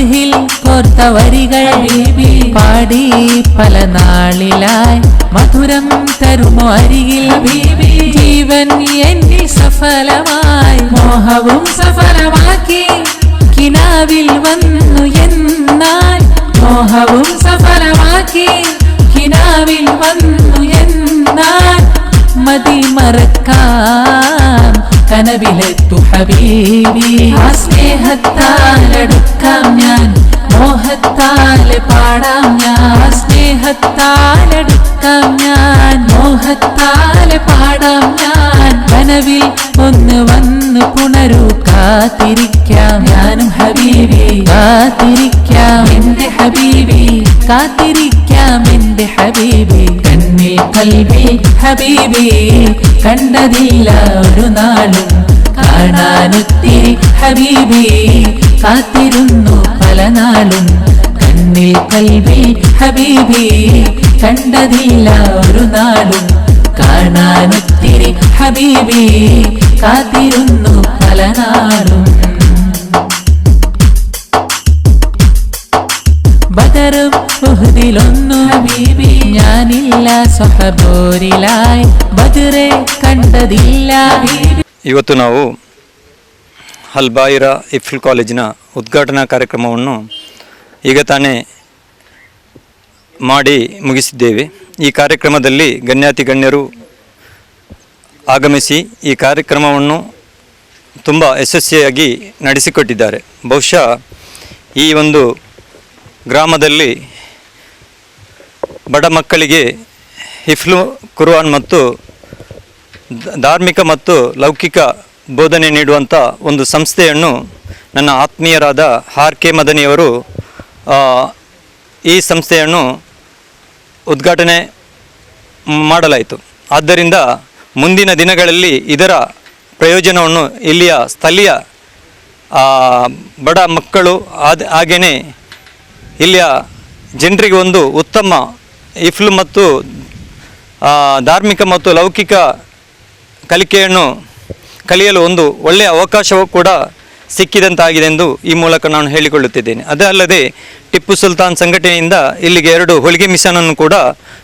മദ്ഹിൽ കോർത്ത വരികൾ പാടി പല നാളിലായി മധുരം തരുമോ അരികിൽ ജീവൻ എന്നിൽ സഫലമായി മോഹവും സഫലമാക്കി കിനാവിൽ വന്നു എന്നാൽ മോഹവും സഫലമാക്കി കിനാവിൽ വന്നു എന്നാൽ മതി മറക്കാം കനവിലെത്തു ഹബീബി ആ സ്നേഹത്താലടുക്കാം ഞാൻ മോഹത്താലെ പാടാം ഞാൻ സ്നേഹത്താലടുക്കാം ഞാൻ മോഹത്താലെ പാടാം ഞാൻ കനവിൽ ഒന്ന് വന്ന് പുണരൂ കാത്തിരിക്കാം ഞാനും ഹബീബി കാത്തിരിക്കാം എന്റെ ഹബീബി കാത്തിരിക്കാം എന്റെ ഹബീബി കണ്ണിൽ കൽബിൽ ഹബീബി കണ്ടതില്ല ഒരു നാളും കാണാനൊത്തിരി ഹബീബി കാത്തിരുന്നു പല നാളും കണ്ണിൽ കൽബിൽ ഹബീബി കണ്ടതില്ല ഒരു നാളും കാണാനൊത്തിരി ഹബീബി കാത്തിരുന്നു പല നാളും ബദറും ഉഹദിലൊന്നു ഹബീബി ഞാനില്ല സ്വഹബോരിലായി ബദറെ കണ്ടതില്ല. ಇವತ್ತು ನಾವು ಅಲ್ಬಾಯಿರಾ ಇಫ್ಲ್ ಕಾಲೇಜಿನ ಉದ್ಘಾಟನಾ ಕಾರ್ಯಕ್ರಮವನ್ನು ಈಗ ತಾನೇ ಮಾಡಿ ಮುಗಿಸಿದ್ದೇವೆ. ಈ ಕಾರ್ಯಕ್ರಮದಲ್ಲಿ ಗಣ್ಯಾತಿ ಗಣ್ಯರು ಆಗಮಿಸಿ ಈ ಕಾರ್ಯಕ್ರಮವನ್ನು ತುಂಬ ಯಶಸ್ವಿಯಾಗಿ ನಡೆಸಿಕೊಟ್ಟಿದ್ದಾರೆ. ಬಹುಶಃ ಈ ಒಂದು ಗ್ರಾಮದಲ್ಲಿ ಬಡ ಮಕ್ಕಳಿಗೆ ಹಿಫ್ಲು ಕುರ್ಆನ್ ಮತ್ತು ಧಾರ್ಮಿಕ ಮತ್ತು ಲೌಕಿಕ ಬೋಧನೆ ನೀಡುವಂಥ ಒಂದು ಸಂಸ್ಥೆಯನ್ನು ನನ್ನ ಆತ್ಮೀಯರಾದ ಆರ್.ಕೆ. ಮದನಿಯವರು ಈ ಸಂಸ್ಥೆಯನ್ನು ಉದ್ಘಾಟನೆ ಮಾಡಲಾಯಿತು. ಆದ್ದರಿಂದ ಮುಂದಿನ ದಿನಗಳಲ್ಲಿ ಇದರ ಪ್ರಯೋಜನವನ್ನು ಇಲ್ಲಿಯ ಸ್ಥಳೀಯ ಬಡ ಮಕ್ಕಳು ಹಾಗೆಯೇ ಇಲ್ಲಿಯ ಜನರಿಗೆ ಒಂದು ಉತ್ತಮ ಹಿಫ್ಲ್ ಮತ್ತು ಧಾರ್ಮಿಕ ಮತ್ತು ಲೌಕಿಕ ಕಲಿಕೆಯನ್ನು ಕಲಿಯಲು ಒಂದು ಒಳ್ಳೆಯ ಅವಕಾಶವೂ ಕೂಡ ಸಿಕ್ಕಿದಂತಾಗಿದೆ ಎಂದು ಈ ಮೂಲಕ ನಾನು ಹೇಳಿಕೊಳ್ಳುತ್ತಿದ್ದೇನೆ. ಅದೇ ಅಲ್ಲದೆ ಟಿಪ್ಪು ಸುಲ್ತಾನ್ ಸಂಘಟನೆಯಿಂದ ಇಲ್ಲಿಗೆ 2 ಹೊಲಿಗೆ ಮಿಷನನ್ನು ಕೂಡ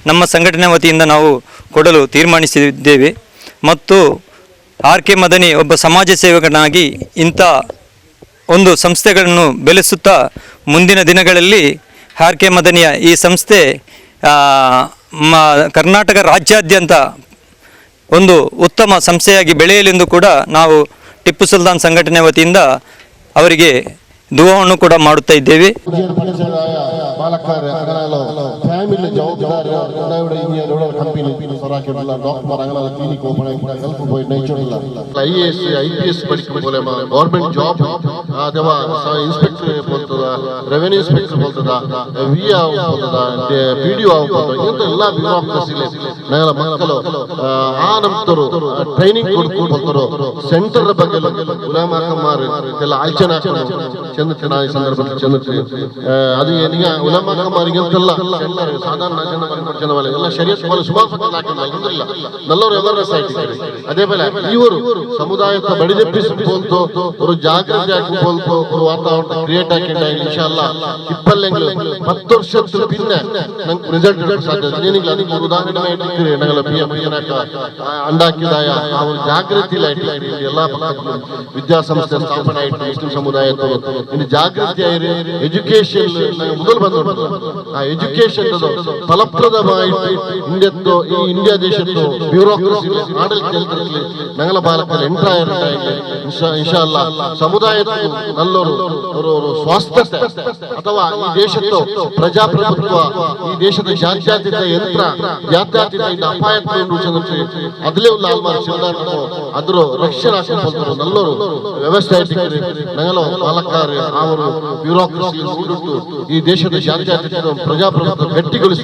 ನಮ್ಮ ಸಂಘಟನೆ ವತಿಯಿಂದ ನಾವು ಕೊಡಲು ತೀರ್ಮಾನಿಸಿದ್ದೇವೆ. ಮತ್ತು ಆರ್.ಕೆ. ಮದನಿ ಒಬ್ಬ ಸಮಾಜ ಸೇವಕನಾಗಿ ಇಂಥ ಒಂದು ಸಂಸ್ಥೆಗಳನ್ನು ಬೆಳೆಸುತ್ತಾ ಮುಂದಿನ ದಿನಗಳಲ್ಲಿ ಆರ್.ಕೆ. ಮದನಿಯ ಈ ಸಂಸ್ಥೆ ಕರ್ನಾಟಕ ರಾಜ್ಯಾದ್ಯಂತ ಒಂದು ಉತ್ತಮ ಸಂಸ್ಥೆಯಾಗಿ ಬೆಳೆಯಲೆಂದು ಕೂಡ ನಾವು ಟಿಪ್ಪು ಸುಲ್ತಾನ್ ಸಂಘಟನೆ ವತಿಯಿಂದ ಅವರಿಗೆ ದುವಾವನ್ನು ಕೂಡ ಮಾಡುತ್ತಾ ಇದ್ದೇವೆ. IAS പഠിക്കും പോലെ ഗവൺമെന്റ് ജോബ് അഥവാ ഇൻസ്പെക്ടർ പോലത്തದ ರೆವೆನ್ಯೂ ಇನ್ಸ್ಪೆಕ್ಟರ್ പോലത്തದ ವಿ പോലത്തದ PDO ಆಗ್ಬೋದು ಇಂಥ ಎಲ್ಲ ಬ್ಯೂರೋಕ್ರಸಿಲಿ ನಗರ ಮಕ್ಕಳು ಆ ನಮ್ತರು ಟ್ರೈನಿಂಗ್ ಕೊಡ್ಕೊಳ್ತಾರೋ ಸೆಂಟರ್ ಬಗ್ಗೆ ಉಲಮಾಕಮಾರ್ ಎಲ್ಲ ಆಲೋಚನೆ ಚೆಂದ ಈ ಸಂದರ್ಭದಲ್ಲಿ ಚೆಂದ ಅದು ಈಗ ಉಲಮಾಕಮಾರಿಗಂತಲ್ಲ ಸಾಧಾರಣ ಜನವಲ್ಲ ಎಲ್ಲ ಶರೀಯತ್ പോലെ ಸುಮಾರು ಅಲ್ಹಮ್ದುಲಿಲ್ಲ ನಲ್ಲವರು ಅವೇರ್ನೆಸ್ ಆಯ್ತು. അതേപോലെ ഇവര് സമുദായത്തെ ബടിതെപ്പിച്ചു ഒരു ജാഗ്രത ഒരു വാതാവരണം ക്രിയേറ്റ് ആക്കിയിട്ടുണ്ടായി. ഇൻഷാല്ലാ ഇപ്പല്ലെങ്കിൽ 10 വർഷത്തിൽ പിന്നെ നമുക്ക് റിസൾട്ട് എടുക്കാൻ സാധ്യത. എനിക്ക് അതിന് ഉദാഹരണമായിട്ട് ഞങ്ങൾ ഉണ്ടാക്കിയതായ ആ ഒരു ജാഗ്രതയിലായിട്ട് എല്ലാ പക്കത്തിലും വിദ്യാസംസ്ഥ സ്ഥാപന ആയിട്ട് മുസ്ലിം സമുദായത്തോട് ഇനി ജാഗ്രതയായി എഡ്യൂക്കേഷൻ മുതൽ ಬಂದು ಆ ಎಜುಕೇಶನ್ ಫಲಪ್ರದವಾയിട്ട് ಈ ಇಂಡಿಯಾ ದೇಶದ್ದು ಬ್ಯೂರೋಕ್ರಸಿ ಆಡಳಿತ ಕೇಂದ್ರದಲ್ಲಿ ഞങ്ങളെ ബാലത്തിൽ ಎಂಟರ್ ആയിട്ടുണ്ടായില്ലേ ഇൻഷാ അല്ലാഹ് ಸಮುದಾಯಕ್ಕೂ നല്ലൊരു ಸ್ವಾಸ್ಥ್ಯತೆ ಅಥವಾ ಈ ದೇಶದ್ದು ಪ್ರಜಾಪ್ರಭುತ್ವ ಈ ದೇಶದ ಜಾತ್ಯತೀತ ಯಂತ್ರ ಜಾತ್ಯತೀತ ಅಪಾಯವನ್ನು ಚೆಂದ್ರೆ ಅದಲೇ ಒಂದು ಆಲ್ಮಾರ್ ಚಿಂದಾಡೋ ಅದ್ರ ರಕ್ಷಣೆ ಹಾಕಿಕೊಂಡು ನಲ್ಲೊರು ವ್ಯವಸ್ಥೆ ಇಟ್ಟಿದ್ದಾರೆ. ഞങ്ങളോ പാലക്കാർ ആ ഒരു ಬ್ಯೂರೋಕ್ರಸಿ ಊಡಿಟ್ಟು ಈ ದೇಶದ ಜಾತ್ಯತೀತ ಪ್ರಜಾಪ್ರಭುತ್ವ ಗಟ್ಟಿಗೊಳಿಸಿ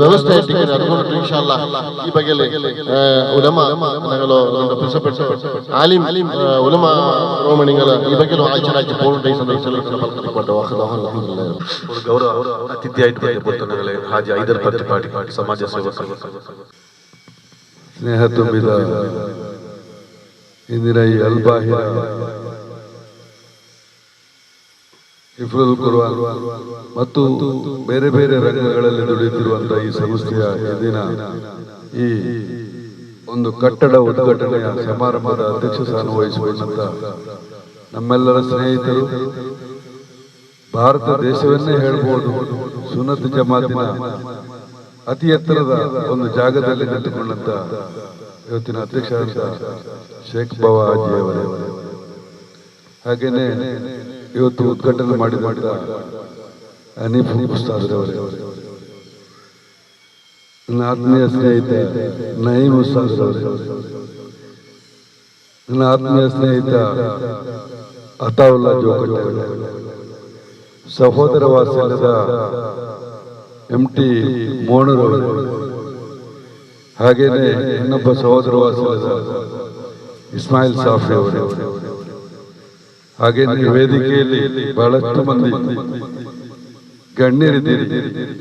ವ್ಯವಸ್ಥೆ ಇಟ್ಟಿದ್ದಾರೆ. അതുകൊണ്ട് ഇൻഷാ അല്ലാഹ് ಈ ಬಗ್ಗೆ ಉಲಮಾ ഞങ്ങളോ പ്രിൻസിപ്പൽ ആലിം ഉലമ ರೋಮಣಿಗಳ ಈ ಬಗ್ಗೆ ಆಚರಣೆ ಪೂರ್ಣ ಈ ಸಂದರ್ಭದಲ್ಲಿ ಪಲ್ಕರಿಕೊಂಡು ಗೌರವ ಅತಿಥಿ ಆಯ್ತು ಪುತ್ತನಗಳೇ ಹಾಜಿ ಐದರ್ ಪತ್ರಿಕಾಟಿ ಸಮಾಜ ಸೇವಕರು ಸ್ನೇಹ ತುಂಬಿದ ಇಂದಿನ ಈ ಅಲ್ಬಾಹಿರ ಹಿಫ್ಜುಲ್ ಕುರ್ಆನ್ ಮತ್ತು ಬೇರೆ ಬೇರೆ ರಂಗಗಳಲ್ಲಿ ದುಡಿಯುತ್ತಿರುವಂತಹ ಈ ಸಂಸ್ಥೆಯ ದಿನ ಈ ಒಂದು ಕಟ್ಟಡ ಉದ್ಘಾಟನೆಯ ಸಮಾರಂಭದ ಅಧ್ಯಕ್ಷ ಸ್ಥಾನ ವಹಿಸಿಕೊಂಡಂತ ನಮ್ಮೆಲ್ಲರ ಸ್ನೇಹಿತರು, ಭಾರತ ದೇಶವನ್ನೇ ಹೇಳ್ಬೋದು ಸುನ್ನತ್ ಜಮಾತಿನ ಅತಿ ಎತ್ತರದ ಒಂದು ಜಾಗದಲ್ಲಿ ನಿಂತುಕೊಂಡಂತ ಇವತ್ತಿನ ಅಧ್ಯಕ್ಷರಾದ ಶೇಖ್ ಬವಾಜಿ ಅವರೇ, ಹಾಗೇನೆ ಇವತ್ತು ಉದ್ಘಾಟನೆ ಮಾಡಿದ ಹನೀಫ್ ಉಸ್ತಾದ್ರವರೇ, ನನ್ನ ಆತ್ಮೀಯ ಸ್ನೇಹಿತ ನಯೀಮ್ ಉಸ್ತಾದ್ರವರೇ, ನನ್ನ ಆತ್ಮೀಯ ಸ್ನೇಹಿತ ಅತಾವುಲ್ಲಾ ಜೋಕಟ್ಟೆ, ಸಹೋದರ ವಾತ್ಸಲ್ಯದ MT ಮೋಣರವರು, ಹಾಗೇನೆ ಇನ್ನೊಬ್ಬ ಸಹೋದರ ವಾತ್ಸಲ್ಯದ ಇಸ್ಮಾಯಿಲ್ ಸಾಫಿ ಅವರು, ಹಾಗೇನೆ ವೇದಿಕೆಯಲ್ಲಿ ಬಹಳಷ್ಟು ಮಂದಿ ಗಣ್ಯರಿದ್ದೀರಿ.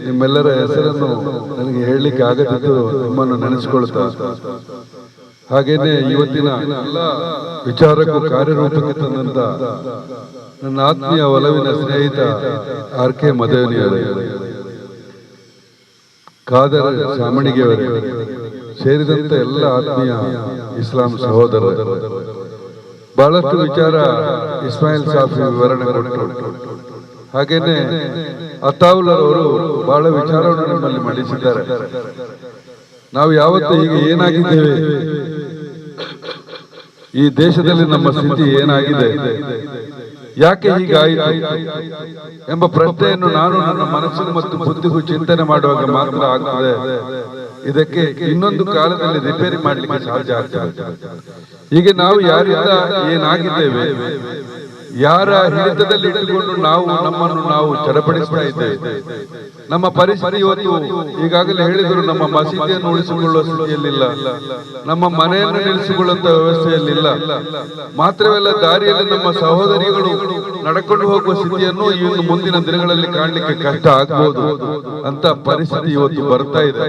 ನಿಮ್ಮೆಲ್ಲರ ಹೆಸರನ್ನು ನನಗೆ ಹೇಳಲಿಕ್ಕೆ ಆಗದಿದ್ದು ನಿಮ್ಮನ್ನು ನೆನೆಸಿಕೊಳ್ತಾ, ಹಾಗೇನೆ ಇವತ್ತಿನ ಎಲ್ಲ ವಿಚಾರಕ್ಕೂ ಕಾರ್ಯರೂಪಕ್ಕೆ ತಂದಂತ ನನ್ನ ಆತ್ಮೀಯ ಒಲವಿನ ಸ್ನೇಹಿತ RK ಮದನಿಯವರೇ, ಖಾದರ್ ಸಾಮಣಿಗೆಯವರೇ ಸೇರಿದಂತೆ ಎಲ್ಲ ಆತ್ಮೀಯ ಇಸ್ಲಾಂ ಸಹೋದರರು, ಬಹಳಷ್ಟು ವಿಚಾರ ಇಸ್ಮಾಯಿಲ್ ಸಾಫಿ ವಿವರಣೆ ಕೊಟ್ಟರು. ಹಾಗೇನೆ ಅತಾವುಲ್ಲರವರು ಬಹಳ ವಿಚಾರವನ್ನು ನಮ್ಮಲ್ಲಿ ಮಂಡಿಸಿದ್ದಾರೆ. ನಾವು ಯಾವತ್ತು ಈಗ ಏನಾಗಿದ್ದೇವೆ, ಈ ದೇಶದಲ್ಲಿ ನಮ್ಮ ಸ್ಥಿತಿ ಏನಾಗಿದೆ, ಯಾಕೆ ಹೀಗಾಯಿತು ಎಂಬ ಪ್ರಶ್ನೆಯನ್ನು ನಾನು ನನ್ನ ಮನಸ್ಸಿನ ಮತ್ತು ಬುದ್ಧಿಗೂ ಚಿಂತನೆ ಮಾಡುವಾಗ ಮಾತ್ರ ಆಗ್ತದೆ ಇದಕ್ಕೆ ಇನ್ನೊಂದು ಕಾಲದಲ್ಲಿ ರಿಪೇರಿ ಮಾಡಲಿಕ್ಕೆ ಸಾಧ್ಯ ಆಗ್ತದೆ. ಹೀಗೆ ನಾವು ಯಾರಿಂದ ಏನಾಗಿದ್ದೇವೆ, ಯಾರ ಹಿಡಿತದಲ್ಲಿ ಇಟ್ಟುಕೊಂಡು ನಾವು ನಮ್ಮನ್ನು ನಾವು ಚಡಪಡಿಸ್ತಾ ಇದ್ದೇವೆ. ನಮ್ಮ ಪರಿಸ್ಥಿತಿ ಇವತ್ತು ಈಗಾಗಲೇ ಹೇಳಿದರು, ನಮ್ಮ ಮಸೀದಿಯನ್ನು ಉಳಿಸಿಕೊಳ್ಳುವ ಸ್ಥಿತಿಯಲ್ಲಿಲ್ಲ, ನಮ್ಮ ಮನೆಯನ್ನು ನಿಲ್ಲಿಸಿಕೊಳ್ಳುವಂತ ವ್ಯವಸ್ಥೆಯಲ್ಲಿಲ್ಲ, ಮಾತ್ರವಲ್ಲ ದಾರಿಯಲ್ಲಿ ನಮ್ಮ ಸಹೋದರಿಗಳು ನಡ್ಕೊಂಡು ಹೋಗುವ ಸ್ಥಿತಿಯನ್ನು ಇನ್ನು ಮುಂದಿನ ದಿನಗಳಲ್ಲಿ ಕಾಣಲಿಕ್ಕೆ ಕಷ್ಟ ಆಗ್ಬಹುದು ಅಂತ ಪರಿಸ್ಥಿತಿ ಇವತ್ತು ಬರ್ತಾ ಇದೆ.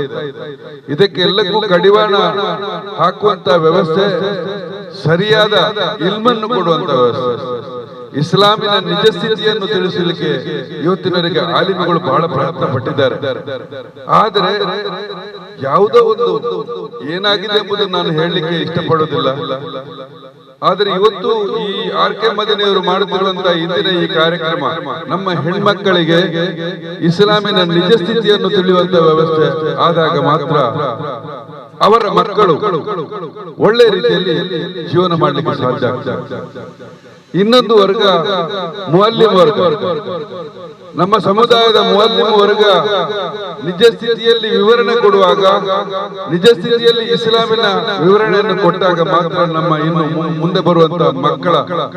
ಇದಕ್ಕೆಲ್ಲಕ್ಕೂ ಕಡಿವಾಣ ಹಾಕುವಂತ ವ್ಯವಸ್ಥೆ, ಸರಿಯಾದ ಇಲ್ಮನ್ನು ಕೊಡುವಂತ ವ್ಯವಸ್ಥೆ, ಇಸ್ಲಾಮಿನ ನಿಜ ಸ್ಥಿತಿಯನ್ನು ತಿಳಿಸಲಿಕ್ಕೆ ಇವತ್ತಿನವರೆಗೆ ಆಲಿಮಗಳು ಬಹಳ ಪ್ರಯತ್ನ ಪಟ್ಟಿದ್ದಾರೆ. ಆದರೆ ಯಾವುದೋ ಒಂದು ಏನಾಗಿದೆ ಎಂಬುದನ್ನು ನಾನು ಹೇಳಲಿಕ್ಕೆ ಇಷ್ಟಪಡೋದಿಲ್ಲ. ಆದರೆ ಇವತ್ತು ಈ RK ಮದನಿಯವರು ಮಾಡುತ್ತಿರುವಂತಹ ಇಂದಿನ ಈ ಕಾರ್ಯಕ್ರಮ ನಮ್ಮ ಹೆಣ್ಮಕ್ಕಳಿಗೆ ಇಸ್ಲಾಮಿನ ನಿಜ ಸ್ಥಿತಿಯನ್ನು ತಿಳಿಯುವಂತ ವ್ಯವಸ್ಥೆ ಆದಾಗ ಮಾತ್ರ ಅವರ ಮಕ್ಕಳು ಒಳ್ಳೆ ರೀತಿಯಲ್ಲಿ ಜೀವನ ಮಾಡಲಿಕ್ಕೆ ಸಾಧ್ಯ ಆಗ್ತದೆ. ಇನ್ನೊಂದು ವರ್ಗ ಮುಅಲ್ಲಿಮ್ ವರ್ಗ, ನಮ್ಮ ಸಮುದಾಯದ ಮುಅಲ್ಲಿಮ್ ವರ್ಗ ನಿಜ ಸ್ಥಿತಿಯಲ್ಲಿ ವಿವರಣೆ ಕೊಡುವಾಗ, ನಿಜ ಸ್ಥಿತಿಯಲ್ಲಿ ಇಸ್ಲಾಮಿನ ವಿವರಣೆಯನ್ನು ಕೊಟ್ಟಾಗ ಮಾತ್ರ ನಮ್ಮ ಇನ್ನು ಮುಂದೆ ಬರುವಂತಹ ಮಕ್ಕಳ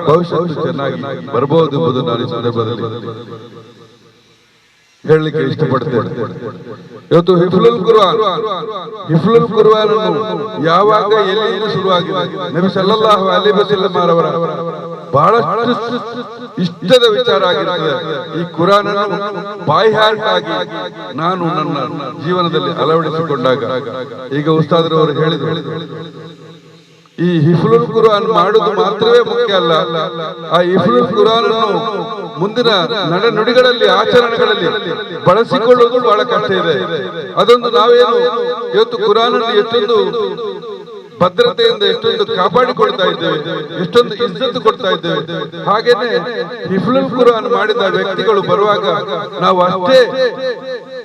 ಭವಿಷ್ಯತ್ತು ಚೆನ್ನಾಗಿ ಬರಬಹುದು ಎಂಬುದು ನಾನು ಈ ಸಂದರ್ಭದಲ್ಲಿ ಹೇಳಲಿಕ್ಕೆ ಇಷ್ಟಪಡ್ತೇನೆ. ಇವತ್ತು ಹಿಫ್ಜುಲ್ ಕುರ್ಆನ್ ಯಾವಾಗ ಎಲ್ಲಿಂದ ಶುರುವಾಗಿದೆ, ನಬಿ ಸಲ್ಲಲ್ಲಾಹು ಅಲೈಹಿ ವಸಲ್ಲಂ ಅವರ ಬಹಳಷ್ಟು ಇಷ್ಟದ ವಿಚಾರ ಆಗಿರ್ತದೆ. ಈ ಕುರಾನ್ ಅನ್ನು ಬಾಯ್ ಹಾರ್ಟ್ ಆಗಿ ನಾನು ನನ್ನ ಜೀವನದಲ್ಲಿ ಅಳವಡಿಸಿಕೊಂಡಾಗ, ಈಗ ಉಸ್ತಾದ್ರವರು ಹೇಳಿದ್ರು, ಈ ಹಿಫ್ಜುಲ್ ಕುರ್ಆನ್ ಮಾಡುವುದು ಮಾತ್ರವೇ ಮುಖ್ಯ ಅಲ್ಲ, ಆ ಹಿಫ್ಜುಲ್ ಕುರ್ಆನ್ ಅನ್ನು ಮುಂದಿನ ನಡೆನುಡಿಗಳಲ್ಲಿ ಆಚರಣೆಗಳಲ್ಲಿ ಬಳಸಿಕೊಳ್ಳುವುದು ಬಹಳ ಕಷ್ಟ ಇದೆ. ಅದೊಂದು ನಾವೇನು ಇವತ್ತು ಕುರ್ಆನ್ ಅನ್ನು ಎಷ್ಟೊಂದು ಭದ್ರತೆಯಿಂದ ಎಷ್ಟೊಂದು ಕಾಪಾಡಿಕೊಳ್ತಾ ಇದ್ದೇವೆ, ಎಷ್ಟೊಂದು ಇಜ್ಜತ್ತು ಕೊಡ್ತಾ ಇದ್ದೇವೆ. ಹಾಗೇನೆ ಹಿಫ್ಜುಲ್ ಕುರ್ಆನ್ ಮಾಡಿದ ವ್ಯಕ್ತಿಗಳು ಬರುವಾಗ ನಾವು ಅಷ್ಟೇ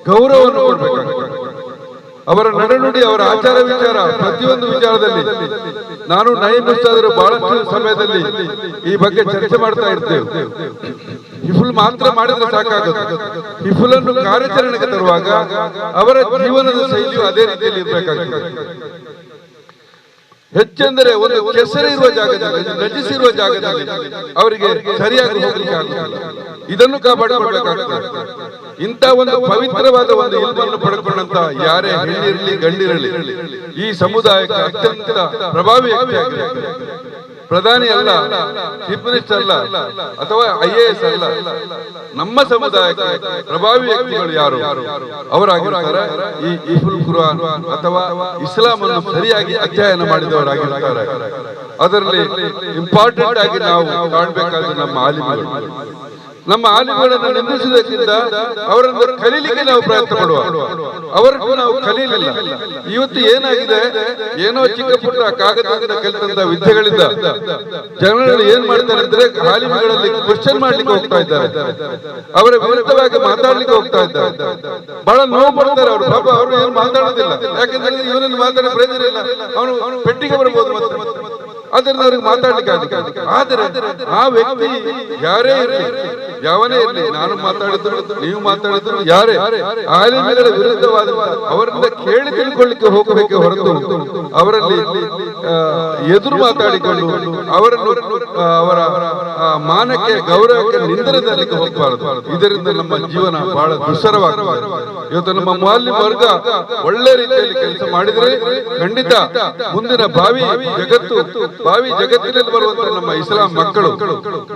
ಗೌರವವನ್ನು ಕೊಡಬೇಕಾಗ್ತದೆ. ಅವರ ನಡೆನುಡಿ, ಅವರ ಆಚಾರ ವಿಚಾರ, ಪ್ರತಿಯೊಂದು ವಿಚಾರದಲ್ಲಿ ನಾನು ನಯೀಮ್ ಉಸ್ತಾದರು ಬಹಳಷ್ಟು ಸಮಯದಲ್ಲಿ ಈ ಬಗ್ಗೆ ಚರ್ಚೆ ಮಾಡ್ತಾ ಇರ್ತೇವೆ. ಹಿಫ್ಜುಲ್ ಮಾತ್ರ ಮಾಡಿದ್ರೆ ಸಾಕಾಗುತ್ತೆ, ಹಿಫ್ಜುಲ್ ಅನ್ನು ಕಾರ್ಯಾಚರಣೆಗೆ ತರುವಾಗ ಅವರ ಜೀವನದ ಶೈಲಿಯು ಅದೇ ರೀತಿಯಲ್ಲಿ ಇರಬೇಕಾಗ್ತದೆ. ಹೆಚ್ಚೆಂದರೆ ಒಂದು ಕೆಸರಿರುವ ಜಾಗದಲ್ಲಿ, ನಜಿಸಿರುವ ಜಾಗದಲ್ಲಿ ಅವರಿಗೆ ಸರಿಯಾಗಿ ಹೋಗಲಿಕ್ಕೆ ಆಗುತ್ತಿಲ್ಲ. ಇದನ್ನು ಕಾಪಾಡಿಕೊಳ್ಳಬೇಕಾಗ್ತದೆ. ಇಂಥ ಒಂದು ಪವಿತ್ರವಾದ ಒಂದು ಇಲ್ಮನ್ನು ಪಡೆದುಕೊಂಡಂತ ಯಾರೇ ಹೆಣ್ಣಿರಲಿ ಗಂಡಿರಲಿ ಈ ಸಮುದಾಯಕ್ಕೆ ಅತ್ಯಂತ ಪ್ರಭಾವಿ ವ್ಯಕ್ತಿಯಾಗಿದೆ. ಪ್ರಧಾನಿ ಅಲ್ಲ, ಚೀಫ್ ಮಿನಿಸ್ಟರ್ ಅಲ್ಲ, ಅಥವಾ IAS ಅಲ್ಲ, ನಮ್ಮ ಸಮುದಾಯಕ್ಕೆ ಪ್ರಭಾವಿ ವ್ಯಕ್ತಿಗಳು ಯಾರು ಅವರಾಗಿರ್ತಾರೆ. ಈ ಹಿಫ್ಜುಲ್ ಕುರ್ಆನ್ ಅಥವಾ ಇಸ್ಲಾಂ ಅನ್ನು ಸರಿಯಾಗಿ ಅಧ್ಯಯನ ಮಾಡಿದವರಾಗಿರ್ತಾರೆ. ಅದರಲ್ಲಿ ಇಂಪಾರ್ಟೆಂಟ್ ಆಗಿ ನಾವು ಕಾಣಬೇಕಾದ ನಮ್ಮ ಆಲಿಮಗಳು. ನಮ್ಮ ಆಲಿಮಗಳನ್ನು ನಿಂದಿಸುವುದಕ್ಕಿಂತ ಅವರನ್ನು ಕಲೀಲಿಕ್ಕೆ ನಾವು ಪ್ರಯತ್ನ ಪಡುವ. ಅವರನ್ನು ನಾವು ಕಲೀಲಿಲ್ಲ. ಇವತ್ತು ಏನಾಗಿದೆ, ಏನೋ ಚಿಕ್ಕ ಪುಟ್ಟ ಕಾಗದದಿಂದ ಕಲಿತಂತ ವಿದ್ಯೆಗಳಿಂದ ಜನರು ಏನ್ ಮಾಡ್ತಾರೆ ಅಂದ್ರೆ ಆಲಿಮಗಳಲ್ಲಿ ಕ್ವಶನ್ ಮಾಡ್ಲಿಕ್ಕೆ ಹೋಗ್ತಾ ಇದ್ದಾರೆ, ಅವರ ವಿರುದ್ಧವಾಗಿ ಮಾತಾಡ್ಲಿಕ್ಕೆ ಹೋಗ್ತಾ ಇದ್ದಾರೆ. ಬಹಳ ನೋವು ಪಡ್ತಾರೆ ಅವರು. ಪಾಪ ಅವರು ಏನು ಮಾತಾಡೋದಿಲ್ಲ, ಯಾಕೆಂದ್ರೆ ಇವನನ್ನು ಮಾತಾಡೋ ಪ್ರಯೋಜನ ಇಲ್ಲ, ಅವನು ಪೆಟ್ಟಿಗೆ ಬರ್ಬೋದು ಮತ್ತೆ. ಅದರಿಂದ ಅವ್ರಿಗೆ ಮಾತಾಡ್ಲಿಕ್ಕೆ ಆಗುತ್ತೆ. ಆದರೆ ಆ ವ್ಯಕ್ತಿ ಯಾರೇ ಇರಲಿ, ಯಾವನೇ ಇರಲಿ, ನಾನು ಮಾತಾಡಿದ್ರು ನೀವು ಮಾತಾಡಿದ್ರು ಯಾರೇ ಆಲಿಮಗಳ ವಿರುದ್ಧವಾದ ಅವರಿಂದ ಕೇಳಿ ತಿಳ್ಕೊಳ್ಳಿಕ್ಕೆ ಹೋಗಬೇಕೆ ಹೊರತು ಅವರಲ್ಲಿ ಎದುರು ಮಾತಾಡಿಕೊಂಡು ಅವರನ್ನು ಅವರ ಮಾನಕ್ಕೆ ಗೌರವಕ್ಕೆ ನಿಂದನೆ ತರಲಿಕ್ಕೆ ಹೋಗಬಾರದು. ಇದರಿಂದ ನಮ್ಮ ಜೀವನ ಬಹಳ ದುಸ್ಸರವಾಗ್ತದೆ. ಇವತ್ತು ನಮ್ಮ ಮುಅಲ್ಲಿಮ್ ವರ್ಗ ಒಳ್ಳೆ ರೀತಿಯಲ್ಲಿ ಕೆಲಸ ಮಾಡಿದ್ರೆ ಖಂಡಿತ ಮುಂದಿನ ಭಾವಿ ಜಗತ್ತಿನಲ್ಲಿ ಬರುವಂತಹ ನಮ್ಮ ಇಸ್ಲಾಂ ಮಕ್ಕಳು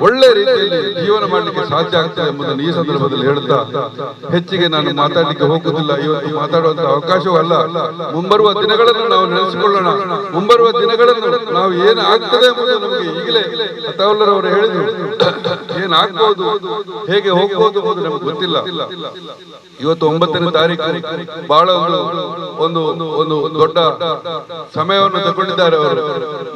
ಒಳ್ಳೆ ರೀತಿಯಲ್ಲಿ ಜೀವನ ಮಾಡಲಿಕ್ಕೆ ಸಾಧ್ಯ ಆಗ್ತದೆ ಎಂಬುದನ್ನು ಈ ಸಂದರ್ಭದಲ್ಲಿ ಹೇಳುತ್ತಾ ಹೆಚ್ಚಿಗೆ ನಾನು ಮಾತಾಡಲಿಕ್ಕೆ ಹೋಗುವುದಿಲ್ಲ. ಇವತ್ತು ಮಾತಾಡುವಂತಹ ಅವಕಾಶವೂ ಅಲ್ಲ. ಮುಂಬರುವ ದಿನಗಳನ್ನು ನಾವು ನೆನೆಸಿಕೊಳ್ಳೋಣ. ಮುಂಬರುವ ದಿನಗಳನ್ನು ನಾವು ಏನು ಆಗ್ತದೆ ಎಂಬುದು ನಮಗೆ ಈಗಲೇ ಅತಾವುಲ್ಲರವರು ಹೇಳಿದ್ರು. ಏನಾಗಬಹುದು, ಹೇಗೆ ಹೋಗಬಹುದು ಎಂಬುದು ನಮಗೆ ಗೊತ್ತಿಲ್ಲ. ಇವತ್ತು 9ನೇ ತಾರೀಕು ಬಹಳ ಒಂದು ದೊಡ್ಡ ಸಮಯವನ್ನು ತಗೊಂಡಿದ್ದಾರೆ ಅವರು.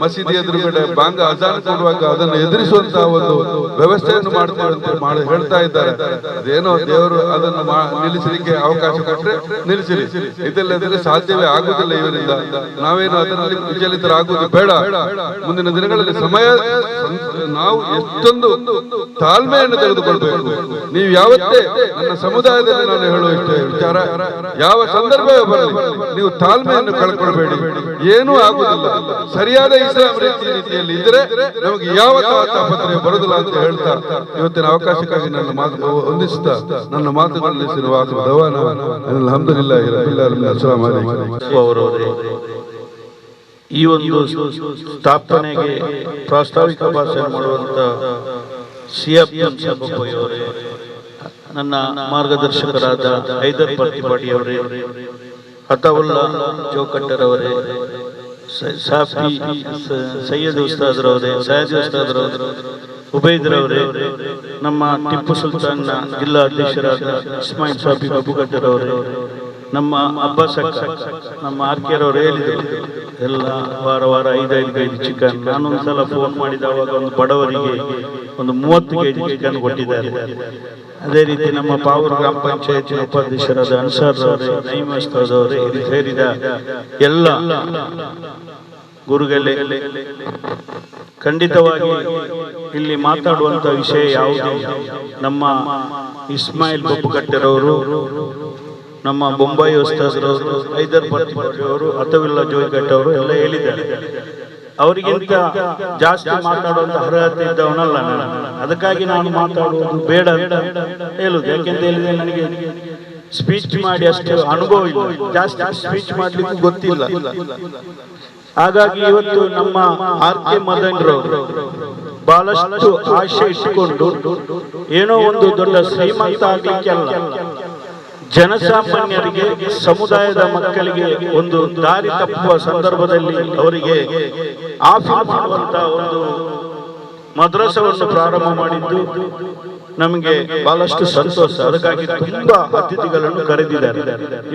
ಮಸೀದಿ ಎದುರುಗಡೆ ಬಾಂಗ ಅಜಾನ್ ಕೊಡುವಾಗ ಅದನ್ನು ಎದುರಿಸುವಂತಹ ಒಂದು ವ್ಯವಸ್ಥೆಯನ್ನು ಮಾಡ್ತೇವೆ ಅಂತ ಹೇಳ್ತಾ ಇದ್ದಾರೆ. ಅದೇನೋ ದೇವರು ಅದನ್ನು ನಿಲ್ಲಿಸಲಿಕ್ಕೆ ಅವಕಾಶ ಕೊಟ್ಟರೆ ನಿಲ್ಲಿಸಿರಿ, ಇದೆಲ್ಲದ್ರೆ ಸಾಧ್ಯವೇ ಆಗುವುದಿಲ್ಲ ಇವರಿಂದ. ನಾವೇನು ಅದರಲ್ಲಿ ವಿಚಲಿತರಾಗುವುದು ಬೇಡ. ಮುಂದಿನ ದಿನಗಳಲ್ಲಿ ಸಮಯ ನಾವು ಎಷ್ಟೊಂದು ತಾಳ್ಮೆಯನ್ನು ತೆಗೆದುಕೊಳ್ಬೇಕು. ನೀವು ಯಾವತ್ತೇ ನನ್ನ ಸಮುದಾಯದಲ್ಲಿ ನಾನು ಹೇಳುವ ಇಷ್ಟೇ ವಿಚಾರ, ಯಾವ ಸಂದರ್ಭವೇ ಬರಲಿ ನೀವು ತಾಳ್ಮೆಯನ್ನು ಕಳ್ಕೊಳ್ಬೇಡಿ, ಏನೂ ಆಗುವುದಿಲ್ಲ. ಸರಿಯಾದ ಇಸ್ಲಾಂ ರೀತಿಯಲ್ಲಿ ಇದ್ರೆ ನಮಗೆ ಯಾವ ತಾಪತ್ರೆ ಬರುವುದಿಲ್ಲ ಅಂತ ಹೇಳ್ತಾ ಇವತ್ತಿನ ಅವಕಾಶಕ್ಕಾಗಿ ನನ್ನ ಮಾತು ಹೊಂದಿಸುತ್ತಾ ನನ್ನ ಮಾತುಗಳಲ್ಲಿ ಅಲ್ಹಮ್ದುಲಿಲ್ಲಾಹಿ ರಬ್ಬಿಲ್ ಆಲಮೀನ್. ಅಸ್ಸಲಾಮು ಅಲೈಕುಂ. ಈ ಒಂದು ಸ್ಥಾಪನೆಗೆ ಪ್ರಾಸ್ತಾವಿಕ ಭಾಷಣ ಮಾಡುವಂತ ಸಿಎಫ್ಎಂಯವರೇ, ನನ್ನ ಮಾರ್ಗದರ್ಶಕರಾದ ಹೈದರ್ ಪರ್ತಿಪಾಡಿ ಅವರೇ, ಅತಾವುಲ್ಲಾ ಜೋಕಟ್ಟರವರೇ, ಸಾಫಿ ಸೈಯದ್ ಉಸ್ತಾದ್ರವರೇ, ಸೈಯದ್ ಉಸ್ತಾದ್ರವರೇ, ಉಬೈದ್ರವರೇ, ನಮ್ಮ ಟಿಪ್ಪು ಸುಲ್ತಾನ್ನ ಜಿಲ್ಲಾ ಅಧ್ಯಕ್ಷರಾದ ಇಸ್ಮಾಯಿಲ್ ಸಾಬಿ ಅಬುಗಡ್ಡರವರೇ, ನಮ್ಮ ಅಬ್ಬಾಸ್ ಅಕ್ಕ, ನಮ್ಮ ಆರ್ಕೆರವರು ಹೇಳಿದರು ಎಲ್ಲ ವಾರ 5 ಕೆಜಿ ಚಿಕನ್. ನಾನೊಂದ್ಸಲ ಫೋನ್ ಮಾಡಿದವಾಗ ಒಂದು ಬಡವರಿಗೆ ಒಂದು 30 ಕೆಜಿ ಚಿಕನ್ ಕೊಟ್ಟಿದ್ದಾರೆ. ಅದೇ ರೀತಿ ನಮ್ಮ ಪಾವೂರು ಗ್ರಾಮ ಪಂಚಾಯತಿನ ಉಪಾಧ್ಯಕ್ಷರಾದ ಅನ್ಸಾರ್ ಅವರೇ, ನೈಮ್ ಉಸ್ತಾದ್ ಅವರೇ, ಇದು ಸೇರಿದ ಎಲ್ಲ ಗುರುಗಳೇ, ಖಂಡಿತವಾಗಿ ಇಲ್ಲಿ ಮಾತಾಡುವಂತ ವಿಷಯ ಯಾವುದು, ನಮ್ಮ ಇಸ್ಮಾಯಿಲ್ ಬಬ್ಬುಕಟ್ಟೆರವರು, ನಮ್ಮ ಬೊಂಬಾಯಿ ಉಸ್ತಾದ್ರವರು, ಹೈದರ್ ಪರ್ತಿಪಾಡಿ ಅವರು, ಅತಾವುಲ್ಲಾ ಜೋಯಿಘಾಟ್ ಅವರು ಎಲ್ಲ ಹೇಳಿದ್ದಾರೆ. ಅವರಿಗಿಂತ ಜಾಸ್ತಿ ಮಾತಾಡುವಂತ ಅರ್ಹತೆ ಇದ್ದವನಲ್ಲ ನಾನು. ಅದಕ್ಕಾಗಿ ನಾನು ಮಾತಾಡುವುದು ಬೇಡ ಅಂತ ಹೇಳುದು. ಯಾಕೆಂತ ಹೇಳಿದ್ರೆ ನನಗೆ ಸ್ಪೀಚ್ ಮಾಡಿ ಅಷ್ಟು ಅನುಭವ ಇಲ್ಲ, ಜಾಸ್ತಿ ಸ್ಪೀಚ್ ಮಾಡ್ಲಿಕ್ಕೂ ಗೊತ್ತಿಲ್ಲ. ಹಾಗಾಗಿ ಇವತ್ತು ನಮ್ಮ ಆರ್.ಕೆ. ಮದನ್ರವರು ಬಹಳಷ್ಟು ಆಶೆ ಇಟ್ಟುಕೊಂಡು ಏನೋ ಒಂದು ದೊಡ್ಡ ಶ್ರೀಮಂತ ಆಗ್ಲಿಕ್ಕೆ ಅಲ್ಲ, ಜನಸಾಮಾನ್ಯರಿಗೆ, ಸಮುದಾಯದ ಮಕ್ಕಳಿಗೆ ಒಂದು ದಾರಿ ತಪ್ಪುವ ಸಂದರ್ಭದಲ್ಲಿ ಅವರಿಗೆ ಆಫೀಲ್ ಮಾಡುವಂತ ಒಂದು ಮದ್ರಸವನ್ನು ಪ್ರಾರಂಭ ಮಾಡಿದ್ದು ನಮಗೆ ಬಹಳಷ್ಟು ಸಂತೋಷ. ಅದಕ್ಕಾಗಿ ತುಂಬಾ ಅತಿಥಿಗಳನ್ನು ಕರೆದಿದ್ದಾರೆ.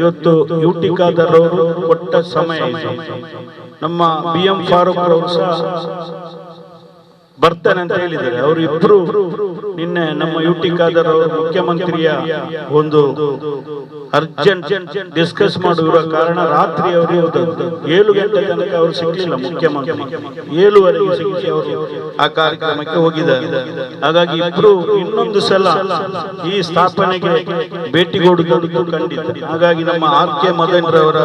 ಇವತ್ತು ಯುಟಿಕಾದರ್ ಅವರು ಕೊಟ್ಟ ಸಮಯ ಇದೆ. ನಮ್ಮ BM ಫಾರೂಕ್ ಅವರು ಸಹ ಬರ್ತಾನೆ ಅಂತ ಹೇಳಿದ್ದಾರೆ. ಅವರು ಇಬ್ರು ನಿನ್ನೆ ನಮ್ಮ ಯುಟಿಕಾದರ್ ಅವರು ಮುಖ್ಯಮಂತ್ರಿಯ ಒಂದು ಅರ್ಜೆಂಟ್ ಡಿಸ್ಕಸ್ ಮಾಡುವ ಕಾರಣ ರಾತ್ರಿ ಅವರು 7 ಗಂಟೆ ತನಕ ಅವರು ಸಿಗಲಿಲ್ಲ. ಮುಖ್ಯಮಂತ್ರಿ 7:15 ಸಿಕ್ಕಿ ಅವರು ಆ ಕಾರ್ಯಕ್ರಮಕ್ಕೆ ಹೋಗಿದ್ದಾರೆ. ಹಾಗಾಗಿ ಇಬ್ರು ಇನ್ನೊಂದು ಸಲ ಈ ಸ್ಥಾಪನೆಗೆ ಭೇಟಿಗೊಡುವುದು ಖಂಡಿತ. ಹಾಗಾಗಿ ನಮ್ಮ ಆರ್.ಕೆ. ಮದನ್ರವರ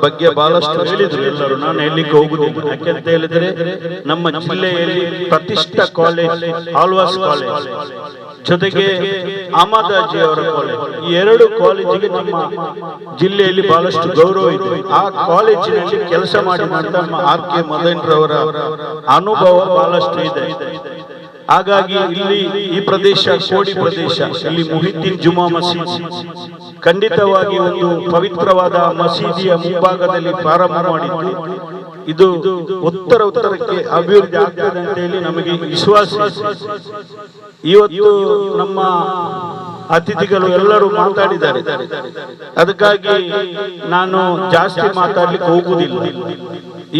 ಬಗ್ಗೆ ಬಹಳಷ್ಟು ಹೇಳಿದ್ರು ಎಲ್ಲರೂ. ನಾನು ಎಲ್ಲಿಗೆ ಹೋಗುದಿಲ್ಲ, ಯಾಕೆಂತ ಹೇಳಿದ್ರೆ ನಮ್ಮ ಜಿಲ್ಲೆಯಲ್ಲಿ ಪ್ರತಿಷ್ಠ ಕಾಲೇಜ್ ಆಳ್ವಾಸ್ ಕಾಲೇಜ್ ಜೊತೆಗೆ ಅಹಮದಾಜಿ ಅವರ ಕಾಲೇಜ್, ಈ 2 ಕಾಲೇಜಿಗೆ ನಮ್ಮ ಜಿಲ್ಲೆಯಲ್ಲಿ ಬಹಳಷ್ಟು ಗೌರವ ಇದೆ. ಆ ಕಾಲೇಜಿನಲ್ಲಿ ಕೆಲಸ ಮಾಡಿದಂತ ನಮ್ಮ ಆರ್.ಕೆ. ಮದನ್ರವರ ಅನುಭವ ಬಹಳಷ್ಟು ಇದೆ. ಹಾಗಾಗಿ ಇಲ್ಲಿ ಈ ಪ್ರದೇಶ ಕೋಡಿ ಪ್ರದೇಶ, ಇಲ್ಲಿ ಮುಹಿದ್ದೀನ್ ಜುಮಾ ಮಸೀದಿ ಖಂಡಿತವಾಗಿ ಒಂದು ಪವಿತ್ರವಾದ ಮಸೀದಿಯ ಮುಂಭಾಗದಲ್ಲಿ ಪ್ರಾರಂಭ ಮಾಡಿದ್ದು ಇದು ಉತ್ತರಕ್ಕೆ ಅಭಿವೃದ್ಧಿ ಆಗ್ತದೆ ಅಂತ ಹೇಳಿ ನಮಗೆ ವಿಶ್ವಾಸ. ಇವತ್ತು ನಮ್ಮ ಅತಿಥಿಗಳು ಎಲ್ಲರೂ ಮಾತಾಡಿದ್ದಾರೆ, ಅದಕ್ಕಾಗಿ ನಾನು ಜಾಸ್ತಿ ಮಾತಾಡ್ಲಿಕ್ಕೆ ಹೋಗುವುದಿಲ್ಲ.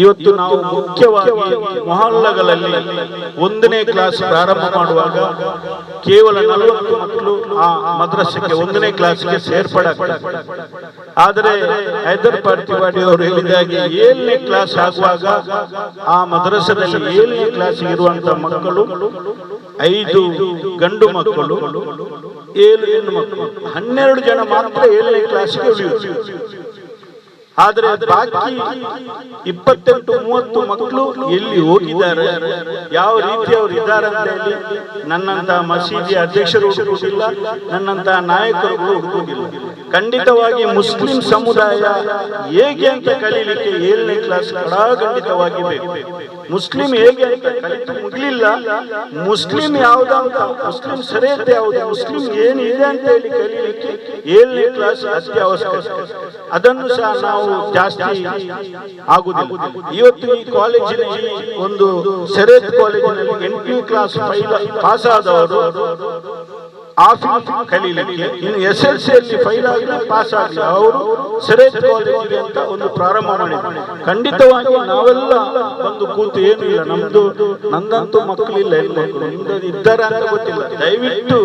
ಇವತ್ತು ನಾವು ಮುಖ್ಯವಾಗಿ ಮೊಹಲ್ಲಗಳಲ್ಲಿ 1ನೇ ಕ್ಲಾಸ್ ಪ್ರಾರಂಭ ಮಾಡುವಾಗ ಕೇವಲ 40 ಮಕ್ಕಳು ಆ ಮದ್ರಸೆಗೆ 1ನೇ ಕ್ಲಾಸ್ಗೆ ಸೇರ್ಪಡೆ. ಆದರೆ ಹೈದರ್ ಪಾರ್ತಿವಾಡಿ ಅವರು ಹೇಳಿದಾಗೆ 7ನೇ ಕ್ಲಾಸ್ ಆಗುವಾಗ ಆ ಮದ್ರಸದಲ್ಲಿ 7ನೇ ಕ್ಲಾಸ್ ಇರುವಂತಹ ಮಕ್ಕಳು 5 ಗಂಡು ಮಕ್ಕಳು 7 ಹೆಣ್ಣು ಮಕ್ಕಳು, 12 ಜನ ಮಾತ್ರ 7ನೇ ಕ್ಲಾಸ್ಗೆ ಉಳಿಯುವುದು. ಆದ್ರೆ ಬಾಕಿ 28-30 ಮಕ್ಕಳು ಎಲ್ಲಿ ಹೋಗಿದ್ದಾರೆ, ಯಾವ ರೀತಿ ಅವರು ಇದ್ದಾರೆ ಅಂತ ಹೇಳಿ ನನ್ನಂತ ಮಸೀದಿ ಅಧ್ಯಕ್ಷರು ಹುಡುಕುವುದಿಲ್ಲ, ನನ್ನಂತ ನಾಯಕರುಗಳು ಹುಡುಕುವುದಿಲ್ಲ. ಖಂಡಿತವಾಗಿ ಮುಸ್ಲಿಂ ಸಮುದಾಯ ಹೇಗೆ ಅಂತ ಕಲೀಲಿಕ್ಕೆ 7ನೇ ಕ್ಲಾಸ್ ಖಂಡಿತವಾಗಿ ಬೇಕು. ಮುಸ್ಲಿಂ ಹೇಗೆ ಅಂತ ಕಲಿತು ಮುಗಿಲಿಲ್ಲ, ಮುಸ್ಲಿಂ ಯಾವ್ದಂತ, ಮುಸ್ಲಿಂ ಸರಿಯತೆ ಯಾವುದು, ಮುಸ್ಲಿಂ ಏನಿದೆ ಅಂತ ಹೇಳಿ ಕಲೀಲಿಕ್ಕೆ 7ನೇ ಕ್ಲಾಸ್ ಅತ್ಯವಶ್ಯಕ. ಅದನ್ನು ಸಹ ನಾವು ಜಾಸ್ತಿ ಆಗುದಿಲ್ಲ. ಇವತ್ತು ಈ ಕಾಲೇಜಿನಲ್ಲಿ ಒಂದು ಸರಿಯತ್ ಕಾಲೇಜಿನಲ್ಲಿ 8ನೇ ಕ್ಲಾಸ್ ಪಾಸ್ ಆದವರು ಆಫೀಸ್ ಕಲೀಲಿಕ್ಕೆ, ಇನ್ನು SLC ಫೈಲ್ ಆಗಿ ಪಾಸ್ ಆಗಲಿ ಅವರು ಸರಿಯತ್ ಕಾಲೇಜಿಗೆ ಅಂತ ಒಂದು ಪ್ರಾರಂಭ ಮಾಡಿದ್ರು. ಖಂಡಿತವಾಗಿ ನಾವೆಲ್ಲ ಬಂದು ಕೂತು ಏನು ಇಲ್ಲ, ನಂದಂತೂ ಮಕ್ಕಳಿಲ್ಲ, ಹೆಣ್ಮಕ್ಳು ನಿಮ್ದು ಇದ್ದಾರೆ ಅಂತ ಗೊತ್ತಿಲ್ಲ. ದಯವಿಟ್ಟು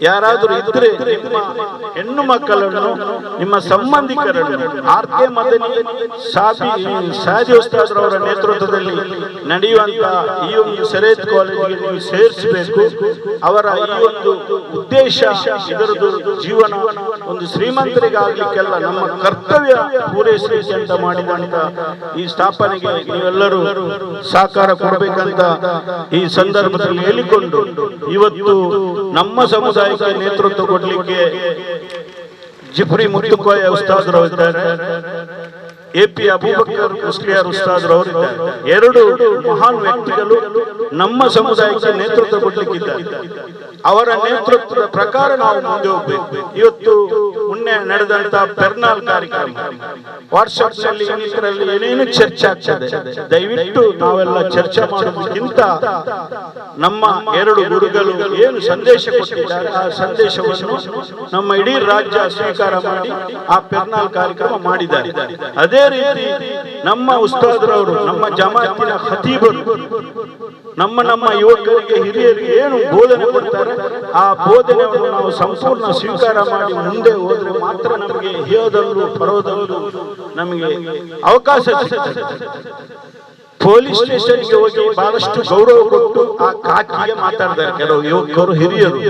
ಯಾರಾದರೂ ಇದ್ರೆ ನಿಮ್ಮ ಹೆಣ್ಣು ಮಕ್ಕಳನ್ನು, ನಿಮ್ಮ ಸಂಬಂಧಿಕರನ್ನು RK ಮದನಿ ಸಾದಿ ಉಸ್ತಾದ್ ಅವರ ನೇತೃತ್ವದಲ್ಲಿ ನಡೆಯುವಂತ ಈ ಒಂದು ಸರಿಯತ್ ಕಾಲೇಜಿಗೆ ನೀವು ಸೇರಿಸಬೇಕು. ಅವರ ಈ ಒಂದು ಉದ್ದೇಶ, ಇದರದ್ದು ಜೀವನ ಒಂದು ಶ್ರೀಮಂತರಿಗಾಗಲಿಕ್ಕೆಲ್ಲ ನಮ್ಮ ಕರ್ತವ್ಯ ಪೂರೈಸಲಿಕ್ಕೆ ಅಂತ ಮಾಡಿದಂತ ಈ ಸ್ಥಾಪನೆಗೆ ನೀವೆಲ್ಲರೂ ಸಹಕಾರ ಕೊಡಬೇಕಂತ ಈ ಸಂದರ್ಭದಲ್ಲಿ ಹೇಳಿಕೊಂಡು, ಇವತ್ತು ನಮ್ಮ ಸಮುದಾಯ ನೇತೃತ್ವ ಕೊಡ್ಲಿಕ್ಕೆ ಜಿಫ್ರಿ ಮುತ್ತುಕೋಯ ಉಸ್ತಾದ್ರವರು ಇದ್ದಾರೆ, AP ಅಬೂಬಕರ್ ಮುಸ್ಲಿಯಾರ್ ಉಸ್ತಾದ್ರವರು ಇದ್ದಾರೆ. 2 ಮಹಾನ್ ವ್ಯಕ್ತಿಗಳು ನಮ್ಮ ಸಮುದಾಯಕ್ಕೆ ನೇತೃತ್ವ ಕೊಡ್ಲಿಕ್ಕಿದ್ದಾರೆ. ಅವರ ನೇತೃತ್ವದ ಪ್ರಕಾರ ನಾವು ಮುಂದೆ ಹೋಗ್ಬೇಕು. ಇವತ್ತು ಮೊನ್ನೆ ನಡೆದಂತ ಪೆರ್ನಾಲ್ ಕಾರ್ಯಕ್ರಮ ವಾಟ್ಸ್ಆಪ್ ನಲ್ಲಿ ಇನ್ನಿತರಲ್ಲಿ ಏನೇನು ಚರ್ಚೆ ಆಗ್ತದೆ, ದಯವಿಟ್ಟು ನಾವೆಲ್ಲ ಚರ್ಚೆ ಮಾಡೋದಕ್ಕಿಂತ ನಮ್ಮ 2 ಗುರುಗಳು ಏನು ಸಂದೇಶ ಕೊಟ್ಟಿದ್ದಾರೆ ಆ ಸಂದೇಶವನ್ನು ನಮ್ಮ ಇಡೀ ರಾಜ್ಯ ಸ್ವೀಕಾರ ಮಾಡಿ ಆ ಪೆರ್ನಾಲ್ ಕಾರ್ಯಕ್ರಮ ಮಾಡಿದ್ದಾರೆ. ಅದೇ ರೀತಿ ನಮ್ಮ ಉಸ್ತಾದ್ರವರು, ನಮ್ಮ ಜಮಾತಿನ ಖತೀಬರು ನಮ್ಮ ಯುವಕರಿಗೆ, ಹಿರಿಯರಿಗೆ ಏನು ಬೋಧನೆ ಕೊಡ್ತಾರೆ ಆ ಬೋಧನೆಯನ್ನು ನಾವು ಸಂಪೂರ್ಣ ಸ್ವೀಕಾರ ಮಾಡಿ ಮುಂದೆ ಹೋದ್ರೆ ಮಾತ್ರ ನಮಗೆ ಹೇಳೋದಲ್ಲೂ ಪರೋದಲ್ಲೂ ನಮಗೆ ಅವಕಾಶ ಸಿಗ್ತದೆ. ಪೊಲೀಸ್ ಸ್ಟೇಷನ್ಗೆ ಹೋಗಿ ಬಹಳಷ್ಟು ಗೌರವ ಕೊಟ್ಟು ಆ ಕಾಕಿಗೆ ಮಾತಾಡ್ತಾರೆ ಕೆಲವು ಯುವಕರು, ಹಿರಿಯರು.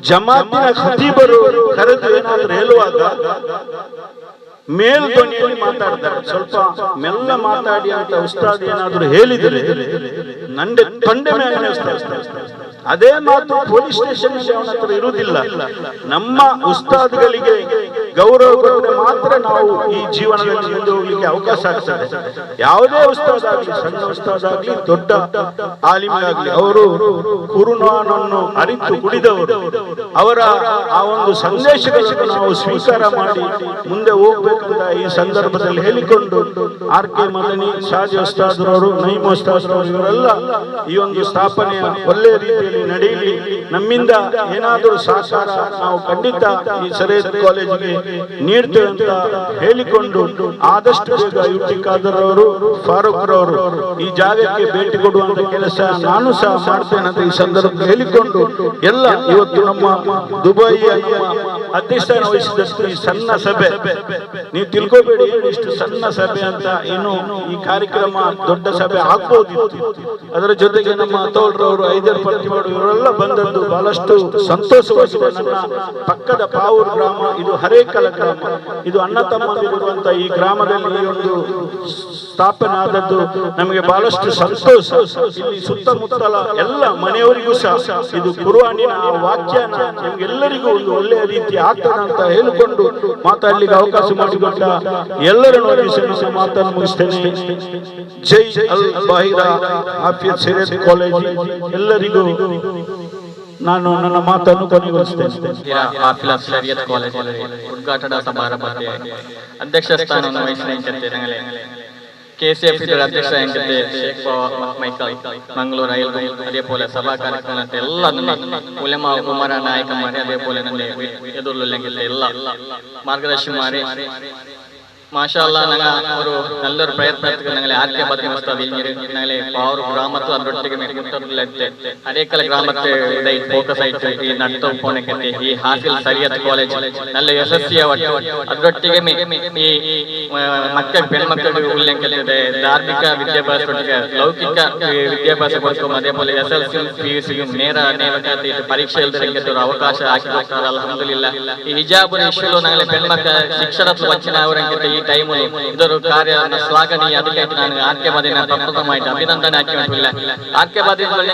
ಜಮಾತಿನ ಖತೀಬರು ಕರೆದು ಏನಾದ್ರು ಹೇಳುವಾಗ ಮೇಲ್ಧ್ವನಿಯಲ್ಲಿ ಮಾತಾಡ್ತಾರೆ, ಸ್ವಲ್ಪ ಮೆಲ್ಲ ಮಾತಾಡಿ ಅಂತ ಉಸ್ತಾದ್ ಏನಾದ್ರು ಹೇಳಿದ್ರೆ ನಂಡೆ ತೊಂಡೆ ಮೇಲೆ ಅದೇ ಮಾತು ಪೊಲೀಸ್ ಸ್ಟೇಷನ್ ಅವನ ಹತ್ರ ಇರುವುದಿಲ್ಲ. ನಮ್ಮ ಉಸ್ತಾದ್ಗಳಿಗೆ ಗೌರವ ಕೊಟ್ಟರೆ ಮಾತ್ರ ನಾವು ಈ ಜೀವನದಲ್ಲಿ ಮುಂದೆ ಹೋಗ್ಲಿಕ್ಕೆ ಅವಕಾಶ ಆಗ್ತದೆ. ಯಾವುದೇ ಉಸ್ತಾದ್ ಆಗಲಿ, ಸಣ್ಣ ಉಸ್ತಾದ್ ಆಗಲಿ, ದೊಡ್ಡ ಆಲಿಮಾಗಲಿ, ಅವರು ಕುರ್ಆನನ್ನು ಅರಿತು ಕುಡಿದವರು. ಅವರ ಆ ಒಂದು ಸಂದೇಶಗಳನ್ನು ನಾವು ಸ್ವೀಕಾರ ಮಾಡಿ ಮುಂದೆ ಹೋಗ್ಬೇಕಂತ ಈ ಸಂದರ್ಭದಲ್ಲಿ ಹೇಳಿಕೊಂಡು, RK ಮದನಿ, ಸಾದಿ ಉಸ್ತಾದ್ರವರು, ನೈಮ್ ಉಸ್ತಾದ್ರವರು ಇವರೆಲ್ಲ ಈ ಒಂದು ಸ್ಥಾಪನೆಯ ಒಳ್ಳೆಯ ರೀತಿಯಲ್ಲಿ ನಡೆಯಲಿ. ನಮ್ಮಿಂದ ಏನಾದರೂ ಸಹಕಾರ ನಾವು ಖಂಡಿತ ಈ ಸರಿಯತ್ ಕಾಲೇಜಿಗೆ ನೀಡ್ತೇವೆ ಅಂತ ಹೇಳಿಕೊಂಡು, ಆದಷ್ಟು ಬೇಗ UT ಖಾದರ್ ಅವರು, ಫಾರೂಕ್ ರವರು ಈ ಜಾಗಕ್ಕೆ ಭೇಟಿ ಕೊಡುವಂತ ಕೆಲಸ ನಾನು ಸಹ ಮಾಡ್ತೇನೆ ಅಂತ ಈ ಸಂದರ್ಭದಲ್ಲಿ ಹೇಳಿಕೊಂಡು, ಎಲ್ಲ ಇವತ್ತು ನಮ್ಮ ದುಬೈಯ ಅಧ್ಯಕ್ಷತೆ ವಹಿಸಿದಷ್ಟು ಈ ಸಣ್ಣ ಸಭೆ, ನೀವು ತಿಳ್ಕೋಬೇಡಿ ಇಷ್ಟು ಸಣ್ಣ ಸಭೆ ಅಂತ, ಇನ್ನು ಈ ಕಾರ್ಯಕ್ರಮ ದೊಡ್ಡ ಸಭೆ ಆಗ್ಬೋದಿತ್ತು. ಅದರ ಜೊತೆಗೆ ನಮ್ಮ ತೋಳ್ರವರು, ಹೈದರ್ ಪಾರ್ತಿವಾಡಿ ಇವರೆಲ್ಲ ಬಂದದ್ದು ಬಹಳಷ್ಟು ಸಂತೋಷವಾಗಿದೆ. ನನ್ನ ಪಕ್ಕದ ಪಾವೂರ್ ಗ್ರಾಮ, ಇದು ಹರೇಕಲ ಗ್ರಾಮ, ಇದು ಅಣ್ಣ ತಮ್ಮಂದಿರುವಂತ ಈ ಗ್ರಾಮದಲ್ಲಿ ಈ ಒಂದು ಸ್ಥಾಪನೆ ಆದದ್ದು ನಮಗೆ ಬಹಳಷ್ಟು ಸಂತೋಷ. ಇಲ್ಲಿ ಸುತ್ತಮುತ್ತಲ ಎಲ್ಲ ಮನೆಯವರಿಗೂ ಸಹ ಇದು ಕುರ್ಆನಿನ ವಾಕ್ಯನ ನಮಗೆಲ್ಲರಿಗೂ ಒಂದು ಒಳ್ಳೆಯ ರೀತಿ ಆಗ್ತದೆ ಅಂತ ಹೇಳಿಕೊಂಡು ಮಾತಾಡ್ಲಿಕ್ಕೆ ಅವಕಾಶ ಮಾಡಿಕೊಟ್ಟ ಎಲ್ಲರನ್ನು ನನ್ನ ಮಾತನ್ನು ಮುಗಿಸ್ತೇನೆ. ಜೈ ಅಲ್ ಬಾಹಿರಾ ಆಫಿಯತ್ ಸರಿಯತ್ ಕಾಲೇಜ್ ಎಲ್ಲರಿಗೂ ನಾನು ನನ್ನ ಮಾತನ್ನು ಕೊನೆಗೊಳಿಸ್ತೇನೆ. ಶರಿಯತ್ ಕಾಲೇಜಿನಲ್ಲಿ ಉದ್ಘಾಟನಾ ಸಮಾರಂಭಕ್ಕೆ ಅಧ್ಯಕ್ಷ ಸ್ಥಾನವನ್ನು ವಹಿಸಿದಂತೆ KCF അധ്യക്ഷ രംഗത്തെ ഷേഖ് മൈക്കൽ മംഗളൂർ അയൽവ അതേപോലെ സഭാ കാര്യക്രമത്തെ എല്ലാ ഉലമ ഉമര നായകന്മാരെ അതേപോലെ തന്നെ എതിർല്ലെങ്കിൽ എല്ലാ മാർഗദർശിമാരെ മാഷാഅല്ലാ ഞങ്ങൾ ഒരു നല്ലൊരു പ്രയത്നത്തിൽ ഞങ്ങളെ ആദ്യ പദ്യമസ്ഥ വിരിഞ്ഞിട്ട് ഞങ്ങളെ പാവൂർ ഗ്രാമത്തിൽ ಅದರೊಟ್ಟಿಗೆ ಮುಟ್ಟುತ್ತಲಿದ್ದೆ ಅನೇಕಲ ಗ್ರಾಮಕ್ಕೆ ಇದೇ ಫೋಕಸ್ ಆಯ್ತು ಈ ನಟ್ಟು ಪೋಣಕ್ಕೆ ಈ ಹಾಫಿಲ್ ಸರಿಯತ್ ಕಾಲೇಜ್ നല്ല ಯಶಸ್ವಿಯಾವಟ್ಟು ಅದರೊಟ್ಟಿಗೆ ಈ ಮಕ್ಕಳ പെൺമക്കളുടെ ഉള്ളിലെങ്കിലെ ധാർമ്മിക വിദ്യാഭ്യാസത്തിനൊക്കെ ലൗകിക വിദ്യാഭ്യാസ കൊടുക്കും അതേപോലെ SLC PUCയും നേര ನೇಮಕಾತಿ ಪರೀಕ್ಷೆ ಎಲ್ದರಂಗೆ ഒരു ಅವಕಾಶ ಆಗಿ ಕೊಡ್ತಾರೆ ಅಲ್ಹಮ್ದುಲಿಲ್ಲಾಹ್ ಈ ಹಿಜಾಬ್ ಇಶ್ಯೂలో ഞങ്ങളെ പെൺമക്കൾ ಶಿಕ್ಷಣಕ್ಕೆ ವಂಚನೆ ಅವರಂಗೆ ಈ ಟೈಮ್ ಇದರ ಕಾರ್ಯ ಶ್ಲಾಘನೀಯ ಅದಕ್ಕೆ ನಾನು ಆರ್ಕೆಬಾದಿನ ಪ್ರಪ್ರಥಮವಾಗಿ ಅಭಿನಂದನೆ ಹಾಕಿಲ್ಲ ಆರ್ಕೆಬಾದಿನಲ್ಲಿ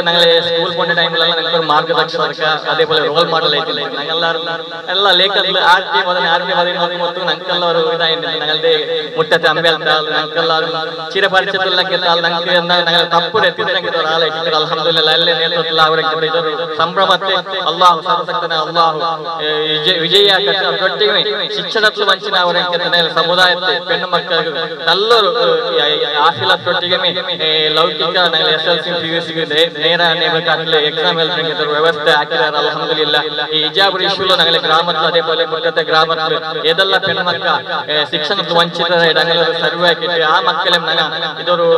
ഞങ്ങളെ സ്കൂൾ പോണ്ട ടൈമിലെല്ലാം ഞങ്ങൾക്ക് ഒരു മാർഗദർശക അതേപോലെ റോൾ മോഡൽ ആയിട്ടില്ല ഞങ്ങളെല്ലാവരും എല്ലാ ലേഖകളിൽ ആർക്കെബാദിനെ നോക്കുമ്പോൾ ഞങ്ങൾക്കെല്ലാം ഒരു ഇതായിരുന്നു ഞങ്ങളുടെ മുറ്റത്തെ അമ്പലത്താൽ ഞങ്ങൾക്കെല്ലാവരും ചിരപരിചയത്തിലൊക്കെ ഞങ്ങൾക്ക് ഞങ്ങൾ തപ്പുടെ തിരിഞ്ഞെങ്കിൽ ഒരാളായിട്ട് അൽഹംദുലില്ലാഹ് എല്ലാ നേതൃത്വത്തിൽ അവരൊക്കെ ഇതൊരു സംഭ്രമത്തെ അള്ളാഹു സർവശക്തനായ അള്ളാഹു വിജയിയാക്കട്ടെ ಅದರೊಟ್ಟಿಗೆ ಶಿಕ್ಷಣത്തിൽ ವಂಚನೆ ಅವರಂಗೆ ಸಮುದಾಯത്തെ പെൺമക്കൾക്ക് നല്ലൊരു ആഫിലത്തൊട്ടിಗೆ ಲೌಕಿಕ SLC PUC ನೇರ ನೇಮಕಾತಿಲೆ ಎಕ್ಸಾಮ್ ಎಲ್ರಂಗೆ ವ್ಯವಸ್ಥೆ ಹಾಕಿದ್ದಾರೆ ಅಲ್ಹಮ್ದುಲಿಲ್ಲಾಹ್ ಈ ಹಿಜಾಬ್ ಇಶ್ಯೂలో ഞങ്ങളെ ഗ്രാമത്തിൽ അതേപോലെ മുറ്റത്തെ ഗ്രാമത്തിൽ ഏതെല്ലാം പെൺമക്ക ಶಿಕ್ಷಣಕ್ಕೆ ವಂಚಿತರ ഞങ്ങളൊരു സർവേ ആക്കിയിട്ട് ആ മക്കളെ ഇതൊരു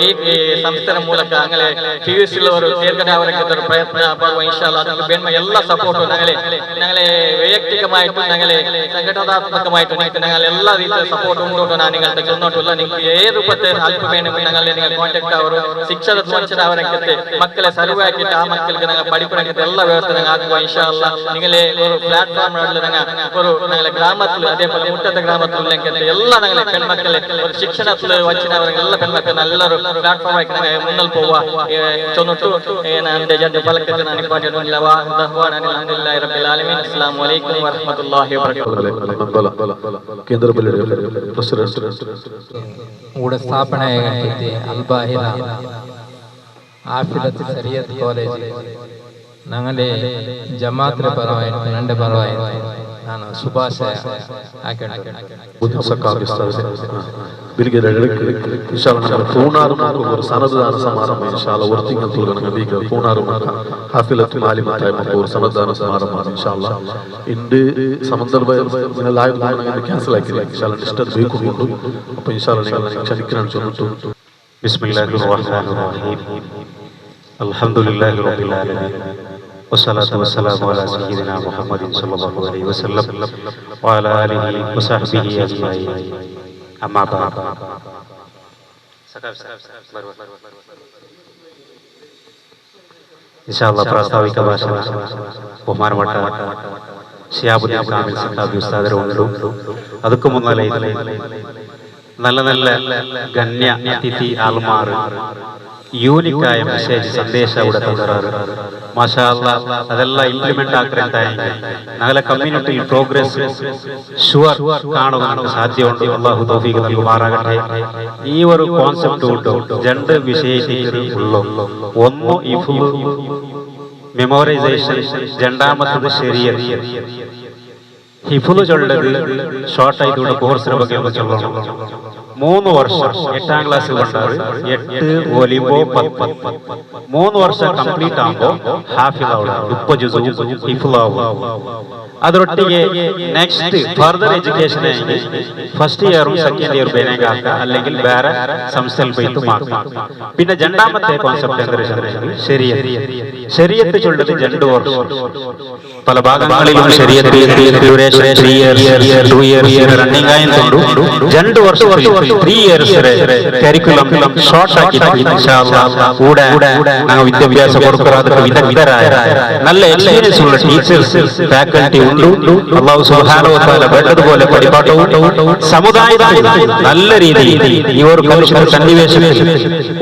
ഈ സംസ്ഥാന ಮೂಲಕ ഞങ്ങളെ PUC ഒരു തേർഗಡೆ അവരൊക്കെ ഒരു പ്രയത്ನ ಮಾಡುವ ಇನ್ಶಾಅಲ್ಲಾ ಅದಕ್ಕೆ ಬೇಡ ಎಲ್ಲ ಸಪೋರ್ಟ್ ഞങ്ങളെ ವೈಯಕ್ತಿಕമായിട്ട് ഞങ്ങളെ സംഘടനാത്മകമായിട്ട് ഞങ്ങൾ എല്ലാ ರೀತಿಯ ಸಪೋರ್ಟ್ ಉಂಟು ನಾನು ನಿങ്ങളുടെ ಚೊನ್ನೋಟಲ್ಲ ನಿಮಗೆ ಏದು ಪತ್ತೆ ಅಲ್ಪ ಬೇಣು ഞങ്ങളെ നിങ്ങൾ ಕಾಂಟ್ಯಾಕ್ಟ್ ಅವರು ಶಿಕ್ಷಣ ವಂಚನೆ ಅವರಂಗೆ ಮಕ್ಕಳ ಸರ್ವೇ ಆಕಿಟ್ಟು ಆ ಮಕ್ಕಳಿಗೆ ഞങ്ങൾ പഠിപ്പിനൊക്കെ എല്ലാ ವ್ಯವಸ್ಥೆ ഞങ്ങൾ ആക്കുക ഇൻഷാഅല്ലാ നിങ്ങളെ ഒരു പ്ലാറ്റ്ഫോം ഒരു ഞങ്ങളെ ഗ്രാമത്തിൽ അതേപോലെ മുറ്റത്തെ ഗ്രാമത്തിൽ എല്ലാ ഞങ്ങളെ പെൺമക്കളെ ഒരു ಶಿಕ್ಷಣത്തിൽ ವಂಚನೆ ಅವರಿಗೆ ಎಲ್ಲ പെൺമക്കൾ നല്ലൊരു പ്ലാറ്റ്ഫോം ആക്കി ഞങ്ങൾ മുന്നിൽ പോവാ ചൊന്നിട്ടു എൻ്റെ ജഡ്ജ് പലക്കത്തെ ನಾನು ಪಾಠ ದಹವಾನ ಅಲ್ಹಮ್ದುಲಿಲ್ಲಾಹಿ ರಬ್ಬಿಲ್ ಆಲಮೀನ್ ಅಸ್ಸಲಾಮು ಅಲೈಕುಂ ವರಹಮತುಲ್ಲಾಹಿ ವಬರಕಾತುಹು ಕೇಂದ್ರ ಪ್ರೆಸಿಡೆಂಟ್ ಕೂಡ ಸ್ಥಾಪನೆಯಾಗೈತಿ ಅಲ್ಬಾಹಿರ ಆಫಿಲತ್ ಸರಿಯತ್ ಕಾಲೇಜ್ ഞങ്ങളുടെ ജമാഅത്തിന്റെ പരമായിട്ട് രണ്ട് പരമായിട്ട് ನಾನು ಶುಭಾಶಯ ഒരു സന്നദ്ധദാന സമാരംഭം ഇൻഷാല്ലാ ഒരു തിങ്കൾ പൂണാറും ഹാഫിലത്ത് മാലിമത്തായ ഒരു സന്നദ്ധദാന സമാരംഭം ഇൻഷാല്ലാ ഇണ്ട് സമന്ദർഭ ക്യാൻസൽ ആക്കില്ല ഇൻഷാല്ലാ ഡിസ്റ്റർബ് ಬೇಕು അപ്പോൾ ഇൻഷാല്ലാ നിങ്ങൾ ക്ഷണിക്കണം ചൊല്ലിട്ടു ബിസ്മില്ലാഹിർ റഹ്മാനിർ റഹീം അൽഹംദുലില്ലാഹി റബ്ബിൽ ആലമീൻ والصلاة والسلام على سيدنا محمد صلى الله عليه وسلم وعلى آله وصحبه أجمعين أما بعد إن شاء الله പ്രാസ്താവിക ഭാഷ ബഹുമാനപ്പെട്ട ശിഹാബുദ്ദീൻ കാമിൽ സഖാഫി ഉസ്താദിനെ ഉണ്ടു ಅದಕ್ಕೂ മുന്നേ നല്ല നല്ല ഗണ്യ അതിഥി ആൾമാർ ಯೂನಿಕಾಯ ಮೆಸೇಜ್ ಸಂದೇಶ ಕೂಡ ತಂದರಾರು ಮಾಶಾ ಅಲ್ಲಾಹ್ ಅದೆಲ್ಲ ಇಂಪ್ಲಿಮೆಂಟ್ ಆಗ್ತಾ ಇದೆ ನಗಲ ಕಮ್ಯುನಿಟಿ ಪ್ರೋಗ್ರೆಸ್ ಶುವರ್ ಕಾಣುವುದು ಸಾಧ್ಯ ಉಂಟು ಅಲ್ಲಾಹು ತೌಫೀಕ್ നൽകുമാറാകട്ടെ ഈ ഒരു കോൺസെപ്റ്റ് ഉണ്ടോ രണ്ട് വിഷയത്തിൽ ഉള്ളോ ഒന്ന് ഇഫ്ലു മെമ്മോറൈസേഷൻ രണ്ടാമത്തേത് ശരീഅത്ത് ഹിഫ്ലു ചൊല്ലത് ഷോർട്ട് ആയിട്ട് കോഴ്സിനെ ಬಗ್ಗೆ ഒന്ന് ചൊല്ലണം 3 വർഷം 8ാം ക്ലാസ്സിൽ വന്നാൽ 8 ഒലിബോ 10 3 വർഷം കംപ്ലീറ്റ് ആകുമ്പോൾ ഹാഫിദ് ആവും 30 ജുസു ഹിഫ്ള് ആവും ಅದರೊಟ್ಟಿಗೆ ನೆಕ್ಸ್ಟ್ ಫರ್ದರ್ ಎಜುಕೇಶನ್ ಆಗಿ ಫಸ್ಟ್ ಇಯರ್ ಸೆಕೆಂಡ್ ಇಯರ್ ಬೇರೆಗೆ ಹಾಕ അല്ലെങ്കിൽ ಬೇರೆ ಸಂಸ್ಥೆಯಲ್ಲಿ പോയിട്ട് മാർക്കാം പിന്നെ രണ്ടാമത്തെ കോൺസെപ്റ്റ് എന്താണ് ശരീഅത്ത് ചൊല്ലത് 2 വർഷം പല ഭാഗങ്ങളിലും ശരീഅത്ത് ഡ്യൂറേഷൻ 3 ഇയർസ് 2 ഇയർസ് റണ്ണിംഗ് ആയിട്ടുണ്ട് 2 വർഷം 3 ഇയർസ് കരിക്കുലം ഷോർട്ട് ആക്കി ഇൻഷാ അല്ലാഹ് കൂടെ ನಾವು ವಿದ್ಯಾಭ್ಯಾಸ ಕೊಡುವುದಕ್ಕೆ ವಿದಗ್ಧರಾಯ നല്ല എക്സ്പീരിയൻസ് ഉള്ള ടീച്ചേഴ്സ് ഫാക്കൽറ്റി അല്ലാഹു സുബ്ഹാനഹു വ തആല വേണ്ടതുപോലെ പഠിപ്പാട്ടവും സമുദായത്തിൽ നല്ല രീതിയിൽ ഈ ഒരു കൽച്ചർ സന്നിവേശം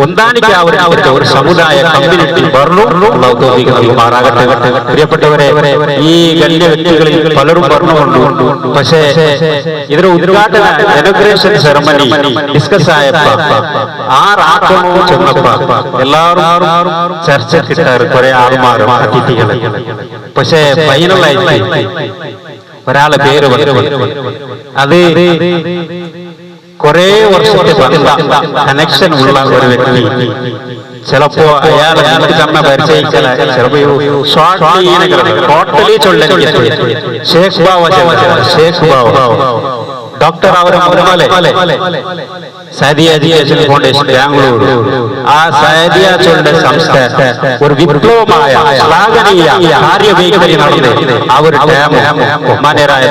ഒന്നാണിക്ക് അവരുടെ ഒരു സമുദായ കമ്മ്യൂണിറ്റി പറഞ്ഞു അല്ലാഹു തൗഫീഖ് നൽകുമാറാകട്ടെ പ്രിയപ്പെട്ടവരെ ഈ ഗണ്യ വ്യക്തികളിൽ പലരും പറഞ്ഞുകൊണ്ടു പക്ഷേ ಇದರ ಉದ್ಘಾಟನಾ ಇನಾಗ್ರೇಷನ್ ಸೆರೆಮನಿ ಡಿಸ್ಕಸ್ ಆಯಪ್ಪ ಆರಾಕಮೋ ಚೆನ್ನಪ್ಪ ಎಲ್ಲರೂ ചർച്ചക്കിട്ടാറ് കുറെ ആൾമാർ അതിഥികൾ പക്ഷേ ഫൈനലായി ഒരാളെ പേര് അത് കുറെ വർഷത്തെ കണക്ഷൻ ഉള്ള ഒരു വ്യക്തി ചിലപ്പോ അയാളെ തന്നെ പരിചയിച്ചാൽ ചിലപ്പോ ടോട്ടലി ചൊല്ലി ഷേഖ് ബാവ ഷേഖ് ബാവ ഡോക്ടർ അവരെ സൈദിയ എഡ്യൂക്കേഷൻ ഫൗണ്ടേഷൻ ബാംഗ്ലൂർ ആ സൈദിയ ചൊല്ലിന്റെ സംസ്ഥ ഒരു വിപ്ലവമായ ശ്ലാഘനീയ കാര്യവൈഖരി നടന്നത് അവർ ബഹുമാന്യരായ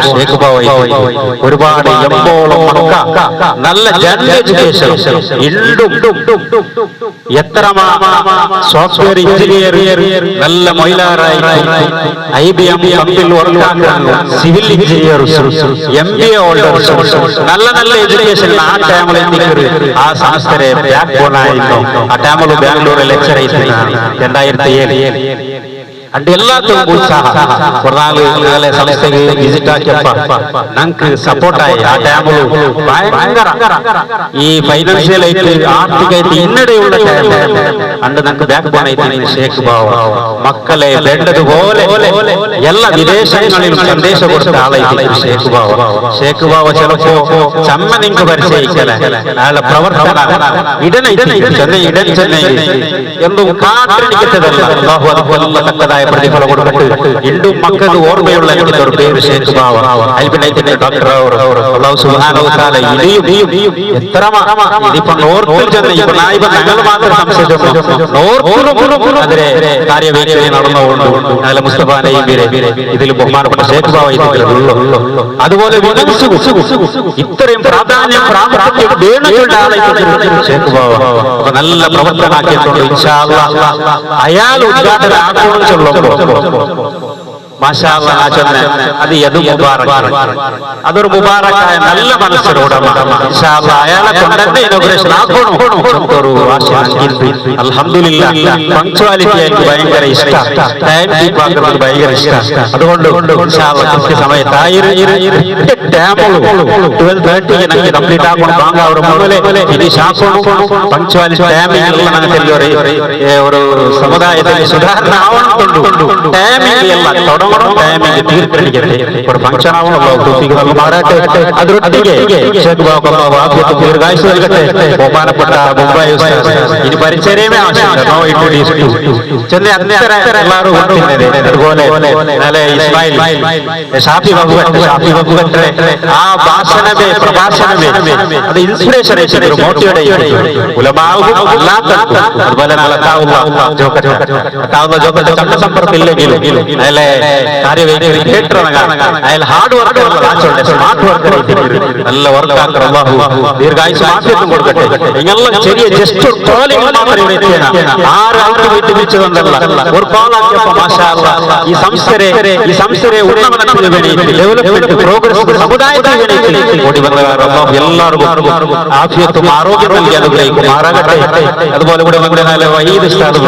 ഷേഖ് ബാവ ഒരുപാട് എമ്പോളം നല്ല ജനറൽ എഡ്യൂക്കേഷൻ ഇണ്ടും എത്ര സോഫ്റ്റ്വെയർ എഞ്ചിനീയർ നല്ല മൊയിലാറായി IBM കമ്പനിയിൽ വർക്കാക്കുന്ന സിവിൽ എഞ്ചിനീയർസ് MBA ഹോൾഡേഴ്സ് നല്ല നല്ല എഡ്യൂക്കേഷൻ ആ ടൈമിൽ ആ സംസ്ഥയെ ബാക്ക് ബോൺ ആയിരുന്നു ആ ടൈമിൽ ബാംഗ്ലൂർ ലെക്ചർ ആയിരുന്നു 2007 అంటే എല്ലാത്തിനും ഉത്സാഹം കുറേ സംസ്ഥയെ വിസിറ്റ് ആക്കിയപ്പോ ഞങ്ങൾക്ക് സപ്പോർട്ടായി ആ ടൈമിൽ ഭയങ്കര ഈ ഫൈനാൻഷ്യൽ ആയിട്ട് ആർത്ഥികമായിട്ട് ഇന്നടെയുള്ള അണ്ട് ഞങ്ങൾക്ക് ബാക്ക് ബോൺ ആയിട്ട് ഷേഖ് ബാവ മക്കളെ വേണ്ടതുപോലെ എല്ലാ വിദേശങ്ങളിലും സന്ദേശം കൊടുത്ത ആളായിട്ട് ഷേഖ് ബാവ ചിലപ്പോ ചമ്മ നിങ്ങൾക്ക് പരിചയിക്കല അയാളുടെ പ്രവർത്തന ഇടൻ ചെന്നൈ എന്തും കാത്തിരിക്കത്തതല്ല അല്ലാഹു അതുപോലെ തക്കതായ പ്രതിഫലം കൊടുത്തിട്ട് ഇണ്ടും മക്കൾക്ക് ഓർമ്മയുള്ള എനിക്ക് ഒരു പേര് ഷേഖ് ബാവ അൽബിനൈറ്റിന്റെ ഡോക്ടർ അല്ലാഹു സുബ്ഹാനഹു വ തആല ഇനിയും എത്ര ഇതിപ്പോ നോർത്തിൽ ചെന്ന് ഇപ്പൊ നായിബ ഞങ്ങൾ മാത്രം സംശയിച്ചു നോർത്തിലും അതിലെ കാര്യവൈഖരി നടന്നുകൊണ്ട് അല്ല മുസ്തഫ നബിയെ ഇതിൽ ബഹുമാനപ്പെട്ട ഷേഖ് ബാവ ഇതിലുള്ളൂ അതുപോലെ ഇത്രയും പ്രാധാന്യം ഷേഖ് ബാവ അപ്പൊ നല്ല പ്രവർത്തനാക്കിയിട്ടുണ്ട് ഇൻഷാ അല്ലാഹ് അയാൾ ഉദ്ഘാടന ആക്രമണം ചൊല്ലുമ്പോൾ മാഷാ അല്ലാഹ് അത് യദു മുബാറക് അതൊരു മുബാറക്കായ നല്ല മനസ്സിന്റെ ഉടമ ഇൻഷാ അല്ലാഹ് അയാളെ കൊണ്ടെന്നെ ഇനോഗ്രേഷൻ ആക്കണം ഒരു അൽഹംദുലില്ലാഹ് പങ്ക്ച്വാലിറ്റി എനിക്ക് ഭയങ്കര ഇഷ്ടമാണ് ടൈം കീപ്പ് ആക്കുന്നത് ഭയങ്കര ഇഷ്ടമാണ് അതുകൊണ്ട് ഇൻഷാ അല്ലാഹ് കൃത്യസമയത്ത് 12:30 എനിക്ക് കംപ്ലീറ്റ് ആക്കണം ബാങ്ക ഒരു മുതലേ ഇത് ശാസ്ത്രം പങ്ക്ച്വാലിറ്റി ടൈമിംഗ് ഉള്ള ഒരു സമുദായത്തിൽ സുധാരണ ആവണമെന്നുണ്ട് ടൈമിംഗ് എല്ലാം ടൈമിംഗ് തീർക്കടിക്കട്ടെ ഒരു ഫംഗ്ഷൻ ആവണമല്ലോ മാറാട്ടെ അതിരൊട്ടിಗೆ ഷേഖ് ബാവ ദീർഘായുസ് നൽകട്ടെ ബഹുമാനപ്പെട്ട മുംബൈ ഇനി പരിചയമേ ആവശ്യമില്ല ചെന്നൈ അന്നേരം എല്ലാവരും അതുപോലെ ഇസ്മായിൽ ഷാഫി ബബുഗട്ടെ ആ ഭാഷണമേ പ്രഭാഷണമേ അത് ഇൻസ്പിറേഷൻ ഒരു മോട്ടിവേറ്റ് ഉലമാവും അല്ലാത്ത അതുപോലെ സമ്പർക്കമില്ലെങ്കിലും അല്ലെ കാര്യവൈഖരി അയാൾ ഹാർഡ് വർക്ക് സ്മാർട്ട് വർക്ക് നല്ല വർക്ക് ദീർഘായുസ് ആഫിയത്തും കൊടുക്കട്ടെ ഇങ്ങനെയുള്ള ചെറിയ ജസ്റ്റ് ആരാൾക്ക് വിട്ടുവീഴ്ചതല്ല ഒരു കോളാക്കിയപ്പോ മാഷാ അല്ലാഹ് ഈ സംസ്ഥയെ ഉന്നമനത്തിന് വേണ്ടി ഡെവലപ്മെന്റ് പ്രോഗ്രസ് സമുദായത്തിന് വേണ്ടി ഓടി വന്നവർ അല്ലാഹു എല്ലാവർക്കും ആഫിയത്തും ആരോഗ്യം നൽകി അനുഗ്രഹിക്കുമാറാകട്ടെ അതുപോലെ കൂടെ നമ്മുടെ വഹീദ് ഉസ്താദ്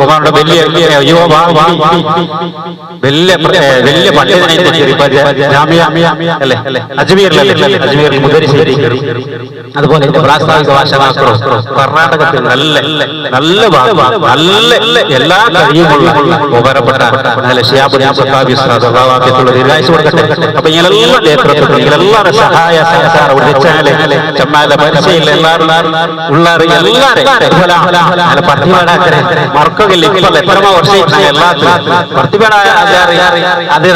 ഒമാരുടെ വലിയ വലിയ അല്ലേ അജ്മീറിൽ മുദരിസ് അതുപോലെ പ്രാസ്താവിക ഭാഷാശാസ്ത്രം കർണാടകത്തിൽ നല്ല എല്ലാ കഴിയുമുള്ള ഉപകാരപ്പെട്ട അപ്പൊ ഇങ്ങനെല്ലാം നേതൃത്വത്തിൽ ഇങ്ങനെല്ലാവരുടെ സഹായ സഹകാരം ചെമ്മാല പരിചയം എല്ലാവരും പ്രതിഭടാക്കരെ മറക്കുകയില്ല ഇപ്പോൾ എത്രമോ വർഷം എല്ലാത്തിലും പ്രതിഭടായ അത്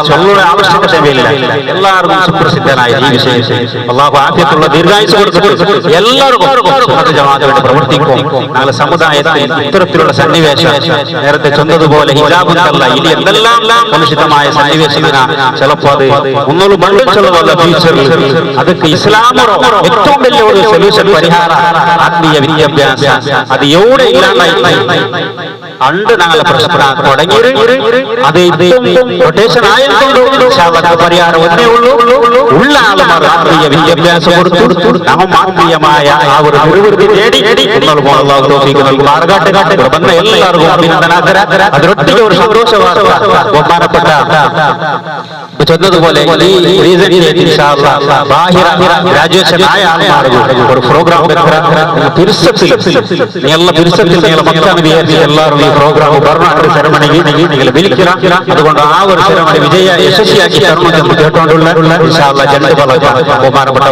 ചൊല്ലുടെ ആവശ്യകതയില്ല എല്ലാവർക്കും സുപ്രസിദ്ധനായ ഈ വിഷയം അല്ലാഹു ആഫിയത്തുള്ള ദീർഘായുസ് കൊടുത്ത് എല്ലാവർക്കും ജമാഅത്തിന് പ്രവർത്തിക്കും ഞങ്ങളുടെ സമുദായത്തിൽ ഇത്തരത്തിലുള്ള സന്നിവേശം നേരത്തെ ചൊന്നതുപോലെ ഹിജാബുണ്ടല്ല ഇനി എന്തെല്ലാം കലുഷിതമായ സന്നിവേശത്തിന് ചിലപ്പോൾ അത് ഒന്നൊരു മണ്ണിച്ചുള്ളതല്ല ഫ്യൂച്ചറിൽ അതൊക്കെ ഇസ്ലാമോ ഏറ്റവും വലിയ ഒരു സൊല്യൂഷൻ പരിഹാര ആത്മീയ വിദ്യാഭ്യാസം അത് എവിടെ ഇല്ലാണ്ടായി അണ്ട് ഞങ്ങളെ പ്രശ്നം തുടങ്ങി അത് റൊട്ടേഷൻ ആയതുകൊണ്ട് പരിഹാരം ഒന്നേ ഉള്ളൂ ഉള്ള ആളുമാർ ആത്മീയ വിദ്യാഭ്യാസം കൊടുത്തു നാം ആത്മീയമായ ആ ഒരു നിർവൃത്തി നേടി വന്ന എല്ലാവർക്കും അഭിനന്ദനാകര അതിരൊട്ടിಗೆ ഒരു സന്തോഷ വാർത്ത ബഹുമാനപ്പെട്ട ചൊന്നതുപോലെ ബാഹിര ഗ്രാജുവേഷൻ ആയ ആൾമാർക്ക് ഒരു പ്രോഗ്രാം തിരുസത്തിൽ നിങ്ങളുടെ തിരുസത്തിൽ നിങ്ങൾ മക്കാണ് വിചാരിച്ച് എല്ലാവരും ഈ പ്രോഗ്രാം ഭരണ സെറമണിക്ക് നിങ്ങൾ വിളിക്കണം. അതുകൊണ്ട് ആ ഒരു സെറമണി വിജയ യശസ്വിയാക്കി തരണം കേട്ടുകൊണ്ടുള്ള ജനത ബഹുമാനപ്പെട്ട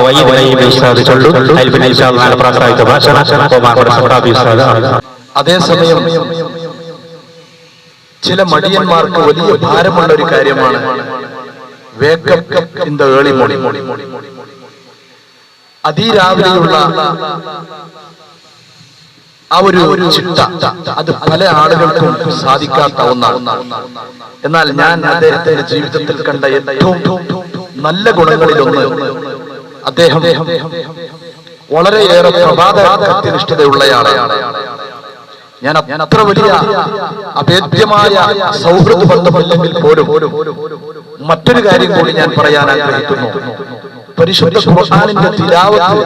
ചൊല്ലു പിന്നെ നാളെ പ്രാസാദിക ഭാഷണ ബഹുമാനപ്പെട്ട. അതേസമയം ചില മടിയന്മാർക്ക് വലിയ ഭാരമുള്ള ഒരു കാര്യമാണ് wake up in the early morning. അതിരാവിലെയുള്ള ആ ഒരു ചിട്ട അത് പല ആളുകൾക്കും സാധിക്കാത്ത ഒന്നാണ്. എന്നാൽ ഞാൻ അദ്ദേഹത്തിന്റെ ജീവിതത്തിൽ കണ്ട ഏറ്റവും നല്ല ഗുണങ്ങളിലൊന്ന്, അദ്ദേഹം വളരെയേറെ പ്രഭാത കൃത്യനിഷ്ഠതയുള്ളയാളാണ്. ഞാൻ അത്ര വലിയ അഭേദ്യമായ സൗഹൃദ ബന്ധമല്ലെങ്കിൽ പോലും മറ്റൊരു കാര്യം കൂടി ഞാൻ പറയാൻ ആഗ്രഹിക്കുന്നു. പരിശുദ്ധ ഖുർആനിന്റെ തിലാവത്ത്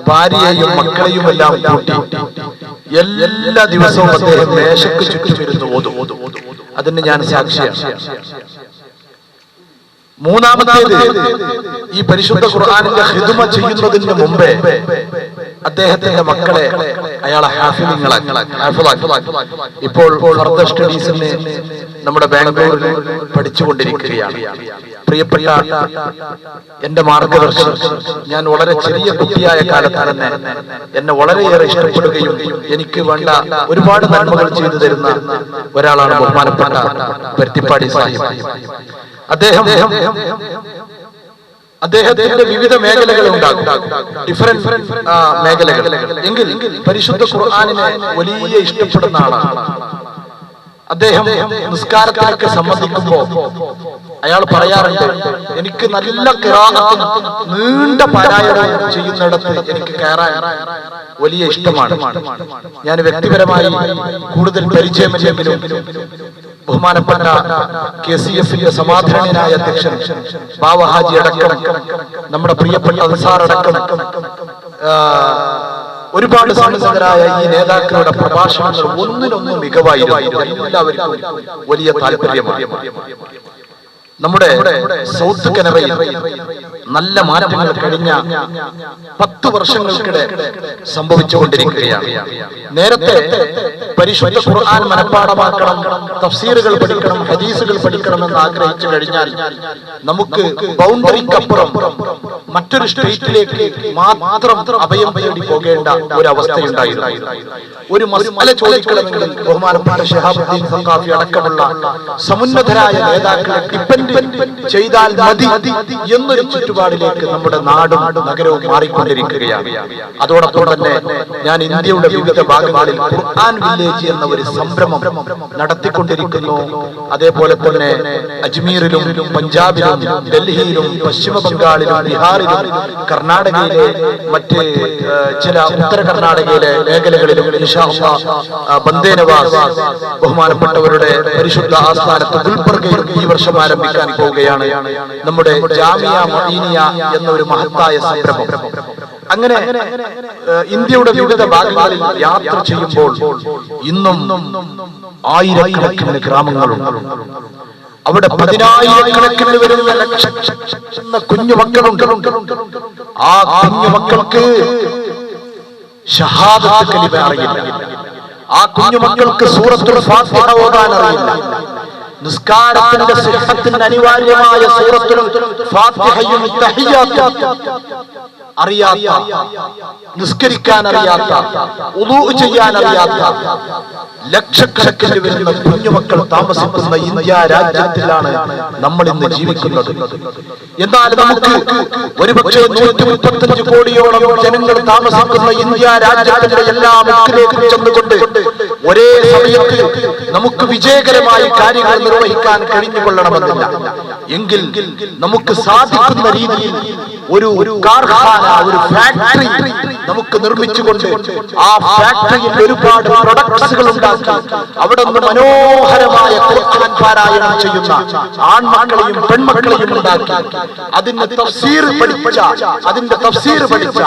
ഭാര്യയെയും മക്കളെയും എല്ലാം കൂട്ടി എല്ലാ ദിവസവും അദ്ദേഹം മേശയ്ക്ക് ചുറ്റുമിരുന്ന് ഓതും. അതിന് ഞാൻ സാക്ഷിയാണ്. മൂന്നാമത്തേത്, ഈ പരിശുദ്ധ ഖുർആനിന്റെ ഖിദ്മ ചെയ്യുന്നതിന് മുമ്പേ അദ്ദേഹത്തിന്റെ മക്കളെ അയാളെ ഇപ്പോൾ ഫർദർ സ്റ്റഡീസിന് നമ്മുടെ ബാംഗ്ലൂരിൽ പഠിച്ചുകൊണ്ടിരിക്കുകയാണ്. പ്രിയപ്പെട്ട എന്റെ മാർഗദർശി, ഞാൻ വളരെ ചെറിയ കുട്ടിയായ കാലത്ത് തന്നെ എന്നെ വളരെയേറെ ഇഷ്ടപ്പെടുകയും എനിക്ക് വേണ്ട ഒരുപാട് നന്മകൾ ചെയ്തു തരുന്ന ഒരാളാണ് ബഹുമാനപ്പെട്ട പരുത്തിപ്പാടി സാഹിബ്. അദ്ദേഹത്തിന്റെ വിവിധ മേഖലകൾ ഉണ്ടാകും, ഡിഫറെന്റ് മേഖലകൾ. എങ്കിൽ പരിശുദ്ധ ഖുർആനിനെ വലിയ ഇഷ്ടപ്പെടുന്ന ആളാണ് അദ്ദേഹം. നിസ്കാരത്തിലൊക്കെ സംബന്ധിക്കുമ്പോ അയാൾ പറയാറുണ്ട്, എനിക്ക് നല്ല ഖിറാഅത്തും നീണ്ട പാരായണം ചെയ്യുന്നിടത്ത് എനിക്ക് കയറാൻ വലിയ ഇഷ്ടമാണ്. ഞാൻ വ്യക്തിപരമായി കൂടുതൽ പരിചയമില്ലെങ്കിലും ബഹുമാനപ്പെട്ട KCF-ന്റെ സമാധാനനായ അധ്യക്ഷൻ ബാവ ഹാജി അടക്കം, നമ്മുടെ പ്രിയപ്പെട്ട അൻസാർ അടക്കം ഒരുപാട് സന്നദ്ധരായ ഈ നേതാക്കളുടെ പ്രഭാഷണങ്ങൾ ഒന്നിനൊന്നും മികവായിരുന്നു. എല്ലാവർക്കും വലിയ താല്പര്യമാണ്. നമ്മുടെ സൗത്ത് കനറയിൽ നല്ല മാറ്റങ്ങൾ കഴിഞ്ഞ 10 വർഷങ്ങൾക്കിടെ സംഭവിച്ചുകൊണ്ടിരിക്കുകയാണ്. നേരത്തെ പരിശുദ്ധ ഖുർആൻ മനഃപ്പാഠമാക്കണം, തഫ്സീറുകൾ പഠിക്കണം, ഹദീസുകൾ പഠിക്കണം എന്ന് ആഗ്രഹിച്ചു കഴിഞ്ഞാൽ നമുക്ക് ബൗണ്ടറിക്കപ്പുറം മറ്റൊരു സ്റ്റേറ്റിലേക്ക് മാത്രം അഭയം തേടി പോകേണ്ട ഒരു അവസ്ഥയുണ്ടായിരുന്നു. ഒരു മസ്അല ചോദിക്കണമെങ്കിൽ ബഹുമാനപ്പെട്ട ശഹാബുദ്ദീൻ സഖാഫി അടക്കമുള്ള സമുന്നതരായ നേതാക്കളെ ഡിപ്പെൻഡ് ചെയ്താൽ മതി എന്നൊരു ചുറ്റുപാടിലേക്ക് നമ്മുടെ നാടും നഗരവും മാറിക്കൊണ്ടിരിക്കുകയാണ്. അതോടൊപ്പം തന്നെ ഞാൻ ഇന്ത്യയുടെ വിവിധ ഭാഗങ്ങളിൽ ഖുർആൻ വില്ലേജ് എന്ന ഒരു സംരംഭം നടത്തിക്കൊണ്ടിരിക്കുന്നു. അതേപോലെ തന്നെ അജ്മീറിലും പഞ്ചാബിലും ഡൽഹിയിലും പശ്ചിമ ബംഗാളിലും ബീഹാറിലും കർണാടകയിലെ മറ്റ് ചില ഉത്തര കർണാടകയിലെ മേഖലകളിലും ഇൻഷാ അല്ലാഹ് ബന്ദേ നവാസ് ബഹുമാനപ്പെട്ടവരുടെ പരിശുദ്ധ ആസ്ഥാനത്ത് ഗുൽബർഗയിലും ഈ വർഷം ആരംഭിക്കാൻ പോവുകയാണ് നമ്മുടെ ജാമിയ മദീനിയ എന്ന ഒരു മഹത്തായ സംരംഭം. അങ്ങനെ ഇന്ത്യയുടെ വിവിധ ഭാഗങ്ങളിൽ യാത്ര ചെയ്യുമ്പോൾ ഇന്നും ആയിരക്കണക്കിന് ഗ്രാമങ്ങളുണ്ട്. അവിടെ 10,000-കണക്കിന് വരുന്ന ലക്ഷ കുഞ്ഞു മക്കളുണ്ട്. ആ കുഞ്ഞു മക്കൾക്ക് ഷഹാദത്ത് കലിമ അറിയില്ല. ആ കുഞ്ഞു മക്കൾക്ക് സൂറത്തുൽ ഫാത്തിഹ ഓതാൻ അറിയില്ല. നിസ്കാരത്തിന്റെ സിഹത്തിന് അനിവാര്യമായ സൂറത്തുൽ ഫാത്തിഹയും തഹിയ്യാത്തും അറിയാത്ത, നിസ്കരിക്കാൻ അറിയാത്ത, വുളൂ ചെയ്യാൻ അറിയാത്ത ലക്ഷക്കണക്കിന് വരുന്ന കുഞ്ഞുമക്കൾ താമസിക്കുന്ന ഇന്ത്യ രാജ്യത്തിലാണ് നമ്മൾ ഇന്ന് ജീവിക്കുന്നത്. എന്നാൽ നമുക്ക് ഒരുപക്ഷെ 135 കോടിയോളം ജനങ്ങൾ താമസിക്കുന്ന ഇന്ത്യ രാജ്യത്തിന്റെ എല്ലാ മുക്കിലേക്കും ചെന്നുകൊണ്ട് ഒരേ സമയത്ത് നമുക്ക് വിജയകരമായി കാര്യങ്ങൾ നിർവഹിക്കാൻ കഴിഞ്ഞുകൊള്ളണമെന്നില്ല. എങ്കിൽ നമുക്ക് സാധിക്കുന്ന രീതിയിൽ ഒരു കാർഖാന, ഒരു ഫാക്ടറി നമുക്ക് നിർമ്മിച്ചുകൊണ്ട് ആ ഫാക്ടറിയിൽ ഒരുപാട് പ്രൊഡക്ട്സുകൾ ഉണ്ടാക്കി അവിടെ നിന്ന് മനോഹരമായ ഖുർആൻ പാരായണം ചെയ്യുന്ന ആൺമക്കളെയും പെൺമക്കളെയും ഉണ്ടാക്കി അതിന്റെ തഫ്സീർ പഠിച്ച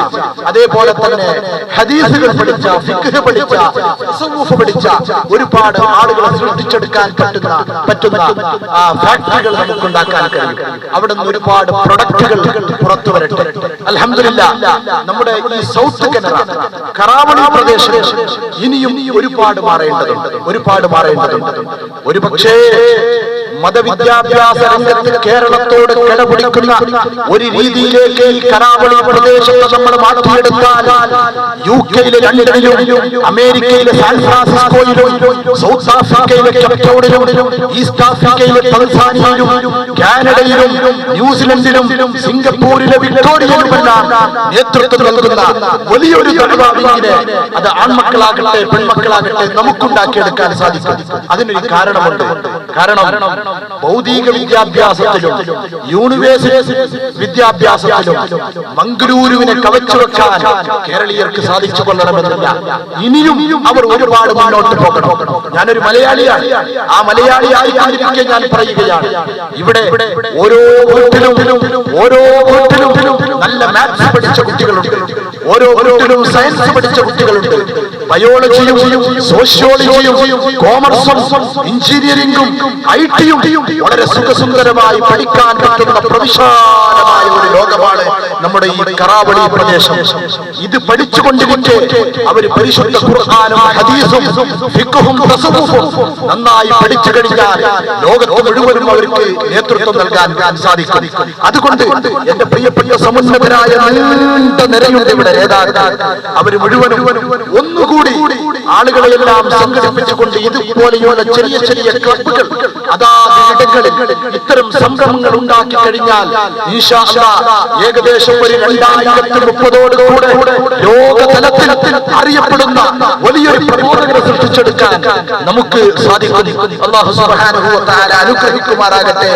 അതേപോലെ തന്നെ ഹദീസുകൾ പഠിച്ച ഫിഖ് പഠിച്ച തസവ്വുഫ് പഠിച്ച ഒരുപാട് ആളുകളെ സൃഷ്ടിച്ചെടുക്കാൻ പറ്റുന്ന ഫാക്ടറികൾ നമുക്ക് ഉണ്ടാക്കാൻ കഴിയും. അവിടെ നിന്ന് ഒരുപാട് പ്രൊഡക്റ്റുകൾ പുറത്തു വരട്ടെ. അൽഹംദുലില്ലാഹ് നമ്മുടെ ഈ സൗത്ത് കനറ കറാവളി പ്രദേശം ഇനിയും ഒരുപാട് മാറേണ്ടതുണ്ട്. ഒരു പക്ഷേ മതവിദ്യാഭ്യാസ രംഗത്ത് കേരളത്തോട് കിടപിടിക്കുന്ന ഒരു രീതിയിലേക്ക് ഈ കരാവളി പ്രദേശത്ത് നമ്മൾ മാറ്റിയെടുത്താൽ UK-യിലെ ലണ്ടനിലും അമേരിക്കയിലെ സാൻ ഫ്രാൻസിസ്കോയിലും സൗത്ത് ആഫ്രിക്കയിലെ കേപ്ടൗണിലും ഈസ്റ്റ് ആഫ്രിക്കയിലെ തൻസാനിയയിലും കാനഡയിലും ന്യൂസിലൻഡിലും സിംഗപ്പൂരിലെ വിക്ടോറിയയിലുമെല്ലാം നേതൃത്വം നൽകുന്ന വലിയൊരു ദഅ്വാവിനെ അത് ആൺമക്കളാകട്ടെ പെൺമക്കളാകട്ടെ നമുക്കുണ്ടാക്കിയെടുക്കാൻ സാധിക്കും. അതിനൊരു കാരണമുണ്ട്. കാരണം ഭൗതിക വിദ്യാഭ്യാസത്തിലും യൂണിവേഴ്സിറ്റി വിദ്യാഭ്യാസത്തിലും മംഗളൂരുവിനെ കവച്ചു വെക്കാൻ കേരളീയർക്ക് സാധിച്ചു കൊള്ളണമെന്നില്ല. ഇനിയും അവർ ഒരുപാട് മുന്നോട്ട് പോകണം. ഞാനൊരു മലയാളിയാണ്. ആ മലയാളി ആയിക്കൊണ്ടിരിക്കെ ഞാൻ പറയുകയാണ്, ഇവിടെ ഓരോ വീട്ടിലും നല്ല മാത്സ് പഠിച്ച കുട്ടികളുണ്ട്, ഓരോ വീട്ടിലും സയൻസ് പഠിച്ച കുട്ടികളുണ്ട്, ബയോളജിയും സോഷ്യോളജിയും കോമേഴ്സും എഞ്ചിനീയറിംഗും IT-യും വളരെ സുഖസുന്ദരമായി പഠിക്കാൻ പറ്റുന്ന പ്രവിശാലമായ ഒരു ലോകമാണ് നമ്മുടെ ഈ കറാവളി പ്രദേശം. ഇത് പഠിച്ചുകൊണ്ടിരിക്കെ അവർ പരിശുദ്ധ ഖുർആനും ഹദീസും ഫിഖ്ഹും തസവ്വുഫും നന്നായി പഠിച്ചു കഴിഞ്ഞാൽ ലോകത്ത് മുഴുവനും അവർക്ക് നേതൃത്വം നൽകാൻ സാധിക്കും. അതുകൊണ്ട് എന്റെ പ്രിയപ്പെട്ട സമുന്നതരായ നീണ്ട നിരയുണ്ട് ഇവിടെ നേതാക്കൾ. അവർ മുഴുവനും ഒന്നുകൂടി ആളുകളെയെല്ലാം സംഘടിപ്പിച്ചുകൊണ്ട് ഇതുപോലെയുള്ള ചെറിയ ചെറിയ ക്ലബ്ബുകൾ അതാതിടങ്ങളിൽ ഇത്തരം സംരംഭങ്ങൾ ഉണ്ടാക്കി കഴിഞ്ഞാൽ ഇൻഷാ അല്ലാഹ് ഏകദേശം ഒരു 2030 ലോകതലത്തിൽ അറിയപ്പെടുന്ന വലിയൊരു പ്രബോധകരെ സൃഷ്ടിച്ചെടുക്കാൻ നമുക്ക് സാധിക്കും. അല്ലാഹു സുബ്ഹാനഹു വ തആല അനുഗ്രഹിക്കുമാറാകട്ടെ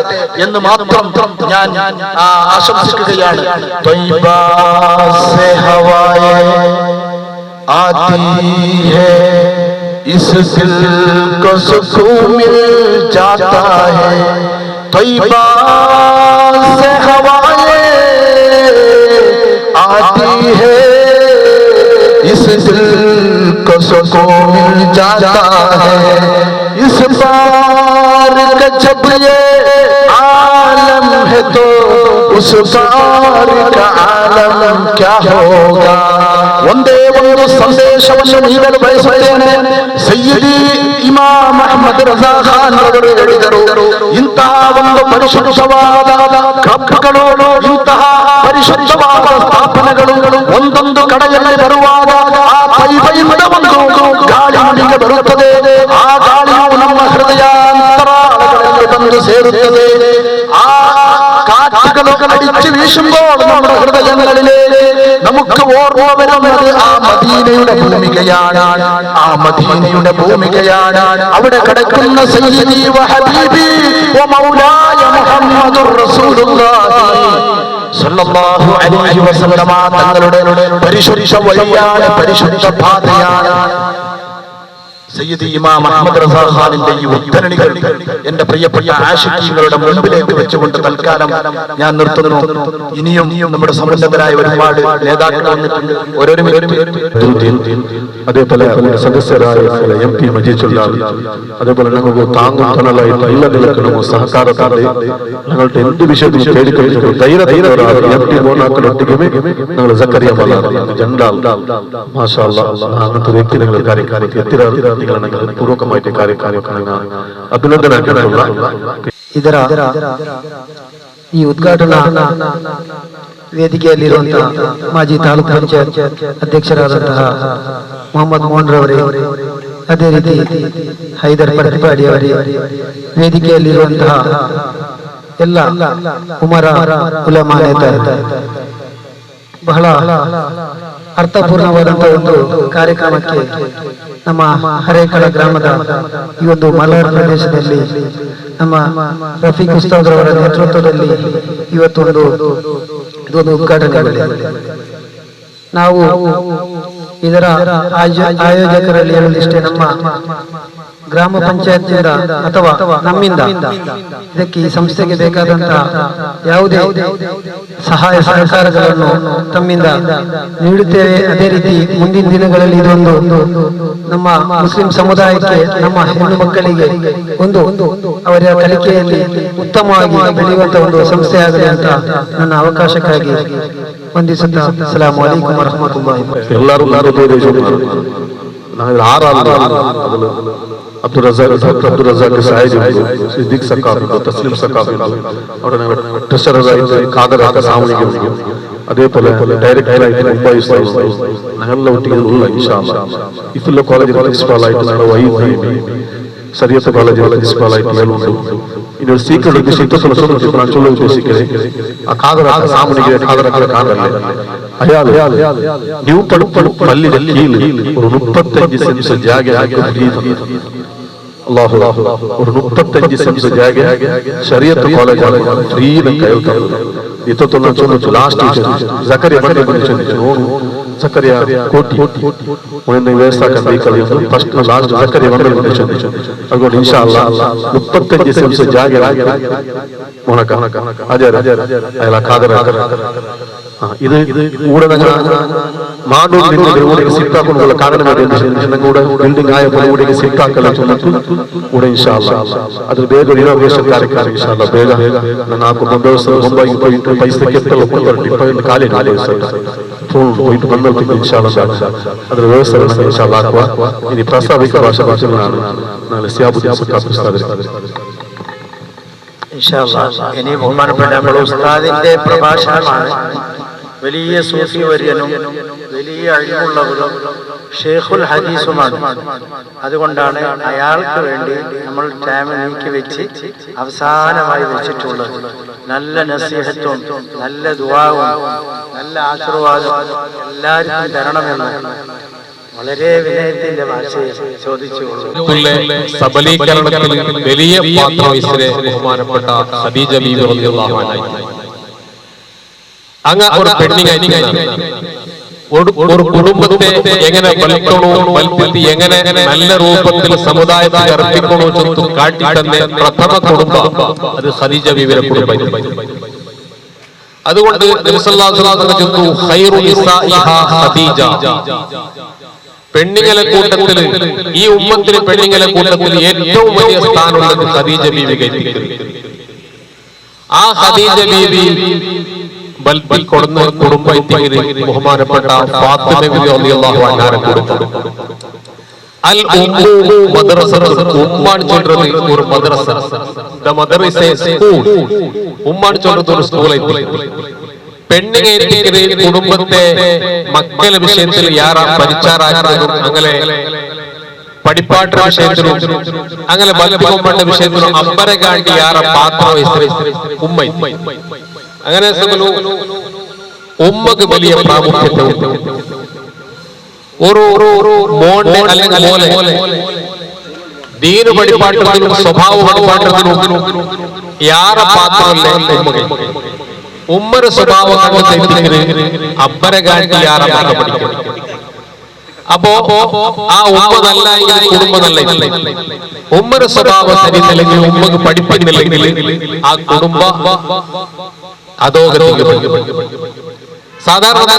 എന്ന് മാത്രം ഞാൻ ആശംസിക്കുകയാണ്. ത്വയ്ബാ സേ ഹവായേ ആതി ഹൈ इस दिल को सुकून मिल जाता है, तैयबा से हवाएं आती है, इस दिल को सुकून मिल जाता है, इस बार का जब ये आलम है तो उस बार का आलम क्या होगा. ಒಂದೇ ಒಂದು ಸಂದೇಶವನ್ನು ನೀಡಲು ಬಯಸುತ್ತೇನೆ. ಸಯ್ಯದಿ ಇಮಾಮ್ ಅಹ್ಮದ್ ರಜಾ ಖಾನ್ ಅವರು ಹೇಳಿದರು, ಇಂತಹ ಒಂದು ಪರಿಶುದ್ಧವಾದ ಕ್ಲಬ್ಗಳು, ಇಂತಹ ಪರಿಶುದ್ಧವಾದ ಸ್ಥಾಪನೆಗಳು ಒಂದೊಂದು ಕಡೆಯಲ್ಲಿ ಬರುವಾಗ ಆ ತೈಬೆಯಿಂದ ಒಂದು ಗಾಳಿ ನಮಗೆ ಬರುತ್ತದೆ. ಆ ಗಾಳಿಯು ನಮ್ಮ ಹೃದಯಾಂತರಾಳಗಳಲ್ಲಿ ಬಂದು ಸೇರುತ್ತದೆ. ಆ കാറ്റുകൾ അടിച്ചു വീശുമ്പോൾ നമ്മുടെ ഹൃദയങ്ങളിലേക്ക് നമുക്ക് ഓർമ്മ വരുന്നത് ആ മദീനയുടെ ഭൂമികയാണ്. ആ മദീനയുടെ ഭൂമികയാണ് അവിടെ കിടക്കുന്ന സയ്യിദി വ ഹബീബി വ മൗലായ മുഹമ്മദുർ റസൂലുള്ളാഹി സ്വല്ലല്ലാഹു അലൈഹി വസല്ലമ തങ്ങളുടെ പരിശുദ്ധ വഴിയാണ്, പരിശുദ്ധ പാതയാണ്. സയ്യിദി ഇമാം അഹ്മദ് റസാ ഖാനിന്റെ ഈ ഉദ്ധരണികൾ എന്റെ പ്രിയപ്പെട്ട ആശിഖീങ്ങളുടെ മുൻപിലേക്ക് വെച്ചുകൊണ്ട് തൽക്കാലം ഞാൻ നിർത്തുന്നു. ഇനിയും നമ്മുടെ സമുന്നതരായ ഒരുപാട് നേതാക്കൾ വന്നിട്ടുണ്ട്. അതേപോലെ സദസ്യരായ MP മജീദുൽ അതേപോലെ ഞങ്ങൾക്ക് താങ്ങും തണലായിട്ട് എല്ലാ നിലക്കും സഹകാരത്തോടെ ഞങ്ങളുടെ എന്ത് വിഷയത്തിൽ തേടിക്കഴിഞ്ഞു ധൈര്യത്തോടെ MP മോനാക്കളൊട്ടിക്കുമേ ഞങ്ങൾ സക്കറിയ ജണ്ടാൽ മാഷാ അല്ലാഹ് അങ്ങനത്തെ വ്യക്തി നിങ്ങൾ കാര്യക്കാർക്ക് എത്തിരാ ಪೂರ್ವಕವಾಗಿ ಕಾರ್ಯಕ್ರಮಗಳನ್ನು ಅಭಿನಂದನೆ. ಇದರ ಈ ಉದ್ಘಾಟನಾ ವೇದಿಕೆಯಲ್ಲಿರುವಂತಹ ಮಾಜಿ ತಾಲೂಕು ಪಂಚಾಯತ್ ಅಧ್ಯಕ್ಷರಾದಂತಹ ಮೊಹಮ್ಮದ್ ಮೋಹನ್ ರವರೇ, ಅದೇ ರೀತಿ ಹೈದರ್ ಪರಟಿಪಾಡಿ ಅವರೇ, ವೇದಿಕೆಯಲ್ಲಿರುವಂತಹ ಎಲ್ಲ ಉಮರ ಉಲಮಾ ನೇತಾರರೇ, ಬಹಳ ಅರ್ಥಪೂರ್ಣವಾದಂತಹ ಒಂದು ಕಾರ್ಯಕ್ರಮಕ್ಕೆ ನಮ್ಮ ಹರೇಕಳ ಗ್ರಾಮದ ಈ ಒಂದು ಮಲರ್ ಪ್ರದೇಶದಲ್ಲಿ ನಮ್ಮ ರಫೀಕ್ ಉಸ್ತಾದ್ ರವರ ನೇತೃತ್ವದಲ್ಲಿ ಇದೊಂದು ಉದ್ಘಾಟನೆ ನಾವು ಇದರ ಆಯೋಜಕರಲ್ಲಿ ಹೇಳಲಿಷ್ಟೇ, ನಮ್ಮ ಗ್ರಾಮ ಪಂಚಾಯತ್ನಿಂದ ಅಥವಾ ನಮ್ಮಿಂದ ಇದಕ್ಕೆ ಈ ಸಂಸ್ಥೆಗೆ ಬೇಕಾದಂತಹ ಯಾವುದೇ ಸಹಾಯ ಸಹಕಾರಗಳನ್ನು ತಮ್ಮಿಂದ ನೀಡುತ್ತೇವೆ. ಅದೇ ರೀತಿ ಮುಂದಿನ ದಿನಗಳಲ್ಲಿ ಇದೊಂದು ನಮ್ಮ ಮುಸ್ಲಿಂ ಸಮುದಾಯಕ್ಕೆ, ನಮ್ಮ ಹೆಣ್ಣು ಮಕ್ಕಳಿಗೆ ಒಂದು ಅವರ ಕಲಿಕೆಯಲ್ಲಿ ಉತ್ತಮವಾಗಿ ಬೆಳೆಯುವಂತಹ ಒಂದು ಸಂಸ್ಥೆ ಆಗಲಿ ಅಂತ ನನ್ನ ಅವಕಾಶಕ್ಕಾಗಿ ವಂದಿಸುತ್ತಾ ಅಸ್ಸಲಾಮು ಅಲೈಕುಂ ವರಹಮತುಲ್ಲಾಹಿ. ಎಲ್ಲರೂ ಅಬ್ದುಲ್ ರಜಾಕ್ ಸಾಯಿದ್ ಸಿದ್ದಿಕ್ ಸಕಾಫ್ ತಸ್ಲಿಂ ಸಕಾಫ್ അവിടെ ട്രഷറർ ആയിട്ട് കാദറാക്ക സാമൂഹിക അതേപോലെ ഡയറക്ടർ ആയിട്ട് മുംബൈ ഞങ്ങളുടെ ഒട്ടികളുള്ള ഇൻഷാ അല്ലാഹ് ഇഫുല്ല കോളേജിൽ പ്രിൻസിപ്പൽ ആയിട്ട് ഞങ്ങളുടെ വൈദ്യുതി സരിയത്ത് കോളേജിൽ പ്രിൻസിപ്പൽ ആയിട്ട് ഞാനുണ്ട്. ಇನ್ನೊಂದು ಸೀಕ್ರೆಟ್ ವಿಷಯ ನಾನು ಚೊಲ್ಲ ಉದ್ದೇಶಿಸಿದೆ. ಆ ಕಾದರಾಕ ಸಾಮಾನ್ಯ ಕಾದರಾಕ ಕಾದರಲ್ಲ ಅಯಾಲ ನೀವು ಪಡುಪಡು ಮಲ್ಲಿದ ಕೀಲು ஒரு 35 சென்ஸ் ಜಾಗ ಅಲ್ಲಾಹು ஒரு 35 சென்ஸ் ಜಾಗ ಶರಿಯತ್ ಕಾಲೇಜ್ ಫ್ರೀ ಕೈಯಲ್ಲಿ ಇತ್ತು ನಾನು ಚೊಲ್ಲ ಲಾಸ್ಟ್ ಜಕರಿಯಾ ಬಂದು ಜಕರಿಯಾ ಕೋಟಿ ಒಂದು ವ್ಯವಸ್ಥೆ ಕಂಡಿಕಲಿ ಫಸ್ಟ್ ಲಾಸ್ಟ್ ಜಕರಿಯಾ ಬಂದು ಅದು ಇನ್ಶಾ ಅಲ್ಲಾಹ್ 35 ಸೆನ್ಸ್ ಜಾಗ ಮೊನಕ ಅಜರ ಅಯಲ ಕಾದರಾಕ ഇത് ഇവിടെ മാടൂരിന്റെ സിറ്റാക്കുള്ള കാരണങ്ങൾ കൂടെ ബിൽഡിംഗ് ആയ ഇവിടെ സിറ്റാക്കല കൂടെ ഇൻഷാ അല്ലാഹ് അത് ಬೇಗ ರಿನೋವೇಷನ್ ಕಾರ್ಯಕ್ರಮ ಇನ್ಶಾ ಅಲ್ಲಾಹ್ ಬೇಗ ನಾನು ಮುಂದೆ ಮುಂಬೈಗೆ ಹೋയിട്ട് ಪೈಸೆ ಕೆತ್ತಲು ಡಿಪೆಂಡ್ ಖಾಲಿ ಫುಲ್ ಹೋയിട്ട് ಬಂದೋಗ್ತೀನಿ ಇನ್ಶಾ ಅಲ್ಲಾಹ್ ಅದರ ವ್ಯವಸ್ಥೆ ಇನ್ಶಾ ಅಲ್ಲಾಹ್ ಆಗುವ. ಇനി ಪ್ರಾಸ್ತಾವಿಕ ಭಾಷೆ നാളെ സിയാബുദ്ദീൻ സക്കാഫ് ഉസ്താദ് ഇൻഷാ അല്ലാഹ്. ഇനി ബഹുമാനപ്പെട്ട നമ്മുടെ ഉസ്താദിന്റെ പ്രഭാഷണമാണ്. വലിയ സൂഫി വര്യനും വലിയ അഴിമുള്ളവരും ഷേഖുൽ ഹദീസുമാണ്. അതുകൊണ്ടാണ് അയാൾക്ക് വേണ്ടി നമ്മൾ ടൈം നീക്കി വെച്ച് അവസാനമായി വെച്ചിട്ടുള്ളത്. നല്ല നസീഹത്തും നല്ല ദുആവും നല്ല ആശീർവാദവും എല്ലാവർക്കും തരണമെന്ന് വളരെ വിനയത്തിന്റെ ഭാഷയിൽ ചോദിച്ചു. സബലീകരണത്തിൽ വലിയ പാത്രം വഹിച്ചത് ബഹുമാനപ്പെട്ട ഖദീജ ബീവി റളിയല്ലാഹു അൻഹ. അങ്ങ് ഒരു പെണ്ണിനെ ഒരു കുടുംബത്തെ എങ്ങനെ വളർത്തണോ, വളർത്തി എങ്ങനെ നല്ല രൂപത്തിൽ സമുദായത്തെ അർപ്പിക്കണോ എന്ന് കാട്ടിത്തന്നെ പ്രഥമ കുടുംബം അത് ഖദീജ ബീവിയുടെ കുടുംബം. അതുകൊണ്ട് നബി സല്ലല്ലാഹു അലൈഹി വസല്ലം പറഞ്ഞു ഖൈറു നിസാഇഹാ ഖദീജ. പെണ്ണുങ്ങളെ കൂട്ടത്തിൽ, ഈ ഉമ്മത്തിലെ പെണ്ണുങ്ങളെ കൂട്ടത്തിൽ ഏറ്റവും വലിയ സ്ഥാനമുള്ളത് ഖദീജ ബീവിക്ക്. ആ ഖദീജ ബീവി ബൽബൽ കൊടുന്ന കുടുംബത്തിൽ ബഹുമാനപ്പെട്ട ഫാത്തിമ ബീവി റളിയല്ലാഹു അൻഹായുടെ കുടുംബം. അൽ ഉമ്മു മദ്രസത്ത്, ഉമ്മാൻ ചൊല്ലുന്നത് ഒരു മദ്രസ, ദ മദ്രസ സ്കൂൾ, ഉമ്മാൻ ചൊല്ലുന്നത് ഒരു സ്കൂളായിട്ട്. പെണ്ണുങ്ങേറ്റിക്ക് കുടുംബത്തെ മക്കളുടെ വിഷയത്തിൽ യാറാ പരിച്ചാറാക്കുന്നതും അങ്ങനെ പഠിപ്പാട്ട വിഷയത്തിലും അങ്ങനെ ബലപ്പുമ്മയുടെ വിഷയത്തിലും അമ്പരെ കാണ്ടി യാറ പാത്ര ഉമ്മ. അങ്ങനെ ഉമ്മക്ക് വലിയ പ്രാമുഖ്യത്തെ ഒരു മോന്റെ അല്ലെങ്കിൽ മോലെ ദീന് പഠിപ്പാട്ടത്തിലും സ്വഭാവ പഠിപ്പാട്ടത്തിലും യാറ പാത്രമല്ലേ ഉമ്മ. ഉമ്മയുടെ സ്വഭാവം കണ്ടെത്തിക്കുന്നത് അബ്ബരെ കാട്ടി യാറ പാത്രം പഠിക്കും. അപ്പോ ആ ഉമ്മ നല്ല കുടുംബം നല്ല. ഉമ്മയുടെ സ്വഭാവം ശരിയല്ലെങ്കിൽ, ഉമ്മക്ക് പഠിപ്പിക്കുന്നില്ലെങ്കിൽ ആ കുടുംബ അധോഗതിക്ക്. സാധാരണ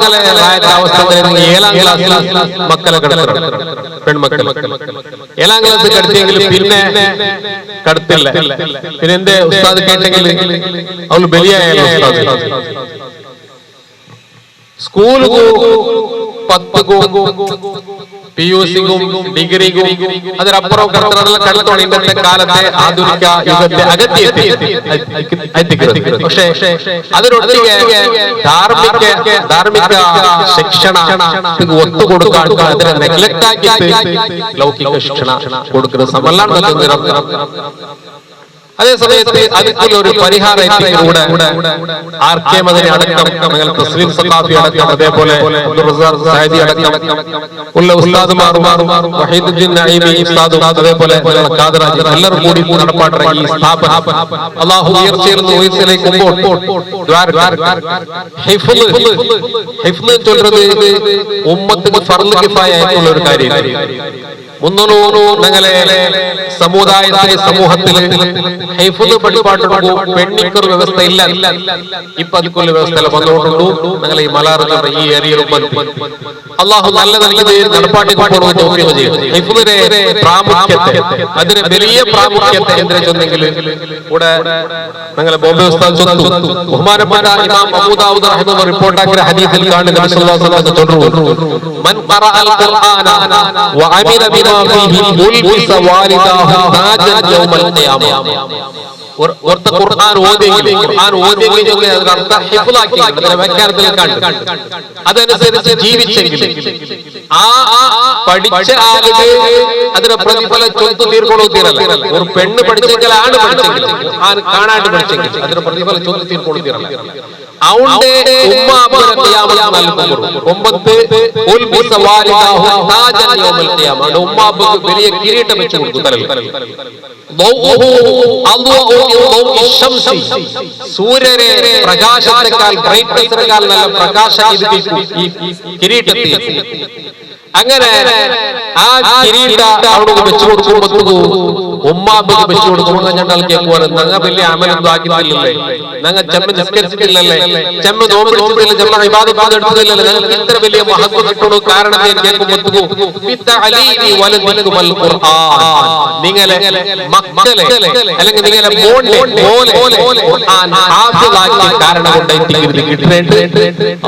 അവസ്ഥ 7ാം ക്ലാസ്സിൽ മക്കളെ കടത്തണം, പെൺമക്കൾ 7ാം ക്ലാസ് കടത്തിയെങ്കിൽ പിന്നെ കടത്തില്ല. പിന്നെ എന്റെ ഉസ്താദ് കേട്ടെങ്കിൽ അവൾ ബലിയായ സ്കൂളുകൂ 10ಗೂ PUCಗೂ ಡಿಗ್ರಿಗೂ ಅದರಪ್ಪುರ ಕಡತೋಣ ഇന്നത്തെ കാലത്തെ ആധുനിക യുഗത്തെ അഗത്യത്തെ. പക്ഷേ അതിനൊട്ടിಗೆ ಧಾರ್ಮಿಕ ಶಿಕ್ಷಣ ഒത്തുകൊടുക്കാൻ അതിനെ നെഗ്ലക്ട് ആക്കിയിട്ട് ലൗകിക ಶಿಕ್ಷಣ കൊടുക്കുന്ന സമലാണ്. അതേ സമയത്ത് അതിനുള്ള ഒരു പരിഹാര എത്തിക്കൂടെ RK മദനി അടക്കം തസ്ലീം സഖാഫി അടക്കം അതേപോലെ സാഹിദി അടക്കം ഉള്ള ഉസ്താദുമാറും വഹീദുദ്ദീൻ നഈമി ഉസ്താദും അതേപോലെ ഖാദറാജി എല്ലാവരും കൂടി നടപ്പാട്ട ഈ സ്ഥാപനം അല്ലാഹു ഉയർച്ചയിലേക്ക് ഹിഫ്ള് ചൊല്ലുന്നത് ഉമ്മത്തിന് ഫർള് കിഫായ ആയിട്ടുള്ള ഒരു കാര്യമാണ്. മുന്നൂറ് ഞങ്ങളെ സമുദായത്തിലെ സമൂഹത്തില് ഹൈഫുദ് പഠിപ്പാട്ടുണ്ടോ പെണ്ണിക്കൊരു വ്യവസ്ഥ ഇല്ല. ഇപ്പൊ അതിക്കുള്ള വ്യവസ്ഥ വന്നുകൊണ്ടുണ്ടു ഞങ്ങളെ ഈ മലാറിന്റെ ഈ ഏരിയയിൽ അള്ളാഹു നല്ല നടപ്പാട്ടിക്കൊണ്ടു ഹൈഫുദിന്റെ പ്രാമുഖ്യത്തെ അതിന് വലിയ പ്രാമുഖ്യത്തെ എന്തിനെ ചൊന്നെങ്കിൽ ഇവിടെ ഞങ്ങളെ ബോംബെ ഉസ്താദ് ചൊന്നു ബഹുമാനപ്പെട്ട ഇമാം അബൂ ദാവൂദ് റഹിമഹു റിപ്പോർട്ടാക്കിയ ഹദീസിൽ കാണുന്ന നബി സല്ലല്ലാഹു അലൈഹി വസല്ലം ചൊന്നു മൻ ഖറഅൽ ഖുർആന വഅമില ബിമാ ഫീഹി ഉൽബിസ വാലിദാഹു താജൻ യൗമൽ ഖിയാമ. ഒരത്ത ഖുർആൻ ഓതിയെങ്കിൽ അതിന്റെ അർത്ഥം ഹിഫ്ളാക്കി അതിനെ വ്യാഖ്യാനത്തിൽ കണ്ടു അതനുസരിച്ച് ജീവിച്ചെങ്കിൽ ആ പഠിച്ച ആളുകൾ അതിന്റെ പ്രതിഫലം ചൊത്തു തീർക്കൊള്ളൂ തീരല്ല. ഒരു പെണ്ണ് പഠിച്ചെങ്കിൽ ആണ് പഠിച്ചെങ്കിൽ കാണാണ്ട് പഠിച്ചെങ്കിൽ അതിന്റെ പ്രതിഫലം ചൊത്തു തീർക്കൊള്ളൂ തീരല്ല. അവന്റെ ഉമ്മാബ് വലിയ കിരീടം വെച്ചു കൊടുക്കും തലയിൽ. സൂര്യനെ പ്രകാശത്തെക്കാൾ ബ്രൈറ്റ്നസിനേക്കാൾ നല്ല പ്രകാശം ഈ കിരീടത്തിൽ. അങ്ങനെ ആ കിരീട അവിടെ വെച്ചു കൊടുക്കുമ്പോ ഉമ്മാബിക്ക് വെച്ചു കൊടുക്കുമ്പോൾ ഞങ്ങൾ കേൾക്കുവാണ് ഞങ്ങൾ വലിയ അമലൊന്നും ആക്കിയിട്ടില്ലല്ലേ, ഞങ്ങൾ ചെമ്മ നിസ്കരിച്ചിട്ടില്ലല്ലേ, ചെമ്മ നോമ്പിടിച്ചിട്ടില്ല, ചെമ്മ ഇബാദത്ത് എടുത്തില്ലല്ലേ, ഞങ്ങൾക്ക് ഇത്ര വലിയ മഹത്വം കിട്ടുള്ളൂ. കാരണം നിങ്ങളെ മക്കളെ അല്ലെങ്കിൽ നിങ്ങളെ കാരണം കൊണ്ടായിട്ട് കിട്ടേണ്ട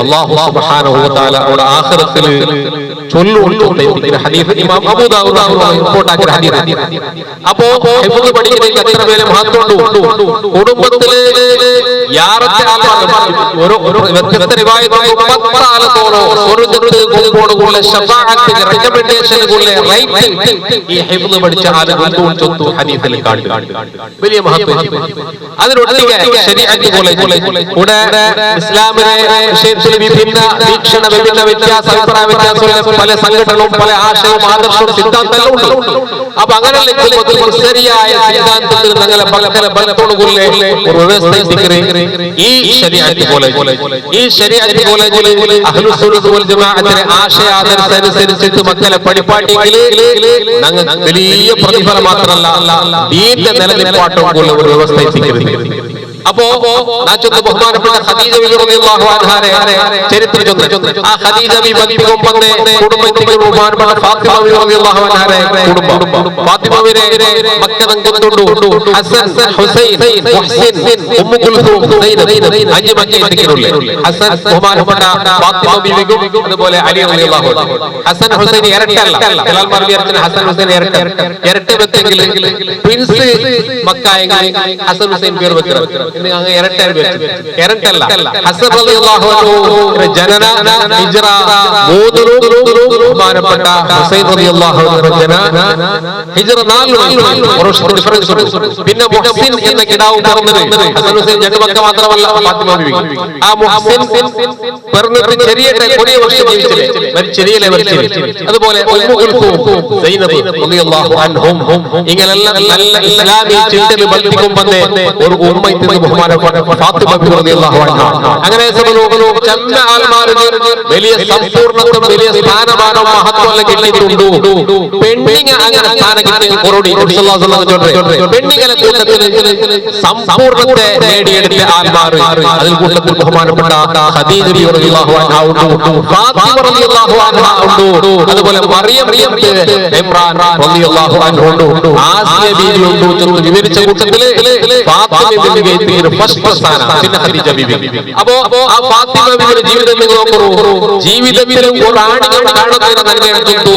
അല്ലാഹു സുബ്ഹാനഹു വ തആല അവിടെ ആഖിറത്തിൽ ചൊല്ലുകൊണ്ട് ഹദീസ് ഇമാം അബൂ ദാവൂദ് റിപ്പോർട്ടാക്കിയ ഹദീസ്. അപ്പോ ഹിഫ്ള് പഠിക്കുന്നതിന് എത്ര പേര് മഹത്വമുണ്ട്. കുടുംബത്തില് യാറത്തെ ഓരോ വ്യത്യസ്ത റിവായത്തുകളിൽ 10 ആളത്തോളം സ്വർഗ്ഗത്തിലുള്ള ശഫാഅത്ത് റെക്കമെൻഡേഷനുകളുള്ള റൈറ്റ് ഈ ഹിഫ്ള് പഠിച്ച ആളുകൾ ചൊത്തു ഹദീസിൽ കാണുന്നു. വലിയ മഹത്വം. അതിനൊട്ടിಗೆ ശരീഅത്ത് പോലെ ഇസ്ലാമിനെ വിഷയത്തിൽ വിഭിന്ന വീക്ഷണ വിഭിന്ന വ്യത്യാസ അഭിപ്രായ വ്യത്യാസമുള്ള പല സംഘടനകളും പല ആശയവും ആദർശവും സിദ്ധാന്തങ്ങളും ഉണ്ട്. അപ്പൊ അങ്ങനെ ശരിയായ സിദ്ധാന്തത്തിൽ ഞങ്ങളെ ബലത്തോടുകൂടെ ഒരു വ്യവസ്ഥ ഈ ശരീഅത്ത് കോളേജിൽ അഹ്ലുസ് സുന്നത്ത് വൽ ജമാഅത്തിന്റെ ആശയ ആദർശമനുസരിച്ച് മക്കളെ പഠിപ്പാട്ടിയെങ്കിൽ ഞങ്ങൾ വലിയ പ്രതിഫലം മാത്രമല്ല ദീന്റെ നിലനിൽപ്പാട്ടും ഉള്ള ഒരു വ്യവസ്ഥ എത്തിക്കരുത്. അപ്പോ ബഹുമാനപ്പെട്ട ഖദീജ ബിബി റളിയല്ലാഹു അൻഹാരെ ചരിത്രം ചൊന്നു. ആ ഖദീജ ബിബി കുടുംബത്തിൽ ബഹുമാനപ്പെട്ട ഫാത്തിമ ബിബി റളിയല്ലാഹു അൻഹാരെ കുടുംബം. ഫാത്തിമവിനെ മക്ക നങ്കുന്നുണ്ടു. ഹസൻ, ഹുസൈൻ, മുഹ്സിൻ, ഉമ്മു കുൽസൂം, സൈനബ് 5 മക്കളുണ്ട്. ഹസൻ ബഹുമാനപ്പെട്ട ഫാത്തിമ ബിബിക്കും അതുപോലെ അലി റളിയല്ലാഹു അൻഹു. ഹസൻ ഹുസൈൻ ഇരട്ടല്ല. കലാൽമാർ വിചാരിച്ച ഹസൻ ഹുസൈൻ ഇരട്ട വെച്ചെങ്കിൽ പ്രിൻസ് മക്ക എങ്കിൽ ഹസൻ ഹുസൈൻ പേര് വെക്കണം. ഇരട്ടല്ല. ഹസൻ റളിയല്ലാഹു അൻഹു ജനന ഹിജ്റ 3 ബഹുമാനപ്പെട്ട ഹുസൈൻ റളിയല്ലാഹു അൻഹു ജനന ഹിജ്റ 4 വർഷത്തെ ഡിഫറൻസ്. പിന്നെ മുഹ്സിൻ എന്ന കിടാവ് പറഞ്ഞത് ഹസൻ ഹുസൈൻ 2 മക്ക മാത്രമല്ല ഫാത്തിമ ബിബി. ആ മുഹ്സിൻ പറഞ്ഞിട്ട് ചെറിയ കൊടിയ വർഷം ജീവിച്ചില്ലേ, ചെറിയ അതുപോലെ ഉമ്മു കുൽസൂം, സൈനബ് റളിയല്ലാഹു അൻഹും ഇങ്ങനെല്ലാം നല്ല ഇസ്ലാമി ചിന്തയിൽ ബന്ധിക്കും വന്നേ ഒരു ഉമ്മയിൽ ബഹുമാനപ്പെട്ട ഫാത്തിമ ബിബി റളിയല്ലാഹു അൻഹ. അങ്ങനെ ചെന്ന ആൾമാരുടെ വലിയ സമ്പൂർണ്ണത്വം വലിയ സ്ഥാനമാനം മഹത്വം കിട്ടിയിട്ടുണ്ട്. പെണ്ണിന് അങ്ങനെ സ്ഥാനം കിട്ടിയ പെണ്ണികളെ കൂട്ടത്തിൽ സമ്പൂർണ്ണത്തെ നേടിയെടുത്ത ആൾമാർ അതിൽ കൂട്ടത്തിൽ ബഹുമാനപ്പെട്ട ഖദീജ ബിബി റളിയല്ലാഹു അൻഹ ഉണ്ട്, ഫാത്തിമ റളിയല്ലാഹു അൻഹ ഉണ്ട്, അതുപോലെ മറിയം ഇമ്രാൻ റളിയല്ലാഹു അൻഹ ഉണ്ട്, ആസിയ ബീവി ഉണ്ട്. വിവരിച്ച കൂട്ടത്തിൽ ഫാത്തിമ ബിബി ഫസ്റ്റ് സ്ഥാന പിന്നെ ഖദീജ ബീവി. അപ്പോ ആ ഫാത്തിമ ബീവിയുടെ ജീവിതം നിങ്ങൾ നോക്കൂ. ജീവിതത്തിൽ ഒരു ആണിനെ കാണുന്നതിന് നൽകിയിട്ടു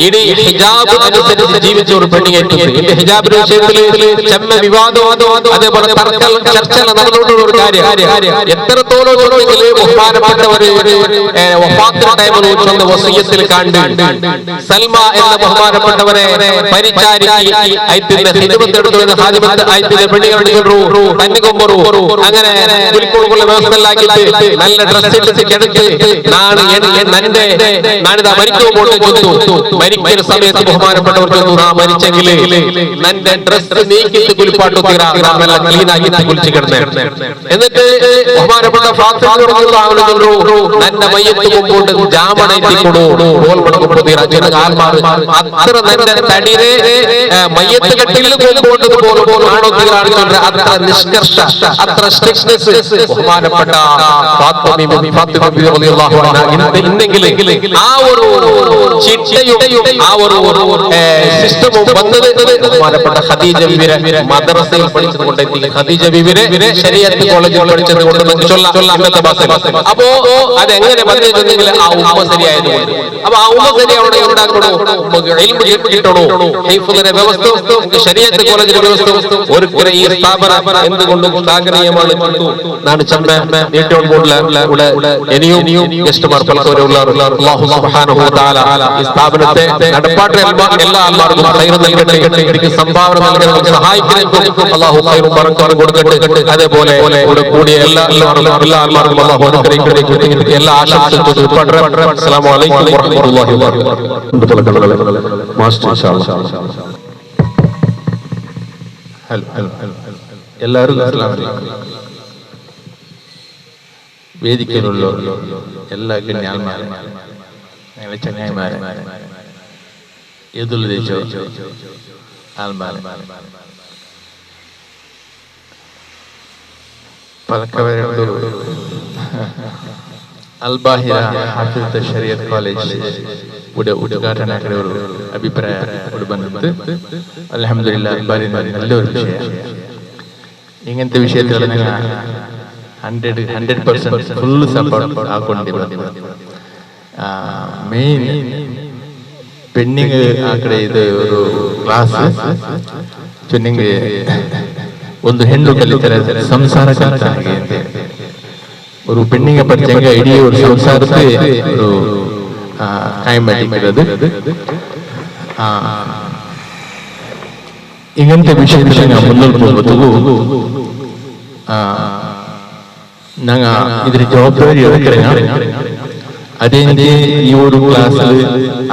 ഇനി ഹിജാബ് അനുസരിച്ച് ജീവിച്ച ഒരു പെണ്ണിയേറ്റത്. എന്റെ ഹിജാബിന്റെ വിഷയത്തിൽ ചെമ്മ വിവാദവും അതേപോലെ ചർച്ച നടന്നുകൊണ്ടുള്ള ഒരു കാര്യം. എത്രത്തോളം ബഹുമാനപ്പെട്ടവര് വഫാത്തിന്റെ ടൈമിൽ ചൊന്ന വസിയത്തിൽ കണ്ട് സൽമ എന്ന ബഹുമാനപ്പെട്ടവരെ പരിചാരിക്ക് ആയിത്തിന്റെ ഹിദമത്തെടുത്തു എന്ന ഹാദിമത്ത് ആയിത്തിന്റെ പെണ്ണികളുടെ തന്നിക്കൊമ്പറു അങ്ങനെ കുലിക്കൊടുക്കുള്ള വ്യവസ്ഥയിലാക്കിയിട്ട് നല്ല ഡ്രസ് എടുത്ത് നാണിതാ മരിക്കുമ്പോൾ മരിക്കുന്ന സമയത്ത് ബഹുമാനപ്പെട്ടവർ നാ മരിച്ചെങ്കിൽ നന്റെ ഡ്രസ് നീക്കിട്ട് കുലിപ്പാട്ടു തീരാ ക്ലീൻ ആക്കി കുലിച്ച് കിടന്നേ. എന്നിട്ട് ബഹുമാനപ്പെട്ട നന്റെ മയ്യത്ത് മുമ്പോട്ട് ജാമണോ അത്ര നല്ല തടിരെ മയ്യത്ത് കെട്ടിൽ കൊണ്ടുപോകുന്നത് ആണോ തീരാണ്. അത്ര നിഷ്കർഷ അത്ര സ്ട്രിക്ട്നെസ് ബഹുമാനപ്പെട്ട ഇന്നെങ്കിൽ ആ ഒരു ചിട്ടയും ആ ഒരു സിസ്റ്റവും വന്നത് ബഹുമാനപ്പെട്ട ഖദീജ ബീവിയെ മദ്രസയിൽ പഠിച്ചതുകൊണ്ട് ഖദീജ ബീവിയെ ശരീഅത്ത് കോളേജിൽ പഠിച്ചത് കൊണ്ട് ഇന്നത്തെ ഭാഷ. അപ്പോ അതെങ്ങനെ വന്നിട്ടുണ്ടെങ്കിൽ ആ ഉമ്മ ശരിയായതുകൊണ്ട്. അപ്പൊ ആ ഉമ്മ ശരിയാവണേ ഉണ്ടാക്കണോ കിട്ടണോ ഹൈഫുദിന്റെ വ്യവസ്ഥ ശരീഅത്ത് കോളേജിന്റെ വ്യവസ്ഥ ഒരു ഈ സ്ഥാപനം എന്തുകൊണ്ടും ശ്ലാഘനീയമാണ്. നാണ് ചമ്മ നീട്ടോൺ ബോർഡിലെ ഇനിയും ഗസ്റ്റുമാർ പലതരമുള്ള അല്ലാഹു സുബ്ഹാനഹു വ തആല ഈ സ്ഥാപനത്തെ നടപ്പാട്ട് എല്ലാ ആൾക്കാർക്കും ഖൈർ നൽകട്ടെ. എനിക്ക് സംഭാവന നൽകാൻ സഹായിക്കുന്നവർക്കും അല്ലാഹു ഖൈറും ബറക്കത്തും കൊടുക്കട്ടെ. അതേപോലെ ഇവിടെ കൂടിയ എല്ലാ ആൾക്കാർക്കും അല്ലാഹു അനുഗ്രഹിക്കട്ടെ. എല്ലാ ആശംസകളും അസ്സലാമു അലൈക്കും വറഹ്മത്തുള്ളാഹി വബറകാതുഹു. മാസ്റ്റർ ഇൻഷാ അല്ലാഹ്. എല്ലാവരും വേദിക്കലുള്ള എല്ലാ ഗണ്യാന്മാരും ഞങ്ങളെ ചങ്ങായിമാരെ എതുദ്ദേശോ ആൽമാരെ പലക്കവരുടെ അൽബാഹിറ ഹാഫിദ് ശരീഅത്ത് കോളേജ് ഇവിടെ ഉദ്ഘാടന ഒരു അഭിപ്രായം ബന്ധപ്പെട്ട് അൽഹംദുലില്ലാഹ് നല്ലൊരു വിഷയം. ഇങ്ങനത്തെ വിഷയത്തിൽ 100% ഫുൾ സപ്പോർട്ട് ആക്കൊണ്ടിരുന്നു. മെയിൻ പെണ്ണിങ് ಆಕಡೆ ಇದು ഒരു ಕ್ಲಾಸ್ ಚುನ್ನಿಂಗ್ ಒಂದು ಹೆಣ್ಣು ಕಲಿತರೆ ಸಂಸಾರ ಕಲಿತ ಹಾಗೆ ಅಂತ ഒരു പെണ്ണിനെ പഠിച്ചെങ്കിൽ ഇടീ ഒരു സംസാരത്തെ ഒരു കായമാറ്റിക്കുന്നത്. ഇങ്ങനത്തെ വിഷയത്തിൽ ഞാൻ മുന്നോട്ട് പോകുമ്പോൾ ഞങ്ങൾ ഇതിന് ജവാബ്ദാരി എടുக்கிறேன். അതെനിക്ക് ഈ ഒരു ക്ലാസ്സിൽ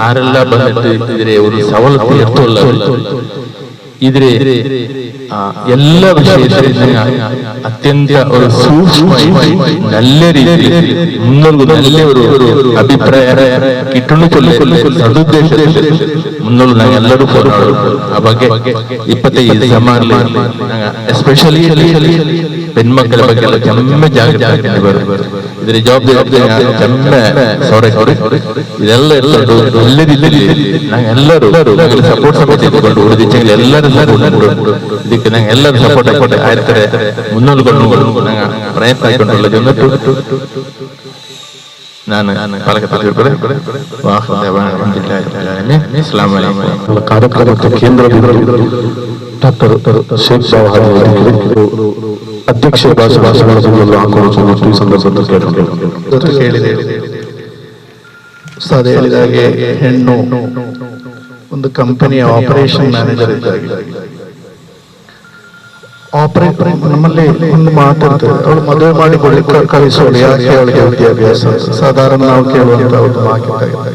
ആരെല്ലാം വന്നിട്ട് ഇതിലെ ഒരു സവളത്തിൽ എടുത്തുള്ളത് ഇതിലെ എല്ലാ വിഷയത്തിലും അത്യന്ത ഒരു സൂക്ഷ്മമായി നല്ല രീതിയിൽ മുന്നോട്ട് നല്ല ഒരു അഭിപ്രായം കിട്ടുന്ന സതുദ്ദേശത്തിൽ മുന്നോട്ട് ഞങ്ങൾ എല്ലാവരും പോരാടും. ആ ಬಗ್ಗೆ ഇപ്പത്തെ ഈ സമാനിൽ എസ്പെഷ്യലി പെൺമക്കളെ ಬಗ್ಗೆ ചെമ്മ ജാഗ്രത ഇതിന്റെ ജവാബ്ദാരി ചെമ്മ സോറി ഇതെല്ലാം നല്ല രീതിയിൽ ഞങ്ങൾ എല്ലാവരും സപ്പോർട്ട് ചെയ്തുകൊണ്ട് ഉറദിച്ചെങ്കിൽ എല്ലാവരും ಇದಕ್ಕೆ ನಂಗೆ ಎಲ್ಲರೂ ಸಪೋರ್ಟ್ ಆಗಿ ಆಯ್ತಾರೆ ಮುನ್ನೋಲು ನಂಗೆ ಪ್ರಯತ್ನ ಆಯ್ಕೊಂಡ್ರಲ್ಲ ಜೊಂದಿಟ್ಟು ನಾನು ಕಾರ್ಯಕ್ರಮಕ್ಕೆ ಕೇಂದ್ರ ಡಾಕ್ಟರ್ ಶೇಖ್ ಸಾವಹಾರಿ ಅಧ್ಯಕ್ಷ ಭಾಷಣಗಳನ್ನು ಹಾಕೊಳ್ಳುವುದು ಈ ಸಂದರ್ಭದಲ್ಲಿ ಕೇಳಿದೆ. ಉಸ್ತಾದ್ ಹೇಳಿದಾಗೆ ಹೆಣ್ಣು ಒಂದು ಕಂಪನಿಯ ಆಪರೇಷನ್ ಮ್ಯಾನೇಜರ್ ಇದ್ದಾರೆ. ಆಪರೇಟರ್ ನಮ್ಮಲ್ಲಿ ಒಂದು ಮಾತಾಡ್ತಾರೆ, ಅವಳು ಮದುವೆ ಮಾಡಿ ಕಳಿಸೋಳು, ಯಾಕೆ ಅವಳಿಗೆ ವಿದ್ಯಾಭ್ಯಾಸ? ಸಾಧಾರಣ ನಾವು ಕೇಳುವಂತ ಒಂದು ಮಾತಾಡ್ತಾರೆ.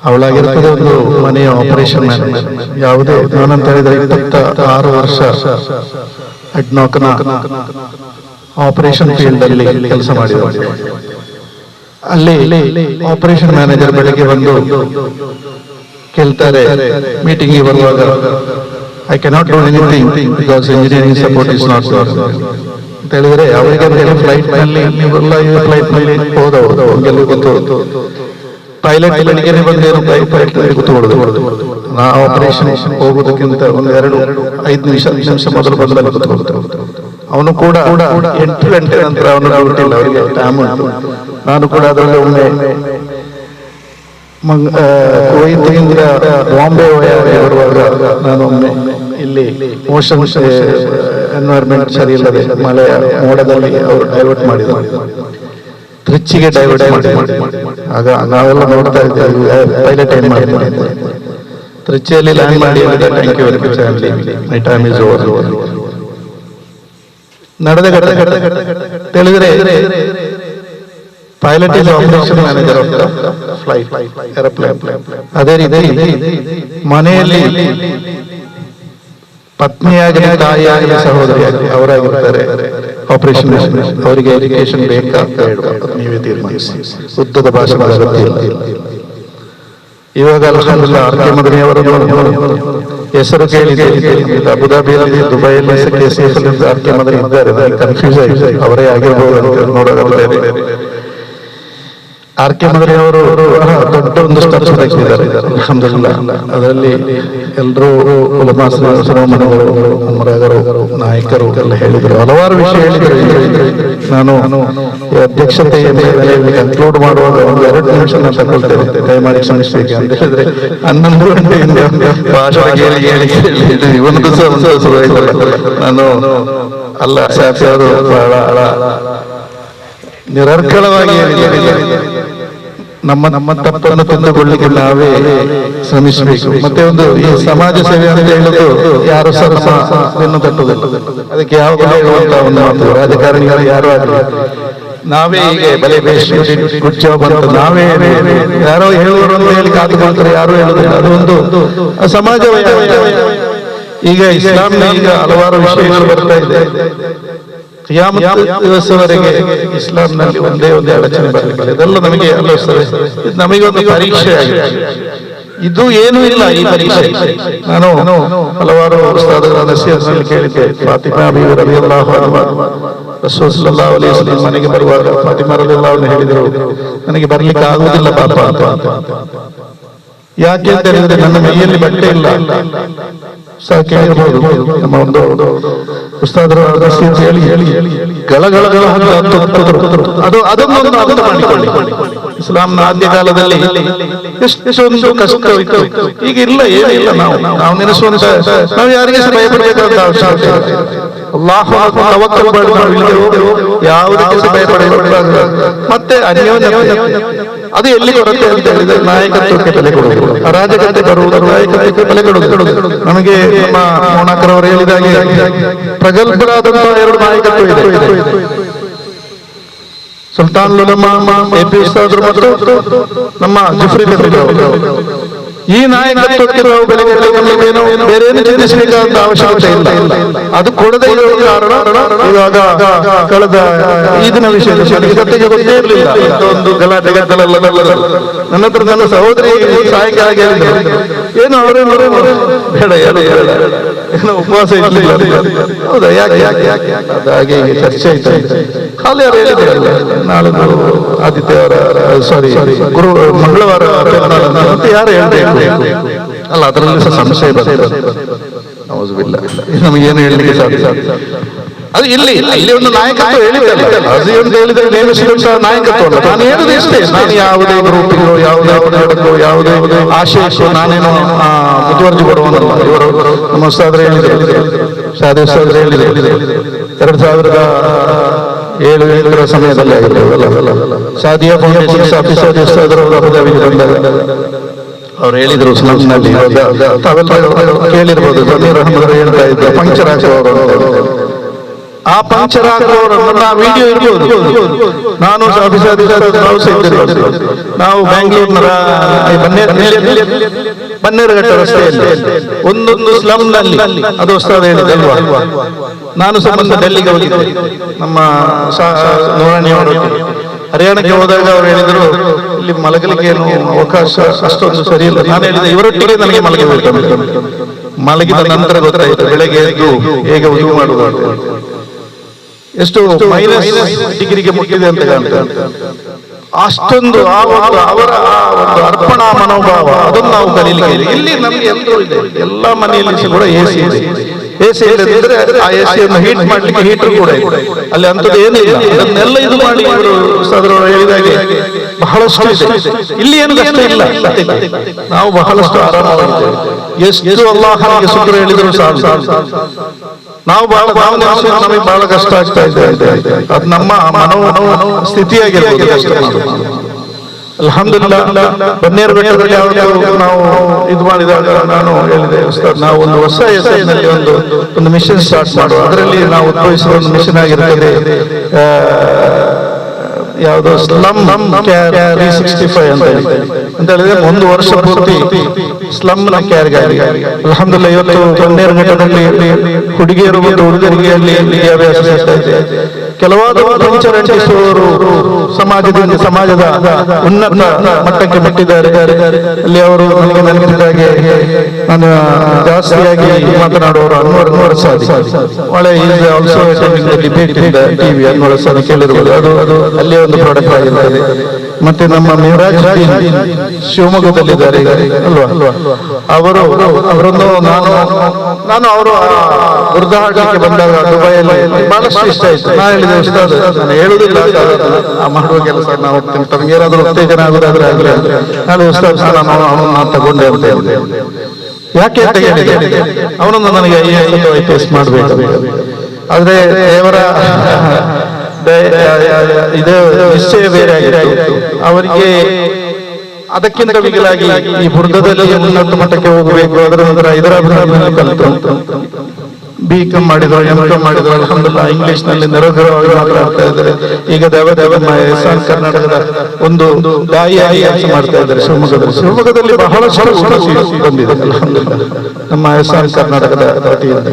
ಅವಳಾಗಿರ್ತದೆ ಒಂದು ಮನೆಯ ಆಪರೇಷನ್ ಮ್ಯಾನೇಜರ್. ಯಾವುದೇ ನಾನಂತ ಹೇಳಿದ್ರೆ 26 ವರ್ಷ ಅಡ್ನಾಕ್ನ ಆಪರೇಷನ್ ಫೀಲ್ಡ್ ಅಲ್ಲಿ ಕೆಲಸ ಮಾಡಿದ್ದಾರೆ. ಅಲ್ಲಿ ಆಪರೇಷನ್ ಮ್ಯಾನೇಜರ್ ಬೆಳಗ್ಗೆ ಬಂದು ಕೇಳ್ತಾರೆ ಮೀಟಿಂಗ್ ಬರುವಾಗ, I cannot do anything because engineering support is not ಅಂತ ಹೇಳಿದ್ರೆ ಅವರಿಗೆ ಫ್ಲೈಟ್ ನಲ್ಲಿ ನೀವೆಲ್ಲ ಫ್ಲೈಟ್ ನಲ್ಲಿ ಹೋದವರು ಹಂಗೆಲ್ಲ ಗೊತ್ತು. ಪೈಲಟ್ ಬೆಳಿಗ್ಗೆ ಬಂದೇನು ಫ್ಲೈಟ್ ನಲ್ಲಿ ಕೂತ್ಕೊಳ್ಳೋದು. ನಾವು ಆಪರೇಷನ್ ಹೋಗೋದಕ್ಕಿಂತ ಒಂದು 2-5 ನಿಮಿಷ ಮೊದಲು ಬಂದಲ್ಲಿ ಕೂತ್ಕೊಳ್ತೇವೆ. ಅವನು ಕೂಡ 8 ಗಂಟೆ ನಂತರ ಅವನು ಡ್ಯೂಟಿ ಇಲ್ಲ, ಅವರಿಗೆ ಟೈಮ್ ಉಂಟು. ನಾನು ಕೂಡ ಅದರಲ್ಲಿ ಒಮ್ಮೆ ಕುವೈತಿಂದ ಬಾಂಬೆ ಬರುವಾಗ ನಾನು ಒಮ್ಮೆ ಇಲ್ಲಿ ಮೋಷನ್ ಎನ್ವೈರ್ಮೆಂಟ್ ಸರಿ ಇಲ್ಲದೆ ಮಳೆಯ ಮೋಡದಲ್ಲಿ ಅವರು ಡೈವರ್ಟ್ ಮಾಡಿದ್ರು, ತ್ರಿಚ್ಚಿಗೆ ಡೈವರ್ಟ್ ಮಾಡಿ. ಆಗ ನಾವೆಲ್ಲ ನೋಡ್ತಾ ಇದ್ದೇವೆ, ಪೈಲಟ್ ಏನ್ ಮಾಡಿ ತ್ರಿಚ್ಚಿಯಲ್ಲಿ ಲ್ಯಾಂಡ್ ಮಾಡಿ thank you very much, my time is over. ನಡೆದ ತಿಳಿದ್ರೆ pilot is operation manager of the flight aeroplane. ಅದೇ ರೀತಿ ಮನೆಯಲ್ಲಿ ಪತ್ನಿಯಾಗಲಿ ತಾಯಿಯಾಗಲಿ ಸಹೋದರಿಯಾಗಲಿ ಅವರಾಗಿರ್ತಾರೆ ಆಪರೇಷನ್, ಅವರಿಗೆ ಎಜುಕೇಶನ್ ಬೇಕಾ ನೀವೇ ತೀರ್ಮಾನಿಸಿ, ಉದ್ದದ ಭಾಷಣದ ಅಗತ್ಯ ಇಲ್ಲ. ಇವಾಗ ಅಲ್ಹಮ್ದುಲಿಲ್ಲಾಹ್ ಆರ್ ಕೆ ಮದನಿ ಅವರ ಹೆಸರು ಕೇಳಿದೆ, ಅಬುದಾಬಿಯಲ್ಲಿ ದುಬೈಯಲ್ಲಿ KCF ಆರ್ ಕೆ ಮದನಿ ಇದ್ದಾರೆ, ಕನ್ಫ್ಯೂಸ್ ಆಗಿದೆ, ಅವರೇ ಆಗಿರ್ಬೋದು ಅಂತ ನೋಡೋದಾದ್ರೆ. ಆರ್ ಕೆ ಮದನಿ ಅವರು ದೊಡ್ಡ ಒಂದು ಸ್ಟೆಪ್ಸ್ ತೆಗೆದಿದ್ದಾರೆ ಅಲ್ಹಮ್ದುಲಿಲ್ಲಾಹ್. ಅದರಲ್ಲಿ ಎಲ್ಲರೂ ಉಲಮಾ ಶ್ರೋಮಣಿಗಳು, ಉಮರಾಗರು, ನಾಯಕರು ಎಲ್ಲ ಹೇಳಿದರು, ಹಲವಾರು ವಿಷಯ ಹೇಳಿದರು. ನಾನು ಈ ಅಧ್ಯಕ್ಷತೆಯಲ್ಲಿ ಕನ್ಕ್ಲೂಡ್ ಮಾಡುವಾಗ ಒಂದು 2 ನಿಮಿಷ ನಾನು ತಗೊಳ್ತೇನೆ, ದಯಮಾಡಿ ಕ್ಷಮಿಸಬೇಕು ಅಂತ ಹೇಳಿದ್ರೆ 11 ಗಂಟೆಯಿಂದ ಭಾಷಣ ಕೇಳಿ ಇವನದು ನಾನು ಅಲ್ಲ ಸಾಫಿ ಅವರು ಬಹಳ ನಿರರ್ಗಳವಾಗಿ ನಮ್ಮ ತಪ್ಪನ್ನು ತಂದುಕೊಳ್ಳಿಕ್ಕೆ ನಾವೇ ಶ್ರಮಿಸಬೇಕು. ಮತ್ತೆ ಒಂದು ಈ ಸಮಾಜ ಸೇವೆ ಅಂತ ಹೇಳುದು ಯಾರು ಬೆನ್ನು ತಟ್ಟುವುದಿಲ್ಲ, ಅದಕ್ಕೆ ಯಾವ ಬೆಲೆ ಇರುವಂತಹ ಒಂದು ಮಾತು. ರಾಜಕಾರಣಿಗಳು ಯಾರು ಆಗಲಿ ನಾವೇ ಹೀಗೆ ಬಲೆ ಬೇಷ್ ಗುಡ್ ಜಾಬ್ ಅಂತ ನಾವೇ ಯಾರೋ ಹೇಳುವರು ಅಂತ ಹೇಳಿ ಕಾದುಕೊಳ್ತಾರೆ, ಯಾರು ಹೇಳುದಿಲ್ಲ. ಅದೊಂದು ಸಮಾಜವೇ. ಈಗ ಇಸ್ಲಾಂನ ಈಗ ಹಲವಾರು ವಿಷಯಗಳು ಬರ್ತಾ ಇದೆ, ಕಿಯಾಮತ್ ದಿವಸವರೆಗೆ ಇಸ್ಲಾಂನಲ್ಲಿ ಒಂದೇ ಅಡಚಣೆ ಬರಲಿಲ್ಲ. ಇದೆಲ್ಲ ನಮಗೆ ಅಲ್ಲೋಸ್ತದೆ, ನಮಗೆ ಒಂದು ಪರೀಕ್ಷೆ ಆಗಿದೆ. ಇದು ಏನೂ ಇಲ್ಲ ಈ ಪರೀಕ್ಷೆ. ನಾನು ಹಲವಾರು ಉಸ್ತಾದರ ನಸೀಹತ್ನಲ್ಲಿ ಕೇಳಿದ್ದೆ, ಫಾತಿಮಾ ಬೀವಿ ರಲಿಯಲ್ಲಾಹು ಅನ್ಹಾ ರಸೂಲ್ ಸಲ್ಲಲ್ಲಾಹು ಅಲೈಹಿ ವಸಲ್ಲಂ ಮನೆಗೆ ಬರುವಾಗ ಫಾತಿಮಾ ರಲಿಯಲ್ಲಾಹು ಅನ್ಹಾ ಹೇಳಿದರು, ನನಗೆ ಬರ್ಲಿಕ್ಕೆ ಆಗುವುದಿಲ್ಲ ಪಾಪ ಅಂತ. ಯಾಕೆ ಅಂತ ಹೇಳಿದ್ರೆ ನನ್ನ ಮೈಯಲ್ಲಿ ಬಟ್ಟೆ ಇಲ್ಲ. ಕೇಳಿರ್ಬೋದು, ನಮ್ಮ ಒಂದು ಉಸ್ತಾದರ ಹೇಳಿ ಗಳಗಳ ಅದನ್ನೊಂದು ಅರ್ಥ ಮಾಡಿಕೊಳ್ಳಿ. ಇಸ್ಲಾಂನ ಆದ್ಯ ಕಾಲದಲ್ಲಿ ಎಷ್ಟೊಂದು ಕಷ್ಟವಿತ್ತು, ಈಗ ಇಲ್ಲ, ಏನಿಲ್ಲ. ನಾವು ನೆನೆಸುವಂತ ನಾವು ಯಾರಿಗೆ ಭಯಪಡಬೇಕಾದ ಅವಶ್ಯಕತೆ ಅಲ್ಲಾಹ್ ಯಾವುದಕ್ಕೆ ಭಯಪಡಬೇಕಾಗ. ಮತ್ತೆ ಅನ್ಯೋನ್ಯತೆ ಅದು ಎಲ್ಲಿ ಬರುತ್ತೆ ಅಂತ ಹೇಳಿದ್ರೆ ನಾಯಕತ್ವಕ್ಕೆ ಬೆಲೆ ಕೊಡುವುದು, ಅರಾಜಕತೆ ಬರುವುದು ನಾಯಕತ್ವಕ್ಕೆ ಬೆಲೆ ಕೊಡುವುದು. ನಮಗೆ ನಮ್ಮ ಮೋನಾಕರ್ ಅವರು ಹೇಳಿದಾಗೆ ಪ್ರಗಲ್ಭರಾದಂತಹ 2 ನಾಯಕತ್ವ ಇದೆ, ಸುಲ್ತಾನ್ ಉಲಮಾ AP ಉಸ್ತಾದ್ರು ಮತ್ತು ನಮ್ಮ ಜುಫ್ರಿ ಈ ನಾಯಕತ್ವಕ್ಕೆ ನಾವು ಬೆಲೆ ಕೊಡಬೇಕೇನೋ, ಬೇರೇನು ಚಿಂತಿಸಬೇಕಾದ ಅವಶ್ಯಕತೆ ಇಲ್ಲ. ಅದು ಕೊಡದೇ ಇರೋ ಕಾರಣ ಇವಾಗ ಕಳೆದ ಈದಿನ ವಿಷಯದ ಜೊತೆಗೆ ಗೊತ್ತೇ ಇರಲಿಲ್ಲ. ಒಂದು ಗಲಾಟೆ ನನ್ನ ಹತ್ರ ನನ್ನ ಸಹೋದರಿ ಸಾಯಂಕಾಲ ಏನು ಅವರೇ ಬೇಡ ಏನೋ ಉಪವಾಸ ಇರಲಿಲ್ಲ. ಹೌದಾ, ಯಾಕೆ ಅದಾಗೆ ಚರ್ಚೆ ಆಯ್ತು. ಖಾಲಿ ಅವರು ಹೇಳಿದ್ದಾರೆ ನಾಳೆ ಆದಿತ್ಯವಾರ ಸಾರಿ ಗುರು ಮಂಗಳವಾರ ಅಂತ ಯಾರು ಹೇಳ್ಬೇಕು ಅಲ್ಲ, ಅದರಲ್ಲಿ ಸಹ ಸಂಶಯ ಬರ್ತದೆ. ನಮಗೇನು ಹೇಳಲಿಕ್ಕೆ ಸಾಧ್ಯ? ಅದು ಇಲ್ಲಿ ಒಂದು ನಾಯಕತ್ವ ಹೇಳಿದ್ದಲ್ಲ, ಅದು ಅಂತ ಹೇಳಿದ್ರೆ ನೇಮಿಸಿದಂತ ನಾಯಕತ್ವ ಅಲ್ಲ. ನಾನು ಹೇಳುದು ಇಷ್ಟೇ, ನಾನು ಯಾವುದೇ ಗ್ರೂಪಿಗೋ ಯಾವುದೇ ಪದಕೋ ಯಾವುದೇ ಆಶಯಕ್ಕೋ ನಾನೇನು ಮುತುವರ್ಜಿ ಕೊಡುವನಲ್ಲ. ಇವರು ನಮ್ಮ ಉಸ್ತಾದ್ರು ಹೇಳಿದ್ರು, ಶಾದಿ ಉಸ್ತಾದ್ರು ಹೇಳಿದ್ರು 2007 ಸಮಯದಲ್ಲಿ ಆಗಿರ್ಬೋದಲ್ಲ, ಸಾದಿಯಾ ಫೌಂಡೇಶನ್ ಆಫೀಸರ್ ಉಸ್ತಾದ್ರು ಅಬುದಾಬಿಗೆ ಬಂದಾಗ ಅವ್ರು ಹೇಳಿದ್ರು, ಸ್ಲಮ್ನಲ್ಲಿ ತಾವೆಲ್ಲ ಕೇಳಿರ್ಬೋದು, ಜಮೀರ್ ಅಹಮದ್ ಹೇಳ್ತಾ ಇದ್ದ ಪಂಕ್ಚರ್ ಹಾಕುವವರು. ಆ ಪಂಕ್ಚರ್ ಹಾಕುವವರನ್ನ ವಿಡಿಯೋ ಇರ್ಬೋದು. ನಾನು ನಾವು ಬ್ಯಾಂಗ್ಳೂರ್ನ ಬನ್ನೇರುಘಟ್ಟ ರಸ್ತೆಯಲ್ಲಿ ಒಂದೊಂದು ಸ್ಲಮ್ನಲ್ಲಿ ಅದು ಉಸ್ತಾದ್ ಹೇಳಿದಲ್ವಾ, ನಾನು ಸಂಬಂಧ ಡೆಲ್ಲಿಗೆ ಹೋಗಿದ್ದೆ. ನಮ್ಮ ನೋರಾಣಿ ಅವರು ಹರಿಯಾಣಕ್ಕೆ ಹೋದಾಗ ಅವ್ರು ಹೇಳಿದ್ರು, ಇಲ್ಲಿ ಮಲಗಲಿಕ್ಕೆ ಏನು ಅವಕಾಶ ಅಷ್ಟೊಂದು ಸರಿ ಇಲ್ಲ. ನಾನು ಹೇಳಿದೆ, ಇವರೊಟ್ಟಿಗೆ ನನಗೆ ಮಲಗಬೇಕು. ಮಲಗಿದ ನಂತರ ಗೊತ್ತಾಯಿತು ಬೆಳಗ್ಗೆ ಎದ್ದು ಹೇಗೆ ಉಜು ಮಾಡುವುದು, ಎಷ್ಟು -ಡಿಗ್ರಿಗೆ ಮುಟ್ಟಿದೆ ಅಂತ ಕಾಣ್ತದೆ. ಅಷ್ಟೊಂದು ಅವರ ಒಂದು ಅರ್ಪಣಾ ಮನೋಭಾವ, ಅದನ್ನು ನಾವು ಕಲೀಲಿಕ್ಕೆ ಇಲ್ಲಿ ನಮಗೆ ಎಲ್ಲರೂ ಇದೆ. ಎಲ್ಲ ಮನೆಯಲ್ಲಿ ಕೂಡ AC ಇದೆ. AC ಇಲ್ಲದಿದ್ರೆ ಆ AC ಯನ್ನು ಹೀಟ್ ಮಾಡ್ಲಿಕ್ಕೆ ಹೀಟರ್ ಕೂಡ ಇದೆ, ಅಲ್ಲಿ ಅಂತದ್ದು ಏನಿಲ್ಲ. ಅದನ್ನೆಲ್ಲ ಇದು ಮಾಡಿ ಇವರು ಹೇಳಿದಾಗೆ ಬಹಳಷ್ಟು ಇದೆ. ಇಲ್ಲಿ ಏನು ಕಷ್ಟ ಇಲ್ಲ, ನಾವು ಬಹಳಷ್ಟು ಆರಾಮವಾಗಿದ್ದೇವೆ. ಎಷ್ಟು ಅಲ್ಲಾಹನಿಗೆ ಶುಕ್ರ ಹೇಳಿದ್ರು ಸಾಕು. ನಾವು ನಮಗೆ ಬಹಳ ಕಷ್ಟ ಆಗ್ತಾ ಇದೆ, ಅದು ನಮ್ಮ ಮನೋ ಸ್ಥಿತಿಯಾಗಿರ್ಬೋದು ಕಷ್ಟ. ಅಲ್ಹಮ್ದುಲಿಲ್ಲಾಹ್ ಬನ್ನೇರು ಬೆಟ್ಟದಲ್ಲಿ ನಾವು ಇದು ಮಾಡಿದಾಗ ನಾನು ಹೇಳಿದೆ, ನಾವು ಒಂದು ಹೊಸ ಹೆಸರಿನಲ್ಲಿ ಒಂದು ಮಿಷನ್ ಸ್ಟಾರ್ಟ್ ಮಾಡುವ, ಅದರಲ್ಲಿ ನಾವು ಉದ್ಭವಿಸುವ ಒಂದು ಮಿಷನ್ ಆಗಿರ್ತದೆ ಯಾವುದು ಸ್ಲಮ್ ಕೇರ್ 365 ಅಂತ ಹೇಳಿದ್ರೆ 1 ವರ್ಷ ಪೂರ್ತಿ ಸ್ಲಮ್ ನ ಕೇರ್ ಗಾಗಿ. ಅಲ್ಹಮ್ದುಲಿಲ್ಲಾಹ್ ಇವತ್ತು ಬನ್ನೇರು ಬೆಟ್ಟದಲ್ಲಿ ಹುಡುಗಿಯರು ಮತ್ತು ಹುಡುಗರಿಗೆ ಅಲ್ಲಿ ವಿದ್ಯಾಭ್ಯಾಸ ಸಿಗ್ತಾ ಇದೆ. ಕೆಲವಾರು ವೆಂಚರ್ ಅಂಟಿಸುವವರು ಸಮಾಜದ ಉನ್ನತ ಮಟ್ಟಕ್ಕೆ ಮುಟ್ಟಿದ್ದಾರೆ. ಅಲ್ಲಿ ಅವರು ನನಗೆ ನೆನಪಿದ್ದಾಗೆ ನಾನು ಜಾಸ್ತಿಯಾಗಿ ಮಾತನಾಡುವವರು ಅನ್ವರ್ ಸಾದಿ, ಒಳ್ಳೆ is also attending the debate in the TV Anwar Sadi ಕೇಳಿರುವುದು, ಅದು ಅಲ್ಲಿ ಒಂದು ಪ್ರಾಡಕ್ಟ್ ಆಗಿರ್ತದೆ. ಮತ್ತೆ ನಮ್ಮ ಮಿರಾಜ್ ಶಿವಮೊಗ್ಗದಲ್ಲಿದ್ದಾರೆ ಅಲ್ವಾ, ಅವರನ್ನು ನಾನು ಅವರು ಗುರ್ದಾಹಕ್ಕೆ ಬಂದಾಗ ದುಬೈಯಲ್ಲಿ ಬಹಳಷ್ಟು ಇಷ್ಟ ಆಯ್ತು. ನಾ ಹೇಳಿದೆ, ಉಸ್ತಾದ್ ನಾನು ಹೇಳುದಿಲ್ಲ ಮಾಡುವ ಕೆಲಸ, ನಾವು ತಮಗೇನಾದ್ರೂ ಉತ್ತೇಜನ ಆಗುದಾದ್ರೆ ಆಗಲಿ, ನಾನು ಉಸ್ತಾದ್ ನಾನು ತಗೊಂಡೆ ಅಂತ ಹೇಳಿದೆ. ಯಾಕೆ ಅಂತ ಹೇಳಿದೆ, ಅವನೊಂದು ನನಗೆ IAS ಮಾಡಬೇಕು, ಆದ್ರೆ ದೇವರ ಇದು ನಿಶ್ಚಯ ಬೇರೆ ಆಗಿತ್ತು ಅವರಿಗೆ. ಅದಕ್ಕಿಂತ ಮಿಗಿಲಾಗಿ ಈ ಬುರ್ದದಲ್ಲಿ ಉನ್ನತ ಮಟ್ಟಕ್ಕೆ ಹೋಗಬೇಕು. ಅದರ ನಂತರ ಹೈದರಾಬಾದ್ ಕಲಿತು BCom ಮಾಡಿದ್ರು, MCom ಮಾಡಿದ್ರು. ಅಲ್ಹಮ್ದುಲಿಲ್ಲಾಹ್ ಇಂಗ್ಲಿಷ್ ನಲ್ಲಿ ನಿರರ್ಗಳವಾಗಿ ಮಾತನಾಡ್ತಾ ಇದ್ದಾರೆ. ಈಗ ಎಹ್ಸಾನ್ ಕರ್ನಾಟಕದ ಒಂದು ದಾಯಿಯಾಗಿ ಕೆಲಸ ಮಾಡ್ತಾ ಇದ್ದಾರೆ ಶಿವಮೊಗ್ಗದಲ್ಲಿ ಬಹಳಷ್ಟು ಬಂದಿದೆ ಅಲ್ಹಮ್ದುಲಿಲ್ಲಾಹ್ ನಮ್ಮ ಎಹ್ಸಾನ್ ಕರ್ನಾಟಕದ ವತಿಯಿಂದ.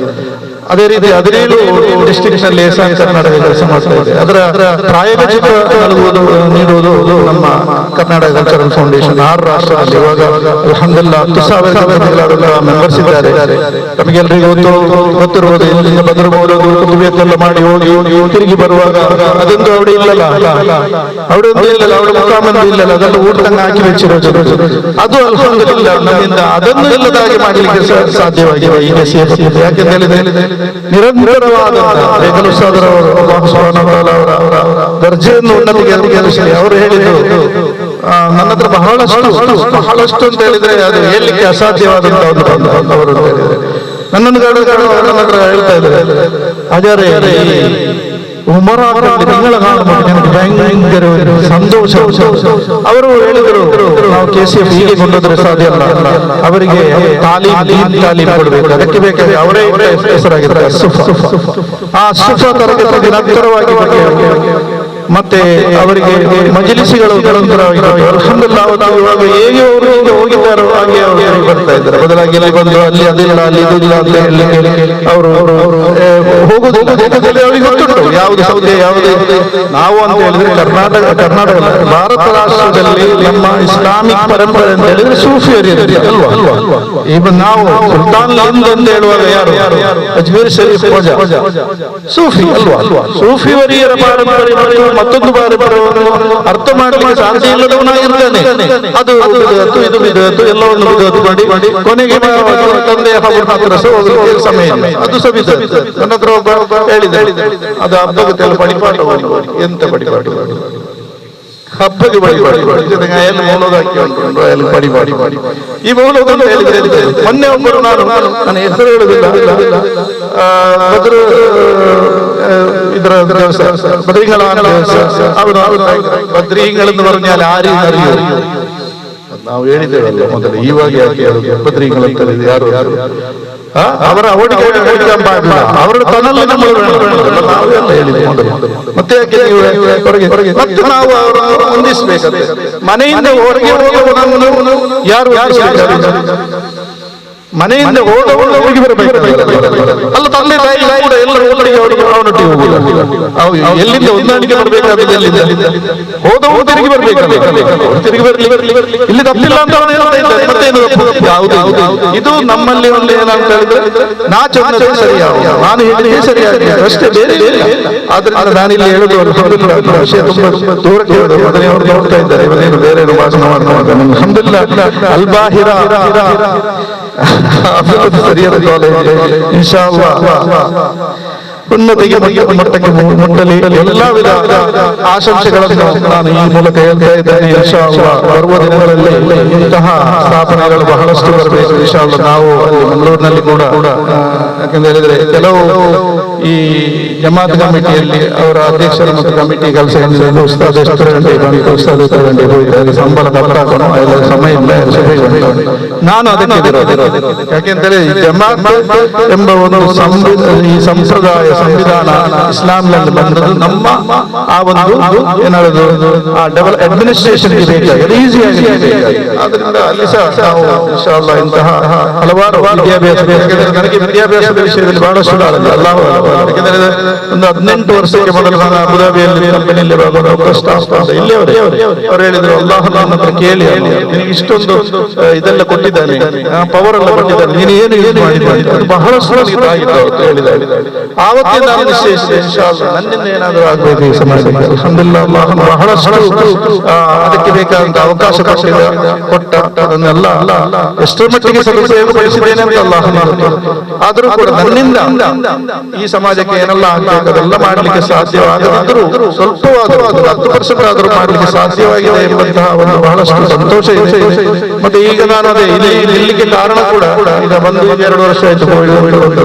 ಅದೇ ರೀತಿ 17 ಡಿಸ್ಟ್ರಿಕ್ಟ್ ನಲ್ಲಿ ಎಹ್ಸಾನ್ ಕರ್ನಾಟಕ ಕೆಲಸ ಮಾಡ್ತಾ ಇದೆ. ಅದರ ಪ್ರಾಯೋಗಿಕ ನೀಡುವುದು ನಮ್ಮ ಕರ್ನಾಟಕ ಕಲ್ಚರಲ್ ಫೌಂಡೇಶನ್ 6 ರಾಷ್ಟ್ರದಲ್ಲಿ. ಇವಾಗ ಅಲ್ಹಮ್ದುಲಿಲ್ಲಾಹ್ 10,000 ಮೆಂಬರ್ಸ್ ಇದ್ದಾರೆ. ನಮಗೆಲ್ಲರಿಗೂ ಗೊತ್ತಿರುವುದು, ಇಲ್ಲಿಂದ ಬದರಬಹುದು ಕುತುಬಿಯತ್ತೆಲ್ಲ ಮಾಡಿ ಹೋಗಿ ತಿರುಗಿ ಬರುವಾಗ ಅದೊಂದು ಅವಡೆ ಇಲ್ಲಲ್ಲ, ಅವಡೆ ಮುಖಾಮಂದಿ ಇಲ್ಲಲ್ಲ, ಅದನ್ನು ಊಟದಂಗ ಹಾಕಿ ವೆಚ್ಚಿರೋದು. ಅದು ಅಲ್ಹಮ್ದುಲಿಲ್ಲಾಹ್ ನಮ್ಮಿಂದ ಅದನ್ನು ಇಲ್ಲದಾಗಿ ಮಾಡಲಿಕ್ಕೆ ಸಾಧ್ಯವಾಗಿದೆ ಈಗ ಸೇರಿಸಿದೆ. ಯಾಕೆಂತ ಹೇಳಿದ್ರೆ ನಿರಂತರವಾದ ಅವರ ದರ್ಜೆಯನ್ನು ಉನ್ನತಿಗೆ ಅವರು ಹೇಳಿದ್ರು. ನನ್ನ ಹತ್ರ ಬಹಳಷ್ಟು ಅಂತ ಹೇಳಿದ್ರೆ ಅದು ಹೇಳಲಿಕ್ಕೆ ಅಸಾಧ್ಯವಾದಂತಹ ಅವರು ನನ್ನನ್ನು ನನ್ನ ಹತ್ರ ಹೇಳ್ತಾ ಇದ್ದಾರೆ, ಹಾಜಾರೆ ತಿಂಗಳ ಭಯಂಕರ ಸಂತೋಷ. ಅವರು ಹೇಳಿದರು, ನಾವು KCF ಹೀಗೆ ಕೊಂಡೋದ್ರೆ ಸಾಧ್ಯ ಅಲ್ಲ, ಅವರಿಗೆ ತಾಲೀಮ್ ಕೊಡಬೇಕು, ಅದಕ್ಕೆ ಬೇಕಾದ್ರೆ ಅವರೇ ಹೆಸರಾಗಿದ್ದಾರೆ ಆ ಸುಫಾ ತರಗತಿ ನಿರಂತರವಾಗಿ ಮತ್ತೆ ಅವರಿಗೆ ಮಜಲಿಸಿಗಳು ನಿರಂತರವಾಗಿದ್ದಾವೆ. ಅಲ್ಹಮ್ದುಲಿಲ್ಲಾಹ್ ಇವಾಗ ಹೇಗೆ ಅವರು ಈಗ ಹೋಗಿದ್ದಾರೋ ಹಾಗೆ ಅವರು ಬರ್ತಾ ಇದ್ದಾರೆ. ಬದಲಾಗಿ ಬಂದು ಅಲ್ಲಿ ಅದಿಲ್ಲ ಅಲ್ಲಿ ಇದಿಲ್ಲ ಅಂತ ಹೇಳಿ ಅವರು ಹೋಗುದಿಲ್ಲ. ಅವರಿಗೆ ಗೊತ್ತುಂಟು ಯಾವುದು ಸೌದೆ ಯಾವುದು. ನಾವು ಅಂತ ಹೇಳಿದ್ರೆ ಕರ್ನಾಟಕ ಭಾರತ ರಾಷ್ಟ್ರದಲ್ಲಿ ನಮ್ಮ ಇಸ್ಲಾಮಿಕ್ ಪರಂಪರೆ ಅಂತ ಹೇಳಿದ್ರೆ ಸೂಫಿಯರಿಯರು ಅಲ್ವಾ. ಈಗ ನಾವು ಸುಲ್ತಾನ್ ಲಿಂದ್ ಅಂತ ಹೇಳುವಾಗ ಯಾರು ಅಜ್ಮೀರ್ ಶರೀಫ್ ಖವಾಜಾ ಸೂಫಿ ಅಲ್ವಾ. ಸೂಫಿ ವರಿಯರ ಪಾರಂಪರೆ ಮತ್ತೊಂದು ಪಾರಂಪರ್ಯವನ್ನು ಅರ್ಥ ಮಾಡಲಿಕ್ಕೆ ಸಾಧ್ಯ ಇಲ್ಲದವನಾಗಿರ್ತಾನೆ. ಅದು ಇದು ಬಿದ್ದು ಎಲ್ಲವನ್ನು ಮಾಡಿ ಕೊನೆಗೆ ತಂದೆಯ ಹತ್ರ ಸಮಯ ಅದು ಸಬಿತ. ನನ್ನ ಹತ್ರ ಒಬ್ಬ ಹೇಳಿದೆ, ಅದು ಹಬ್ಬಕ್ಕೆ ಪಡಿಪಾಠ ಎಂತ ಪಡಿಪಾಠ ಹಬ್ಬಗೆ ಎಲ್ಲ ಮೌನೋದ ಹಾಕಿ ಉಂಟು ಅಲ್ಲಿ ಪಡಿಪಾಡಿ ಈ ಮೌನೋದ ಅಂತ ಹೇಳಿದ್ರೆ ಮೊನ್ನೆ ಒಬ್ಬರು ನಾನು ಹೆಸರು ಹೇಳುದಿಲ್ಲ ಬದ್ರು ಇದರ ಬದ್ರಿಗಳ ಬದ್ರಿಗಳನ್ನು പറഞ്ഞാൽ ആരും അറിയും. ನಾವು ಹೇಳಿದ್ದೇವಲ್ಲ ಮೊದಲು, ಇವಾಗ ಯಾಕೆ ಬದ್ರಿಗಳಂತ ಯಾರು ಅವರ ಅವರ ತನ್ನಲ್ಲಿ ನಾವೆಲ್ಲ ಹೇಳಿದೆ ಮೊದಲು. ಮತ್ತೆ ಯಾಕೆ ಹೊರಗೆ ಮತ್ತೆ ನಾವು ಅವರನ್ನು ಹೊಂದಿಸಬೇಕು. ಮನೆಯಿಂದ ಹೊರಗೆ ಹೋಗುವವನನ್ನು ಯಾರು ಮನೆಯಿಂದ ಹೋಗಿ ಬರಬೇಕು ಅಲ್ಲ. ತಂದೆ ತಾಯಿ ಕೂಡ ಎಲ್ಲರೂ ಒಟ್ಟಿಗೆ ಅವನೊಟ್ಟಿಗೆ ಹೋಗುದು. ಎಲ್ಲಿಂದ ಹೊಂದಾಣಿಕೆ ಬರಬೇಕಾದ್ರೆ ಎಲ್ಲಿಂದ ಹೋದವು ತಿರುಗಿ ಬರ್ಬೇಕು. ತಿರುಗಿ ಬರ್ಲಿ ಇಲ್ಲಿ ತಪ್ಪಿಲ್ಲ ಅಂತ ಮತ್ತೇನು ಯಾವುದು ಇದು ನಮ್ಮಲ್ಲಿ ಒಂದು ಏನಂತ ಹೇಳಿದ್ರೆ ನಾಚೊಂದೇ ಸರಿಯಾಗ ನಾನು ಹೇಳಿದ್ರೆ ಸರಿಯಾಗಿ ಅಷ್ಟೇ, ಬೇರೆ ಆದ್ರಿಂದ ನಾನಿಲ್ಲಿ ಹೇಳುದು ವಿಷಯ ತುಂಬಾ ದೂರಕ್ಕೆ ಅವರು ನೋಡ್ತಾ ಇದ್ದಾರೆ. ಇವನೇನು ಬೇರೆ ಭಾಷಣ ಮಾಡ್ತಾ ಅಲ್ಬಾಹಿರ ಅಭಿವೃದ್ಧಿ ಸರಿಯಾದ ಕಾಲೇಜ್ ಇನ್ಶಾ ಅಲ್ಲಾಹ್ ಉನ್ನತಿಗೆ ಮಟ್ಟಕ್ಕೆ ಮುಟ್ಟಲಿ ಎಲ್ಲಾ ವಿಧ ಆಶಂಸೆಗಳನ್ನು ನಾನು ಈ ಮೂಲಕ ಹೇಳ್ತಾ ಇದ್ದೇನೆ. ಇನ್ಶಾ ಅಲ್ಲಾಹ್ ಬರುವ ದಿನಗಳಲ್ಲಿ ಇಂತಹ ಸ್ಥಾಪನೆಗಳು ಬಹಳಷ್ಟು ಬರಬೇಕು. ಇನ್ಶಾ ಅಲ್ಲಾಹ್ ನಾವು ಅಲ್ಲಿ ಮಂಗಳೂರಿನಲ್ಲಿ ಕೂಡ ಯಾಕಂತ ಹೇಳಿದ್ರೆ ಕೆಲವು ಈ ಜಮಾತ್ ಕಮಿಟಿಯಲ್ಲಿ ಅವರ ಅಧ್ಯಕ್ಷರು ಮತ್ತು ಕಮಿಟಿ ಕೆಲಸ ಉಸ್ತಾದ್ ಎಷ್ಟು ಗಂಟೆ ಬಂದು ಉಸ್ತಾದ್ ಎಷ್ಟು ಗಂಟೆ ಹೋಗಿದ್ದಾರೆ ಸಂಬಳ ಕಟ್ಟಾಕೋಣ ಎಲ್ಲ ಸಮಯ ಇಲ್ಲ. ನಾನು ಅದಕ್ಕೆ ಯಾಕೆಂತೇಳಿ ಜಮಾತ್ ಎಂಬ ಒಂದು ಈ ಸಂಪ್ರದಾಯ ಸಂವಿಧಾನ ಇಸ್ಲಾಂನಲ್ಲಿ ಬಂದದ್ದು ನಮ್ಮ ಆ ಒಂದು ಏನಾದ್ರು ಆ ಡಬಲ್ ಅಡ್ಮಿನಿಸ್ಟ್ರೇಷನ್ ಬೇಕಾಗಿದೆ, ಈಸಿಯಾಗಿ ಆದ್ರಿಂದ ಅಲ್ಲಿ ಸಹ ನಾವು ಇನ್ಶಾ ಅಲ್ಲಾಹ್ ಇಂತಹ ಹಲವಾರು ವಿದ್ಯಾಭ್ಯಾಸ, ನನಗೆ ವಿದ್ಯಾಭ್ಯಾಸದ ವಿಷಯದಲ್ಲಿ ಬಹಳಷ್ಟು ಅಲ್ಲಾಹ್ ಯಾಕೆಂದ್ರೆ ಒಂದು 18 ವರ್ಷಕ್ಕೆ ಮೊದಲು ನಾನು ಅಬುದಾಬಿಯಲ್ಲಿ ಕಂಪನಿಯಲ್ಲಿ ಇಲ್ಲೇ ಅವರು ಹೇಳಿದ್ರು ಅಲ್ಲಾಹ್ ನನ್ನ ಹತ್ರ ಕೇಳಿ ನಿನಗೆ ಇಷ್ಟೊಂದು ಇದೆಲ್ಲ ಕೊಟ್ಟಿದ್ದಾನೆ, ಪವರ್ ಎಲ್ಲ ಕೊಟ್ಟಿದ್ದಾನೆ, ನೀನು ಏನು ಯೂಸ್ ಮಾಡಿದ್ದಾನೆ ಅದು ಬಹಳಷ್ಟು ಹೇಳಿದ್ದಾರೆ. ಆವತ್ತಿನ ನಿಶ್ಚಯಿಸಿದೆ ಇನ್ಶಾ ಅಲ್ಲಾಹ್ ನನ್ನಿಂದ ಏನಾದರೂ ಆಗಬೇಕು ಈ ಸಮಾಜಕ್ಕೆ. ಅಲ್ಹಮ್ದುಲಿಲ್ಲಾಹ್ ಅಲ್ಲಾಹ್ ಬಹಳಷ್ಟು ಅದಕ್ಕೆ ಬೇಕಾದಂತ ಅವಕಾಶ ಕೊಟ್ಟ ಅದನ್ನೆಲ್ಲ ಎಷ್ಟರ ಮಟ್ಟಿಗೆ ಸದುಪಯೋಗಪಡಿಸಿದ್ದೇನೆ ಅಂತ ಅಲ್ಲಾಹ್. ಆದರೂ ಕೂಡ ನನ್ನಿಂದ ಈ ಸಮಾಜಕ್ಕೆ ಏನೆಲ್ಲ ಆಗಬೇಕು ಅದೆಲ್ಲ ಮಾಡಲಿಕ್ಕೆ ಸಾಧ್ಯವಾಗದಿದ್ದರೂ ಸ್ವಲ್ಪವಾದರೂ 10% ಆದರೂ ಮಾಡಲಿಕ್ಕೆ ಸಾಧ್ಯವಾಗಿದೆ ಎಂಬಂತಹ ಒಂದು ಬಹಳಷ್ಟು ಸಂತೋಷ ಇದೆ. ಮತ್ತೆ ಈಗ ನಾನು ಅದೇ ಇಲ್ಲಿಗೆ ಕಾರಣ ಕೂಡ ಈಗ ಬಂದು 2 ವರ್ಷ ಆಯ್ತು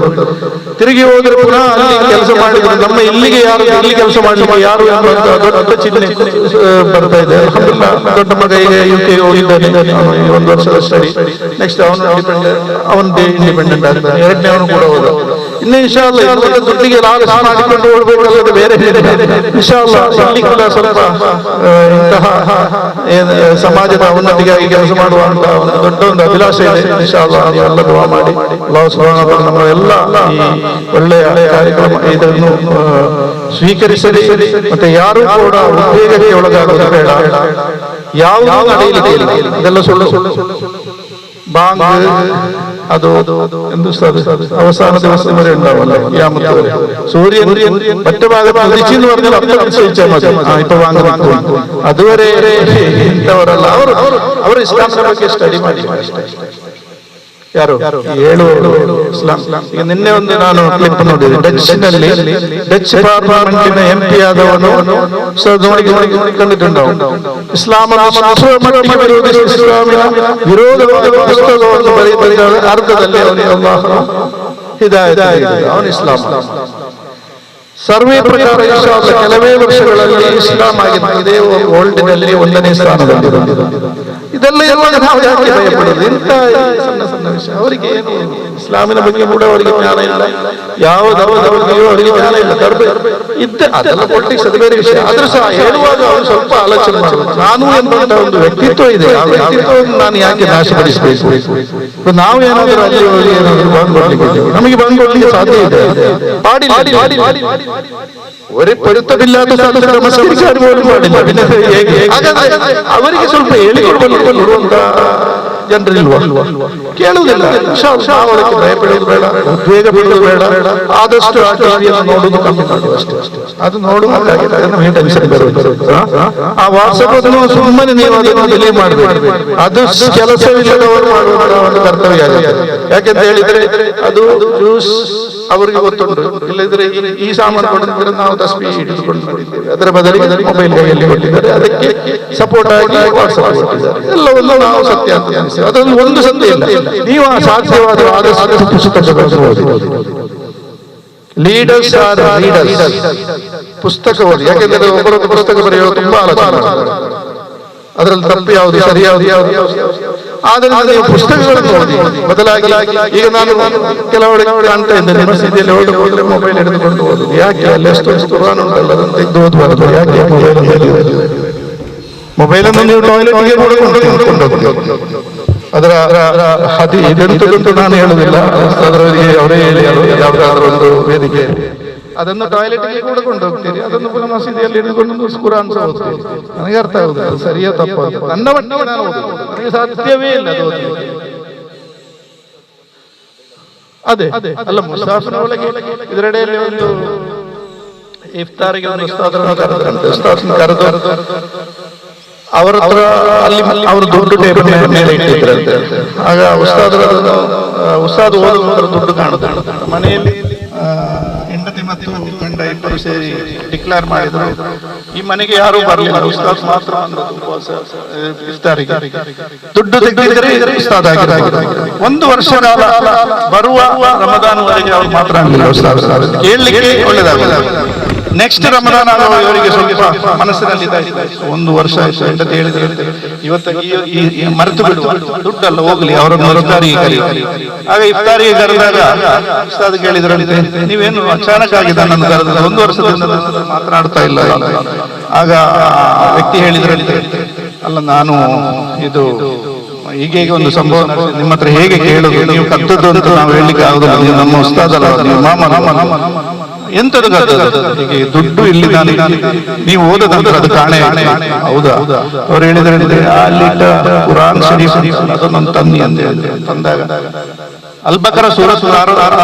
ತಿರುಗಿ ಹೋದ್ರೆ ಪುನಃ ಅಲ್ಲಿ ಕೆಲಸ ಮಾಡಿದ್ರೆ ನಮ್ಮ ಇಲ್ಲಿಗೆ ಯಾರು ಇಲ್ಲಿ ಕೆಲಸ ಮಾಡಲಿಕ್ಕೆ ಯಾರು ಎಂಬಂತ ದೊಡ್ಡ ಚಿಹ್ನೆ ಬರ್ತಾ ಇದೆ. ಅಲ್ಹಮ್ದುಲಿಲ್ಲಾಹ್ ದೊಡ್ಡ ಮಗ ಈಗ UK ಹೋಗಿದ್ದಾನೆ 1 ವರ್ಷದ ಸ್ಟಡಿ, ನೆಕ್ಸ್ಟ್ ಅವನು ಇಂಡಿಪೆಂಡೆಂಟ್ ಆಗ್ತಾನೆ, ಎರಡನೇವನು ಕೂಡ ಹೋದ. ಇನ್ನು ಇನ್ಶಾ ಅಲ್ಲಾಹ್ ದುಡ್ಡಿಗೆ ಲಾಲಸ ಮಾಡಿಕೊಂಡು ಹೋಗ್ಬೇಕಲ್ಲದೆ ಬೇರೆ ಇನ್ಶಾ ಅಲ್ಲಾಹ್ ಇಲ್ಲಿ ಕೂಡ ಸ್ವಲ್ಪ ಇಂತಹ ಸಮಾಜದ ಉನ್ನತಿಗಾಗಿ ಕೆಲಸ ಮಾಡುವಂತ ದೊಡ್ಡ ಒಂದು ಅಭಿಲಾಷೆ ಇದೆ. ಇನ್ಶಾ ಅಲ್ಲಾಹ್ ಎಲ್ಲ ದುಆ ಮಾಡಿ ಅಲ್ಲಾಹ್ ಸುಬ್ಹಾನಹು ವ ತಆಲಾ ನಮ್ಮ ಎಲ್ಲ ಈ ಒಳ್ಳೆಯ ಕಾರ್ಯಕ್ರಮ ಇದನ್ನು ಸ್ವೀಕರಿಸಲಿ. ಮತ್ತೆ ಯಾರು ಕೂಡ ಉದ್ವೇಗಕ್ಕೆ ಒಳಗಾಗೋದು ಬೇಡ, ಯಾವುದೂ ನಡೆಯಲಿಕ್ಕೆ ಇಲ್ಲ. ಇದೆಲ್ಲ ಸುಳ್ಳು ಬಾಂಗ್ ಅದು ಅವಸಾನ ದಿವಸದವರೆ ഉണ്ടാവಲ್ಲ ಸೂರ್ಯನ್ മറ്റഭാഗത്ത് ഉദിച്ചെന്ന് പറഞ്ഞാൽ അപ്പം നിശ്ചയിച്ചാൽ മതി. ഇപ്പൊ വാങ്ങുന്നു അതുവരെ ಇಂಥವರಲ್ಲ ಅವರು ಇಸ್ಲಾಂನ ಬಗ್ಗೆ ಸ್ಟಡಿ ಮಾಡಿ ಯಾರು 7 ಇಸ್ಲಾಂ. ಈಗ ನಿನ್ನೆ ಒಂದು ನಾನು ಕ್ಲಿಪ್ ನೋಡಿದೆ, ಡಚ್ ಪಾರ್ಲಿಮೆಂಟಿನ MP ಆದವನು ಕಂಡಿട്ടുണ്ടോ ಇಸ್ಲಾಮಿನ ವಿರೋಧವಾದ ಪುಸ್ತಕವನ್ನು ಬರೆದಿದ್ದಾರೆ, ಅರ್ಧದಲ್ಲಿ ಅವನಿಗೆ ಅಲ್ಲಾಹ್ ಹಿದಾಯತ್ ನೀಡಿದ, ಅವನು ಇಸ್ಲಾಂ. ಸರ್ವೇ ಪ್ರಕಾರ ಇನ್ಶಾ ಅಲ್ಲಾಹ್ ಕೆಲವೇ ವರ್ಷಗಳಲ್ಲಿ ಇಸ್ಲಾಂ ಆಗಿದೆ ವರ್ಲ್ಡ್ನಲ್ಲಿ 1ನೇ ಸ್ಥಾನದಲ್ಲಿ. ಇದೆಲ್ಲ ಇರುವಾಗ ನಾವು ಯಾಕೆ ಭಯಪಡೋದು? ಇಂಥ ಸಣ್ಣ ವಿಷಯ ಅವರಿಗೆ ಏನು ಇಸ್ಲಾಮಿನ ಬಗ್ಗೆ ಕೂಡ ಅವರಿಗೆ ಜ್ಞಾನ ಇಲ್ಲ, ಅವರಿಗೆ ಜ್ಞಾನ ಇಲ್ಲ. ಅದೆಲ್ಲ ಪೊಲಿಟಿಕ್ಸ್ ಅದು ಬೇರೆ ವಿಷಯ. ಆದ್ರೂ ಸಹ ಹೇಳುವಾಗ ಅವರು ಸ್ವಲ್ಪ ಆಲೋಚನೆ ಮಾಡಬೇಕು. ನಾನು ಎಂಬಂತ ಒಂದು ವ್ಯಕ್ತಿತ್ವ ಇದೆ, ಆ ವ್ಯಕ್ತಿತ್ವವನ್ನು ನಾನು ಯಾಕೆ ನಾಶಪಡಿಸಬೇಕು? ನಾವು ಏನಾದರೂ ಅಲ್ಲಿ ಏನಾದರೂ ಬಂದ್ ಕೊಡ್ಲಿಕ್ಕೆ ನಮಗೆ ಬಂದ್ ಕೊಡ್ಲಿಕ್ಕೆ ಸಾಧ್ಯ ಇದೆ. ഒരു പൊരുത്തമില്ലാത്ത സ്ഥലത്ത് നമസ്കരിക്കാൻ പോലും പാടില്ല. പിന്നെ അവർക്ക് ಸ್ವಲ್ಪ ಹೇಳಿಕೊಡುವಂತ ಜನರಿಲ್ವಾ? ಕೇಳುವುದಿಲ್ಲ. ಅವರಿಗೆ ಭಯಪಡೋದು ಬೇಡ, ಉದ್ವೇಗ ಬೀಳೋದು ಬೇಡ. ಆದಷ್ಟು ಆ ಟಿವಿಯನ್ನು ನೋಡುವುದು ಕಮ್ಮಿ ಮಾಡುವ ಅಷ್ಟೇ. ಅದು ನೋಡುವುದಾಗಿದೆ ನಮಗೆ ಟೆನ್ಷನ್ ಬರುವುದು. ಆ ವಾಟ್ಸಪ್ ಅದನ್ನು ಸುಮ್ಮನೆ ನೀವು ಅದನ್ನು ಡಿಲೀಟ್ ಮಾಡಬೇಕು. ಅದು ಕೆಲಸವಿಲ್ಲದವರು ಮಾಡುವಂತಹ ಒಂದು ಕರ್ತವ್ಯ ಆಗಿದೆ. ಯಾಕೆಂತ ಹೇಳಿದ್ರೆ ಅದು ಅವರಿಗೆ ಗೊತ್ತುಂಟು. ಇಲ್ಲದ್ರೆ ಈ ಸಾಮಾನು ಕೊಟ್ಟಿದ್ರೆ ನಾವು ತಸ್ಬೀ ಹಿಡಿದುಕೊಂಡು ಮಾಡಿದ್ದೇವೆ, ಅದರ ಬದಲಿಗೆ ಮೊಬೈಲ್ ಕೈಯಲ್ಲಿ ಕೊಟ್ಟಿದ್ದಾರೆ, ಅದಕ್ಕೆ ಸಪೋರ್ಟ್ ಆಗಿ ವಾಟ್ಸಪ್ ಕೊಟ್ಟಿದ್ದಾರೆ. ಎಲ್ಲವನ್ನೂ ನಾವು ಸತ್ಯ ಅಂತ ಅನಿಸ್ತೇವೆ. ಅದರಲ್ಲಿ ಒಂದು ಸತ್ಯ ಇಲ್ಲ. ನೀವು ಸಾಧ್ಯವಾದ ಆದಷ್ಟು ಪುಸ್ತಕಗಳನ್ನು ಓದಿ. Leaders are leaders. ಪುಸ್ತಕ ಓದಿ. ಯಾಕೆಂದ್ರೆ ಒಬ್ಬರೊಂದು ಪುಸ್ತಕ ಬರೆಯುವ ತುಂಬಾ ಆಲೋಚನೆ, ಅದರಲ್ಲಿ ತಪ್ಪು ಯಾವುದು ಸರಿ ಯಾವುದು. ಆದರೆ ನೀವು ಪುಸ್ತಕಗಳನ್ನು ಓದಿ. ಬದಲಾಗಿ ಈಗ ನಾನು ಕೆಲವಡೆ ಕಾಣ್ತಾ ಇದ್ದೇನೆ ಮಸೀದಿಯಲ್ಲಿ ಹೋದ್ರೆ ಮೊಬೈಲ್ ಹಿಡಿದುಕೊಂಡು ಓದುದು. ಯಾಕೆ? ಅಲ್ಲಿ ಎಷ್ಟು ಕುರಾನ್ ಉಂಟಲ್ಲ ಅದನ್ನು ತೆಗೆದು ಓದಬಾರದು. ಯಾಕೆ ಮೊಬೈಲನ್ನು ನೀವು ಟಾಯ್ಲೆಟ್ಗೆ ಅದರ ಇದೆಂತದಂತೂ ನಾನು ಹೇಳುದಿಲ್ಲ, ಅದರವರಿಗೆ ಅವರೇ ಹೇಳಿ ಯಾವುದಾದ್ರೂ ಒಂದು ವೇದಿಕೆ ಅದನ್ನು ಟಾಯ್ಲೆಟ್ಗೆ ಕೂಡ ಕೊಂಡು ಹೋಗ್ತೀರಿ, ಅದನ್ನು ಪುನಃ ಮಸೀದಿಯಲ್ಲಿ ಹಿಡಿದುಕೊಂಡು ಕುರಾನ್ ಓದ್ತೀರಿ. ನನಗೆ ಅರ್ಥ ಆಗುದು ಅದು ಸರಿಯಾ ತಪ್ಪು ಅಂತ. ನನ್ನ ಮಟ್ಟಿಗೆ ನಾನು ನನಗೆ ಸಾಧ್ಯವೇ ಇಲ್ಲ ಅದು ಓದಲಿಕ್ಕೆ. ಅದೇ ಅಲ್ಲ ಮುಸಾಫಿನ ಒಳಗೆ ಇದರೆಡೆಯಲ್ಲಿ ಒಂದು ಇಫ್ತಾರಿಗೆ ಒಂದು ಉಸ್ತಾದರನ್ನು ಕರೆದು ಅವರ ಹತ್ರ ಅಲ್ಲಿ ಅವರು ದುಡ್ಡು ಟೇಬಲ್ ಮೇಲೆ ಇಟ್ಟಿದ್ರಂತೆ. ಆಗ ಉಸ್ತಾದ್ ಓದುವ ದುಡ್ಡು ಕಾಣುತ್ತೆ. ಮನೆಯಲ್ಲಿ ಹೆಂಡತಿ ಮತ್ತು ಗಂಡ ಇಬ್ಬರು ಸೇರಿ ಡಿಕ್ಲೇರ್ ಮಾಡಿದ್ರು, ಈ ಮನೆಗೆ ಯಾರು ಬರಲಿಲ್ಲ, ಉಸ್ತಾದ್ ಮಾತ್ರ ಇಫ್ತಾರಿಗೆ. ದುಡ್ಡು ತೆಗೆದಿದ್ರೆ ಉಸ್ತಾದ್ ಆಗಿದ್ದಾರೆ. 1 ವರ್ಷ ಕಾಲ ಬರುವ ರಮದಾನ್ವರೆಗೆ ಅವ್ರು ಮಾತ್ರ ಆಗಲಿಲ್ಲ ಉಸ್ತಾದ್. ಕೇಳಲಿಕ್ಕೆ ಒಳ್ಳೇದಾಗಲ್ಲ. ನೆಕ್ಸ್ಟ್ ರಮದಾನ್ ಆಗುವ ಇವರಿಗೆ ಸ್ವಲ್ಪ ಮನಸ್ಸಿನಲ್ಲಿ 1 ವರ್ಷ ಆಯ್ತು ಹೆಂಡತಿ ಹೇಳಿದ್ರೆ ಇವತ್ತು ಮರೆತು ಬಿಡುವ, ದುಡ್ಡಲ್ಲ ಹೋಗ್ಲಿ, ಅವರನ್ನು ಇಫ್ತಾರಿಗೆ ಕರಿ. ಆಗ ಇಫ್ತಾರಿಗೆ ಕರೆದಾಗ ಉಸ್ತಾದ್ ಕೇಳಿದ್ರಂತೆ, ನೀವೇನು ಅಚಾನಕ್ ಆಗಿದೆ ನನ್ನ ಕರೆದ, 1 ವರ್ಷದಿಂದ ಮಾತನಾಡ್ತಾ ಇಲ್ಲ. ಆಗ ವ್ಯಕ್ತಿ ಹೇಳಿದ್ರಂತೆ, ಅಲ್ಲ ನಾನು ಇದು ಹೀಗೆ ಒಂದು ಸಂಭವ ನಿಮ್ಮ ಹತ್ರ ಹೇಗೆ ಕೇಳುದು, ನೀವು ಕದ್ದದ್ದು ಅಂತ ನಾವು ಹೇಳಲಿಕ್ಕೆ ಆಗುದಿಲ್ಲ, ನೀವು ನಮ್ಮ ಉಸ್ತಾದ್ ಅಲ್ಲ, ನೀವು ಮಾಮ ಎಂತದ್ದು ಕದ್ದದ್ದು, ಹೀಗೆ ದುಡ್ಡು ಇಲ್ಲಿ ನೀವು ಓದದಂದ್ರೆ ಅದು ಕಾಣೆ. ಹೌದಾ? ಅವ್ರು ಹೇಳಿದ್ರೆ ಅಲ್ಲಿಟ್ಟ ಕುರಾನ್ ಶರೀಫ್ ಅದನ್ನೊಂದು ತನ್ನಿ ಅಂತ ತಂದಾಗ ಅಲ್ಬಕರ ಸೂರತ್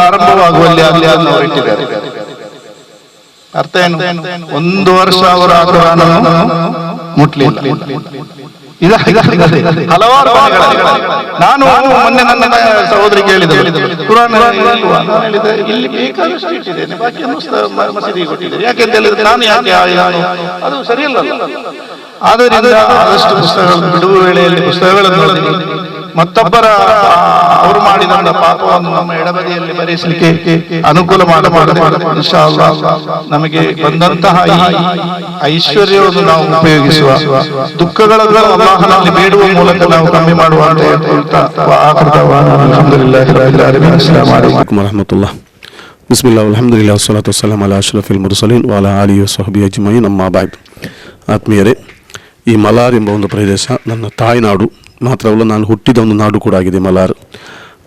ಆರಂಭವಾಗುವಲ್ಲಿ ಅಲ್ಲಿ ಅವ್ರು ಇಟ್ಟಿದ್ದಾರೆ. ಅರ್ಥ ಏನು? 1 ವರ್ಷ ಅವರು ಆ ಕುರಾನನ್ನು ಮುಟ್ಲಿಲ್ಲ. ಹಲವಾರು ನಾನು ಮೊನ್ನೆ ನನ್ನ ಸಹೋದರಿ ಕೇಳಿದೆ, ಕುರಾನ್ ಹೇಳಿದೆ ಇಲ್ಲಿ ಬೇಕಾದಷ್ಟು ಇಟ್ಟಿದ್ದೇನೆ, ಬಾಕಿಯನ್ನು ಮಸೀದಿಗೆ ಕೊಟ್ಟಿದ್ದೇನೆ. ಯಾಕೆಂತ ಹೇಳಿದ್ರೆ ನಾನು ಯಾಕೆ ಅದು ಸರಿಯಲ್ಲ. ಆದ್ದರಿಂದ ಆದಷ್ಟು ಪುಸ್ತಕಗಳನ್ನು ಬಿಡುವ ವೇಳೆಯಲ್ಲಿ ಪುಸ್ತಕಗಳನ್ನು ಮತ್ತೊಬ್ಬರ ಅವರು ಮಾಡಿದ ಪಾಪವನ್ನು ನಮ್ಮ ಎಡಬದಿಯಲ್ಲಿ ಬರೆಸಲಿಕ್ಕೆ ಅನುಕೂಲ ಮಾಡಬಾರದು. ಇನ್ಶಾ ಅಲ್ಲಾಹ್ ನಮಗೆ ಬಂದಂತಹ ಐಶ್ವರ್ಯವನ್ನು ನಾವು ಉಪಯೋಗಿಸುವ, ದುಃಖಗಳನ್ನು ಅಲ್ಲಾಹನಲ್ಲಿ ಬೇಡುವ ಮೂಲಕ ನಾವು ಕಮ್ಮಿ ಮಾಡುವ ಅಂತ ಹೇಳ್ತಾ ಅಲ್ಹಮ್ದುಲಿಲ್ಲಾಹಿ ರಬ್ಬಿಲ್ ಆಲಮೀನ್. ಅಸ್ಸಲಾಮು ಅಲೈಕುಂ ವರಹಮತುಲ್ಲಾಹ್. ಬಿಸ್ಮಿಲ್ಲಾಹ್ ಅಲ್ಹಮ್ದುಲಿಲ್ಲಾಹ್ ವಸ್ಸಲಾತು ವಸ್ಸಲಾಮು ಅಲಾ ಅಶ್ರಫಿಲ್ ಮುರ್ಸಲೀನ್ ವ ಅಲಾ ಆಲಿಹಿ ವಸ್ಹಬಿಹಿ ಅಜ್ಮഈನ್. ಅಮ್ಮಾ ಬಅದ್. ಆತ್ಮೀಯರೇ, ಈ ಮಲಾರ್ ಎಂಬ ಒಂದು ಪ್ರದೇಶ ನನ್ನ ತಾಯ್ನಾಡು ಮಾತ್ರವಲ್ಲ, ನಾನು ಹುಟ್ಟಿದ ಒಂದು ನಾಡು ಕೂಡ ಆಗಿದೆ ಮಲಾರ್.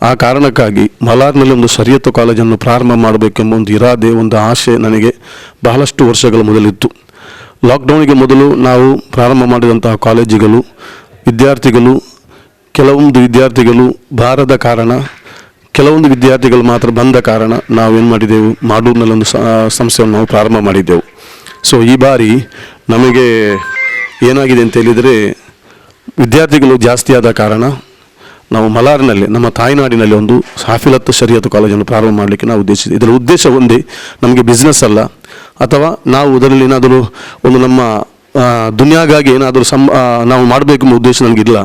ಆ ಕಾರಣಕ್ಕಾಗಿ ಮಲಾರ್ನಲ್ಲಿ ಒಂದು ಶರಿಯತ್ತು ಕಾಲೇಜನ್ನು ಪ್ರಾರಂಭ ಮಾಡಬೇಕೆಂಬ ಒಂದು ಇರಾದೆ, ಒಂದು ಆಸೆ ನನಗೆ ಬಹಳಷ್ಟು ವರ್ಷಗಳ ಮೊದಲಿತ್ತು. ಲಾಕ್ಡೌನಿಗೆ ಮೊದಲು ನಾವು ಪ್ರಾರಂಭ ಮಾಡಿದಂತಹ ಕಾಲೇಜುಗಳು ಕೆಲವೊಂದು ವಿದ್ಯಾರ್ಥಿಗಳು ಬಾರದ ಕಾರಣ, ಕೆಲವೊಂದು ವಿದ್ಯಾರ್ಥಿಗಳು ಮಾತ್ರ ಬಂದ ಕಾರಣ ನಾವೇನು ಮಾಡಿದೆವು, ಮಾಡೂರಿನಲ್ಲಿ ಒಂದು ಸಂಸ್ಥೆಯನ್ನು ನಾವು ಪ್ರಾರಂಭ ಮಾಡಿದ್ದೆವು. ಸೊ ಈ ಬಾರಿ ನಮಗೆ ಏನಾಗಿದೆ ಅಂತ ಹೇಳಿದರೆ, ವಿದ್ಯಾರ್ಥಿಗಳು ಜಾಸ್ತಿ ಆದ ಕಾರಣ ನಾವು ಮಲಾರ್ನಲ್ಲಿ, ನಮ್ಮ ತಾಯ್ನಾಡಿನಲ್ಲಿ ಒಂದು ಹಾಫಿಲತ್ ಶರಿಯತ್ತು ಕಾಲೇಜನ್ನು ಪ್ರಾರಂಭ ಮಾಡಲಿಕ್ಕೆ ನಾವು ಉದ್ದೇಶಿಸಿದೆ. ಇದರ ಉದ್ದೇಶ ಒಂದೇ, ನಮಗೆ ಬಿಸ್ನೆಸ್ ಅಲ್ಲ, ಅಥವಾ ನಾವು ಅದರಲ್ಲಿ ಏನಾದರೂ ಒಂದು ನಮ್ಮ ದುನಿಯಾಗಾಗಿ ಏನಾದರೂ ನಾವು ಮಾಡಬೇಕೆಂಬ ಉದ್ದೇಶ ನನಗಿಲ್ಲ.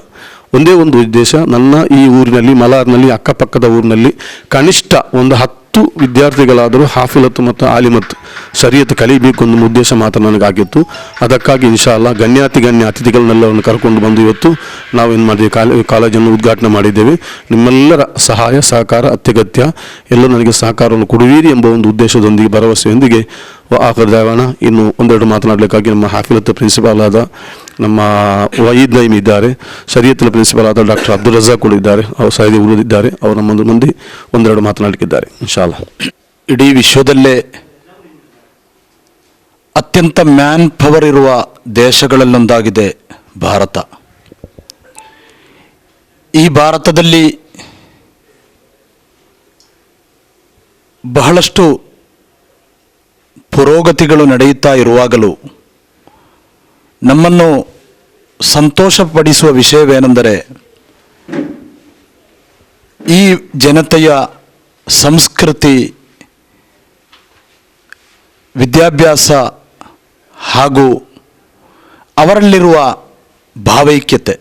ಒಂದೇ ಒಂದು ಉದ್ದೇಶ, ನನ್ನ ಈ ಊರಿನಲ್ಲಿ ಮಲಾರ್ನಲ್ಲಿ ಅಕ್ಕಪಕ್ಕದ ಊರಿನಲ್ಲಿ ಕನಿಷ್ಠ ಒಂದು 10 ವಿದ್ಯಾರ್ಥಿಗಳಾದರೂ ಹಾಫಿಲತ್ತು ಮತ್ತು ಆಲಿಮತ್ ಶರಿಯತ್ ಕಲಿಬೇಕು ಒಂದು ಉದ್ದೇಶ ಮಾತ್ರ ನನಗಾಗಿತ್ತು. ಅದಕ್ಕಾಗಿ ಇನ್ಶಾ ಅಲ್ಲಾಹ್ ಗಣ್ಯ ಅತಿಥಿಗಳನ್ನೆಲ್ಲವನ್ನು ಕರ್ಕೊಂಡು ಬಂದು ಇವತ್ತು ನಾವೇನು ಮಾಡಿದ್ದೇವೆ, ಕಾಲೇಜನ್ನು ಉದ್ಘಾಟನೆ ಮಾಡಿದ್ದೇವೆ. ನಿಮ್ಮೆಲ್ಲರ ಸಹಾಯ ಸಹಕಾರ ಅತ್ಯಗತ್ಯ, ಎಲ್ಲ ನನಗೆ ಸಹಕಾರವನ್ನು ಕೊಡುವೀರಿ ಎಂಬ ಒಂದು ಉದ್ದೇಶದೊಂದಿಗೆ, ಭರವಸೆಯೊಂದಿಗೆ ಆಖರ್ ದಾವಾನ ಇನ್ನು ಒಂದೆರಡು ಮಾತನಾಡಲಿಕ್ಕಾಗಿ ನಮ್ಮ ಹಾಫಿಲತ್ ಪ್ರಿನ್ಸಿಪಾಲ್ ಆದ ನಮ್ಮ ವಯೀದ್ ನೈಮ್ ಇದ್ದಾರೆ, ಶರಿಯತ್ನ ಪ್ರಿನ್ಸಿಪಾಲ್ ಆದ ಡಾಕ್ಟರ್ ಅಬ್ದುಲ್ ರಜಾಕ್ ಕೂಡ ಇದ್ದಾರೆ, ಅವರು ಸೈದಿ ಉಳಿದಿದ್ದಾರೆ, ಅವರ ಮುಂದೆ ಒಂದೆರಡು ಮಾತನಾಡಲಿಕ್ಕಿದ್ದಾರೆ ಇನ್ಶಾ ಅಲ್ಲಾಹ್. ಇಡೀ ವಿಶ್ವದಲ್ಲೇ ಅತ್ಯಂತ ಮ್ಯಾನ್ ಪವರ್ ಇರುವ ದೇಶಗಳಲ್ಲೊಂದಾಗಿದೆ ಭಾರತ. ಈ ಭಾರತದಲ್ಲಿ ಬಹಳಷ್ಟು ಪುರೋಗತಿಗಳು ನಡೆಯುತ್ತಾ ಇರುವಾಗಲೂ ನಮ್ಮನ್ನು ಸಂತೋಷಪಡಿಸುವ ವಿಷಯವೇನೆಂದರೆ, ಈ ಜನತೆಯ ಸಂಸ್ಕೃತಿ, ವಿದ್ಯಾಭ್ಯಾಸ ಹಾಗೂ ಅವರಲ್ಲಿರುವ ಭಾವೈಕ್ಯತೆ.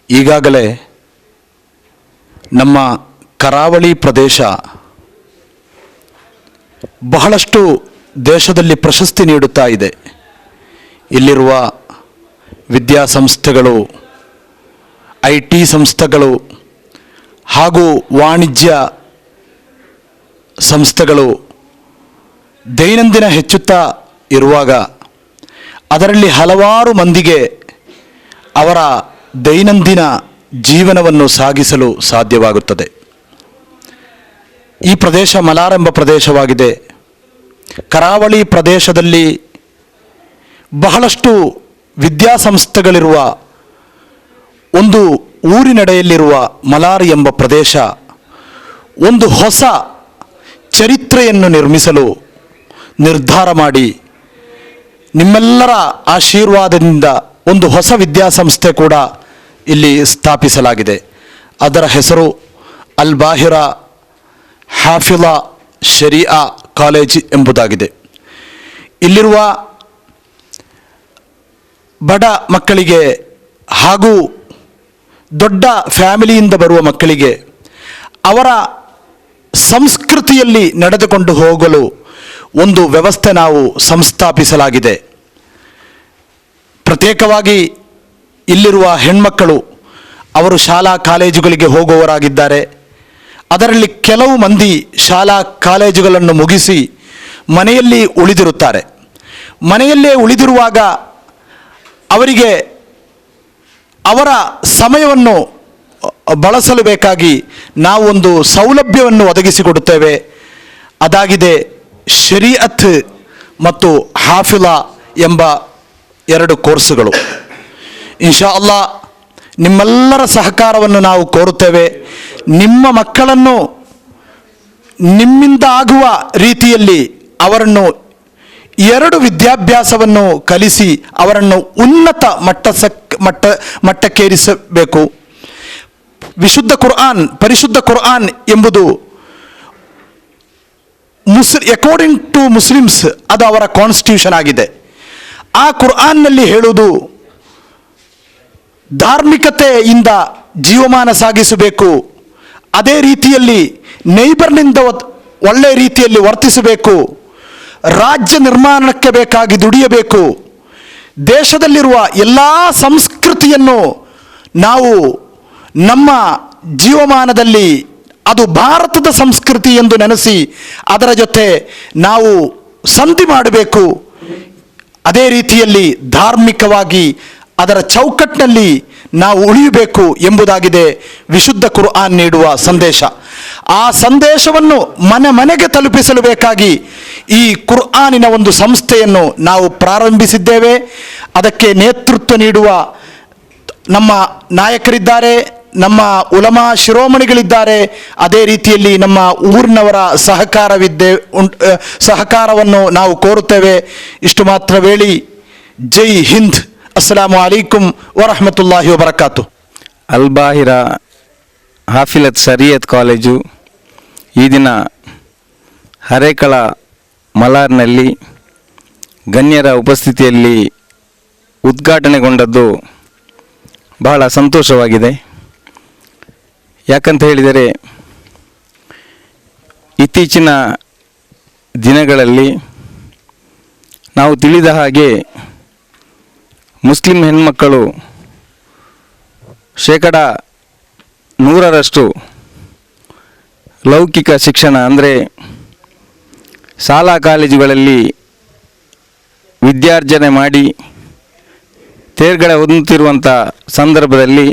ಈಗಾಗಲೇ ನಮ್ಮ ಕರಾವಳಿ ಪ್ರದೇಶ ಬಹಳಷ್ಟು ದೇಶದಲ್ಲಿ ಪ್ರಶಸ್ತಿ ನೀಡುತ್ತಾ ಇದೆ. ಇಲ್ಲಿರುವ ವಿದ್ಯಾಸಂಸ್ಥೆಗಳು, IT ಸಂಸ್ಥೆಗಳು ಹಾಗೂ ವಾಣಿಜ್ಯ ಸಂಸ್ಥೆಗಳು ದೈನಂದಿನ ಹೆಚ್ಚುತ್ತಾ ಇರುವಾಗ ಅದರಲ್ಲಿ ಹಲವಾರು ಮಂದಿಗೆ ಅವರ ದೈನಂದಿನ ಜೀವನವನ್ನು ಸಾಗಿಸಲು ಸಾಧ್ಯವಾಗುತ್ತದೆ. ಈ ಪ್ರದೇಶ ಮಲಾರ್ ಎಂಬ ಪ್ರದೇಶವಾಗಿದೆ. ಕರಾವಳಿ ಪ್ರದೇಶದಲ್ಲಿ ಬಹಳಷ್ಟು ವಿದ್ಯಾಸಂಸ್ಥೆಗಳಿರುವ ಒಂದು ಊರಿನಡೆಯಲ್ಲಿರುವ ಮಲಾರ್ ಎಂಬ ಪ್ರದೇಶ ಒಂದು ಹೊಸ ಚರಿತ್ರೆಯನ್ನು ನಿರ್ಮಿಸಲು ನಿರ್ಧಾರ ಮಾಡಿ ನಿಮ್ಮೆಲ್ಲರ ಆಶೀರ್ವಾದದಿಂದ ಒಂದು ಹೊಸ ವಿದ್ಯಾಸಂಸ್ಥೆ ಕೂಡ ಇಲ್ಲಿ ಸ್ಥಾಪಿಸಲಾಗಿದೆ. ಅದರ ಹೆಸರು ಅಲ್ ಬಾಹಿರಾ ಹಾಫಿಲಾ ಶರಿಯಾ ಕಾಲೇಜ್ ಎಂಬುದಾಗಿದೆ. ಇಲ್ಲಿರುವ ಬಡ ಮಕ್ಕಳಿಗೆ ಹಾಗೂ ದೊಡ್ಡ ಫ್ಯಾಮಿಲಿಯಿಂದ ಬರುವ ಮಕ್ಕಳಿಗೆ ಅವರ ಸಂಸ್ಕೃತಿಯಲ್ಲಿ ನಡೆದುಕೊಂಡು ಹೋಗಲು ಒಂದು ವ್ಯವಸ್ಥೆ ನಾವು ಸಂಸ್ಥಾಪಿಸಲಾಗಿದೆ. ಪ್ರತ್ಯೇಕವಾಗಿ ಇಲ್ಲಿರುವ ಹೆಣ್ಮಕ್ಕಳು ಅವರು ಶಾಲಾ ಕಾಲೇಜುಗಳಿಗೆ ಹೋಗುವವರಾಗಿದ್ದಾರೆ. ಅದರಲ್ಲಿ ಕೆಲವು ಮಂದಿ ಶಾಲಾ ಕಾಲೇಜುಗಳನ್ನು ಮುಗಿಸಿ ಮನೆಯಲ್ಲಿ ಉಳಿದಿರುತ್ತಾರೆ. ಮನೆಯಲ್ಲೇ ಉಳಿದಿರುವಾಗ ಅವರಿಗೆ ಅವರ ಸಮಯವನ್ನು ಬಳಸಲು ಬೇಕಾಗಿ ನಾವು ಒಂದು ಸೌಲಭ್ಯವನ್ನು ಒದಗಿಸಿಕೊಡುತ್ತೇವೆ. ಅದಾಗಿದೆ ಶರೀಅತ್ ಮತ್ತು ಹಾಫಿಲಾ ಎಂಬ 2 ಕೋರ್ಸುಗಳು. ಇನ್ಶಾ ಅಲ್ಲಾ ನಿಮ್ಮೆಲ್ಲರ ಸಹಕಾರವನ್ನು ನಾವು ಕೋರುತ್ತೇವೆ. ನಿಮ್ಮ ಮಕ್ಕಳನ್ನು ನಿಮ್ಮಿಂದ ಆಗುವ ರೀತಿಯಲ್ಲಿ ಅವರನ್ನು 2 ವಿದ್ಯಾಭ್ಯಾಸವನ್ನು ಕಲಿಸಿ ಅವರನ್ನು ಉನ್ನತ ಮಟ್ಟಕ್ಕೇರಿಸಬೇಕು. ವಿಶುದ್ಧ ಕುರ್ಆನ್, ಪರಿಶುದ್ಧ ಕುರ್ಆನ್ ಎಂಬುದು ಅಕಾರ್ಡಿಂಗ್ ಟು ಮುಸ್ಲಿಮ್ಸ್ ಅದು ಅವರ ಕಾನ್ಸ್ಟಿಟ್ಯೂಷನ್ ಆಗಿದೆ. ಆ ಕುರ್ಆನ್ನಲ್ಲಿ ಹೇಳುವುದು ಧಾರ್ಮಿಕತೆಯಿಂದ ಜೀವಮಾನ ಸಾಗಿಸಬೇಕು, ಅದೇ ರೀತಿಯಲ್ಲಿ ನೈಬರ್ನಿಂದ ಒಳ್ಳೆಯ ರೀತಿಯಲ್ಲಿ ವರ್ತಿಸಬೇಕು, ರಾಜ್ಯ ನಿರ್ಮಾಣಕ್ಕೆ ಬೇಕಾಗಿ ದುಡಿಯಬೇಕು, ದೇಶದಲ್ಲಿರುವ ಎಲ್ಲ ಸಂಸ್ಕೃತಿಯನ್ನು ನಾವು ನಮ್ಮ ಜೀವಮಾನದಲ್ಲಿ ಅದು ಭಾರತದ ಸಂಸ್ಕೃತಿ ಎಂದು ನೆನೆಸಿ ಅದರ ಜೊತೆ ನಾವು ಸಂಧಿ ಮಾಡಬೇಕು. ಅದೇ ರೀತಿಯಲ್ಲಿ ಧಾರ್ಮಿಕವಾಗಿ ಅದರ ಚೌಕಟ್ಟಿನಲ್ಲಿ ನಾವು ಉಳಿಯಬೇಕು ಎಂಬುದಾಗಿದೆ ವಿಶುದ್ಧ ಕುರ್ಆನ್ ನೀಡುವ ಸಂದೇಶ. ಆ ಸಂದೇಶವನ್ನು ಮನೆ ಮನೆಗೆ ತಲುಪಿಸಲು ಬೇಕಾಗಿ ಈ ಕುರ್ಆನಿನ ಒಂದು ಸಂಸ್ಥೆಯನ್ನು ನಾವು ಪ್ರಾರಂಭಿಸಿದ್ದೇವೆ. ಅದಕ್ಕೆ ನೇತೃತ್ವ ನೀಡುವ ನಮ್ಮ ನಾಯಕರಿದ್ದಾರೆ, ನಮ್ಮ ಉಲಮಾ ಶಿರೋಮಣಿಗಳಿದ್ದಾರೆ. ಅದೇ ರೀತಿಯಲ್ಲಿ ನಮ್ಮ ಊರಿನವರ ಸಹಕಾರವನ್ನು ನಾವು ಕೋರುತ್ತೇವೆ. ಇಷ್ಟು ಮಾತ್ರ ಹೇಳಿ ಜೈ ಹಿಂದ್. ಅಸ್ಸಲಾಮು ಅಲೈಕುಂ ವರಹಮತುಲ್ಲಾಹಿ ವಬರಕಾತು. ಅಲ್ ಬಾಹಿರಾ ಹಾಫಿಲತ್ ಶರಿಯತ್ ಕಾಲೇಜು ಈ ದಿನ ಹರೇಕಳ ಮಲಾರ್ನಲ್ಲಿ ಗಣ್ಯರ ಉಪಸ್ಥಿತಿಯಲ್ಲಿ ಉದ್ಘಾಟನೆಗೊಂಡದ್ದು ಬಹಳ ಸಂತೋಷವಾಗಿದೆ. ಯಾಕಂತ ಹೇಳಿದರೆ ಇತ್ತೀಚಿನ ದಿನಗಳಲ್ಲಿ ನಾವು ತಿಳಿದ ಹಾಗೆ ಮುಸ್ಲಿಂ ಹೆಣ್ಮಕ್ಕಳು 100% ಲೌಕಿಕ ಶಿಕ್ಷಣ ಅಂದರೆ ಶಾಲಾ ಕಾಲೇಜುಗಳಲ್ಲಿ ವಿದ್ಯಾರ್ಜನೆ ಮಾಡಿ ತೇರ್ಗಡೆ ಹೊಂದುತ್ತಿರುವಂಥ ಸಂದರ್ಭದಲ್ಲಿ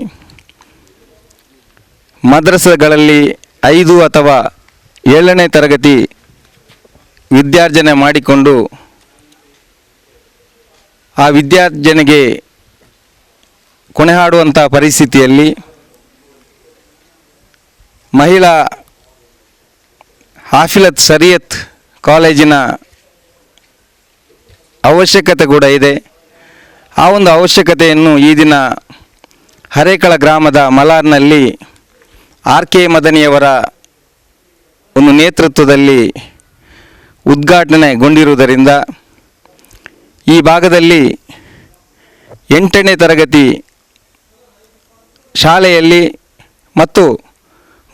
ಮದ್ರಸೆಗಳಲ್ಲಿ 5 ಅಥವಾ 7ನೇ ತರಗತಿ ವಿದ್ಯಾರ್ಜನೆ ಮಾಡಿಕೊಂಡು ಆ ವಿದ್ಯಾರ್ಜನೆಗೆ ಕೊನೆಹಾಡುವಂಥ ಪರಿಸ್ಥಿತಿಯಲ್ಲಿ ಮಹಿಳಾ ಹಾಫಿಲತ್ ಶರಿಯತ್ ಕಾಲೇಜಿನ ಅವಶ್ಯಕತೆ ಕೂಡ ಇದೆ. ಆ ಒಂದು ಅವಶ್ಯಕತೆಯನ್ನು ಈ ದಿನ ಹರೇಕಳ ಗ್ರಾಮದ ಮಲಾರ್ನಲ್ಲಿ RK ಮದನಿಯವರ ಒಂದು ನೇತೃತ್ವದಲ್ಲಿ ಉದ್ಘಾಟನೆಗೊಂಡಿರುವುದರಿಂದ ಈ ಭಾಗದಲ್ಲಿ 8ನೇ ತರಗತಿ ಶಾಲೆಯಲ್ಲಿ ಮತ್ತು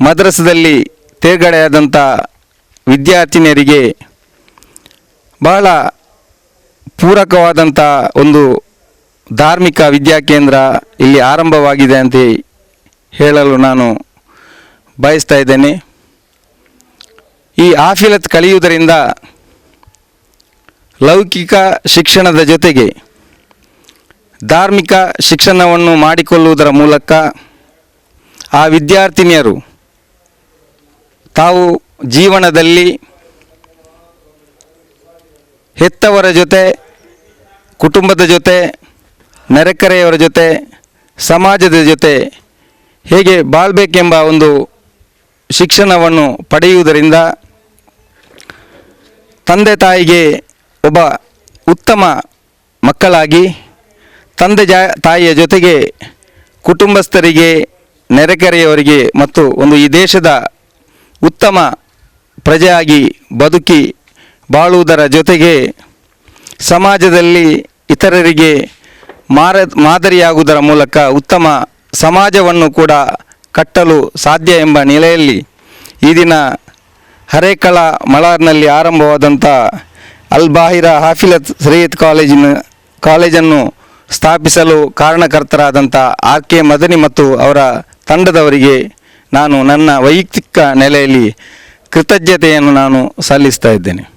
ಮದ್ರಸದಲ್ಲಿ ತೇರ್ಗಡೆಯಾದಂಥ ವಿದ್ಯಾರ್ಥಿನಿಯರಿಗೆ ಬಹಳ ಪೂರಕವಾದಂಥ ಒಂದು ಧಾರ್ಮಿಕ ವಿದ್ಯಾಕೇಂದ್ರ ಇಲ್ಲಿ ಆರಂಭವಾಗಿದೆ ಅಂತ ಹೇಳಲು ನಾನು ಬಯಸ್ತಾ ಇದ್ದೇನೆ. ಈ ಹಾಫಿಲತ್ ಕಲಿಯುವುದರಿಂದ ಲೌಕಿಕ ಶಿಕ್ಷಣದ ಜೊತೆಗೆ ಧಾರ್ಮಿಕ ಶಿಕ್ಷಣವನ್ನು ಮಾಡಿಕೊಳ್ಳುವುದರ ಮೂಲಕ ಆ ವಿದ್ಯಾರ್ಥಿನಿಯರು ತಾವು ಜೀವನದಲ್ಲಿ ಹೆತ್ತವರ ಜೊತೆ, ಕುಟುಂಬದ ಜೊತೆ, ನೆರೆಕರೆಯವರ ಜೊತೆ, ಸಮಾಜದ ಜೊತೆ ಹೇಗೆ ಬಾಳ್ಬೇಕೆಂಬ ಒಂದು ಶಿಕ್ಷಣವನ್ನು ಪಡೆಯುವುದರಿಂದ ತಂದೆ ತಾಯಿಗೆ ಒಬ್ಬ ಉತ್ತಮ ಮಕ್ಕಳಾಗಿ ತಂದೆ ತಾಯಿಯ ಜೊತೆಗೆ ಕುಟುಂಬಸ್ಥರಿಗೆ, ನೆರೆಕೆರೆಯವರಿಗೆ ಮತ್ತು ಒಂದು ಈ ದೇಶದ ಉತ್ತಮ ಪ್ರಜೆಯಾಗಿ ಬದುಕಿ ಬಾಳುವುದರ ಜೊತೆಗೆ ಸಮಾಜದಲ್ಲಿ ಇತರರಿಗೆ ಮಾದರಿಯಾಗುವುದರ ಮೂಲಕ ಉತ್ತಮ ಸಮಾಜವನ್ನು ಕೂಡ ಕಟ್ಟಲು ಸಾಧ್ಯ ಎಂಬ ನೆಲೆಯಲ್ಲಿ ಈ ದಿನ ಹರೇಕಳ ಮಲಾರ್ನಲ್ಲಿ ಆರಂಭವಾದಂಥ ಅಲ್ ಬಾಹಿರ ಹಾಫಿಲತ್ ಸೈಯದ್ ಕಾಲೇಜನ್ನು ಸ್ಥಾಪಿಸಲು ಕಾರಣಕರ್ತರಾದಂಥ RK ಮದನಿ ಮತ್ತು ಅವರ ತಂಡದವರಿಗೆ ನಾನು ನನ್ನ ವೈಯಕ್ತಿಕ ನೆಲೆಯಲ್ಲಿ ಕೃತಜ್ಞತೆಯನ್ನು ನಾನು ಸಲ್ಲಿಸ್ತಾ ಇದ್ದೇನೆ.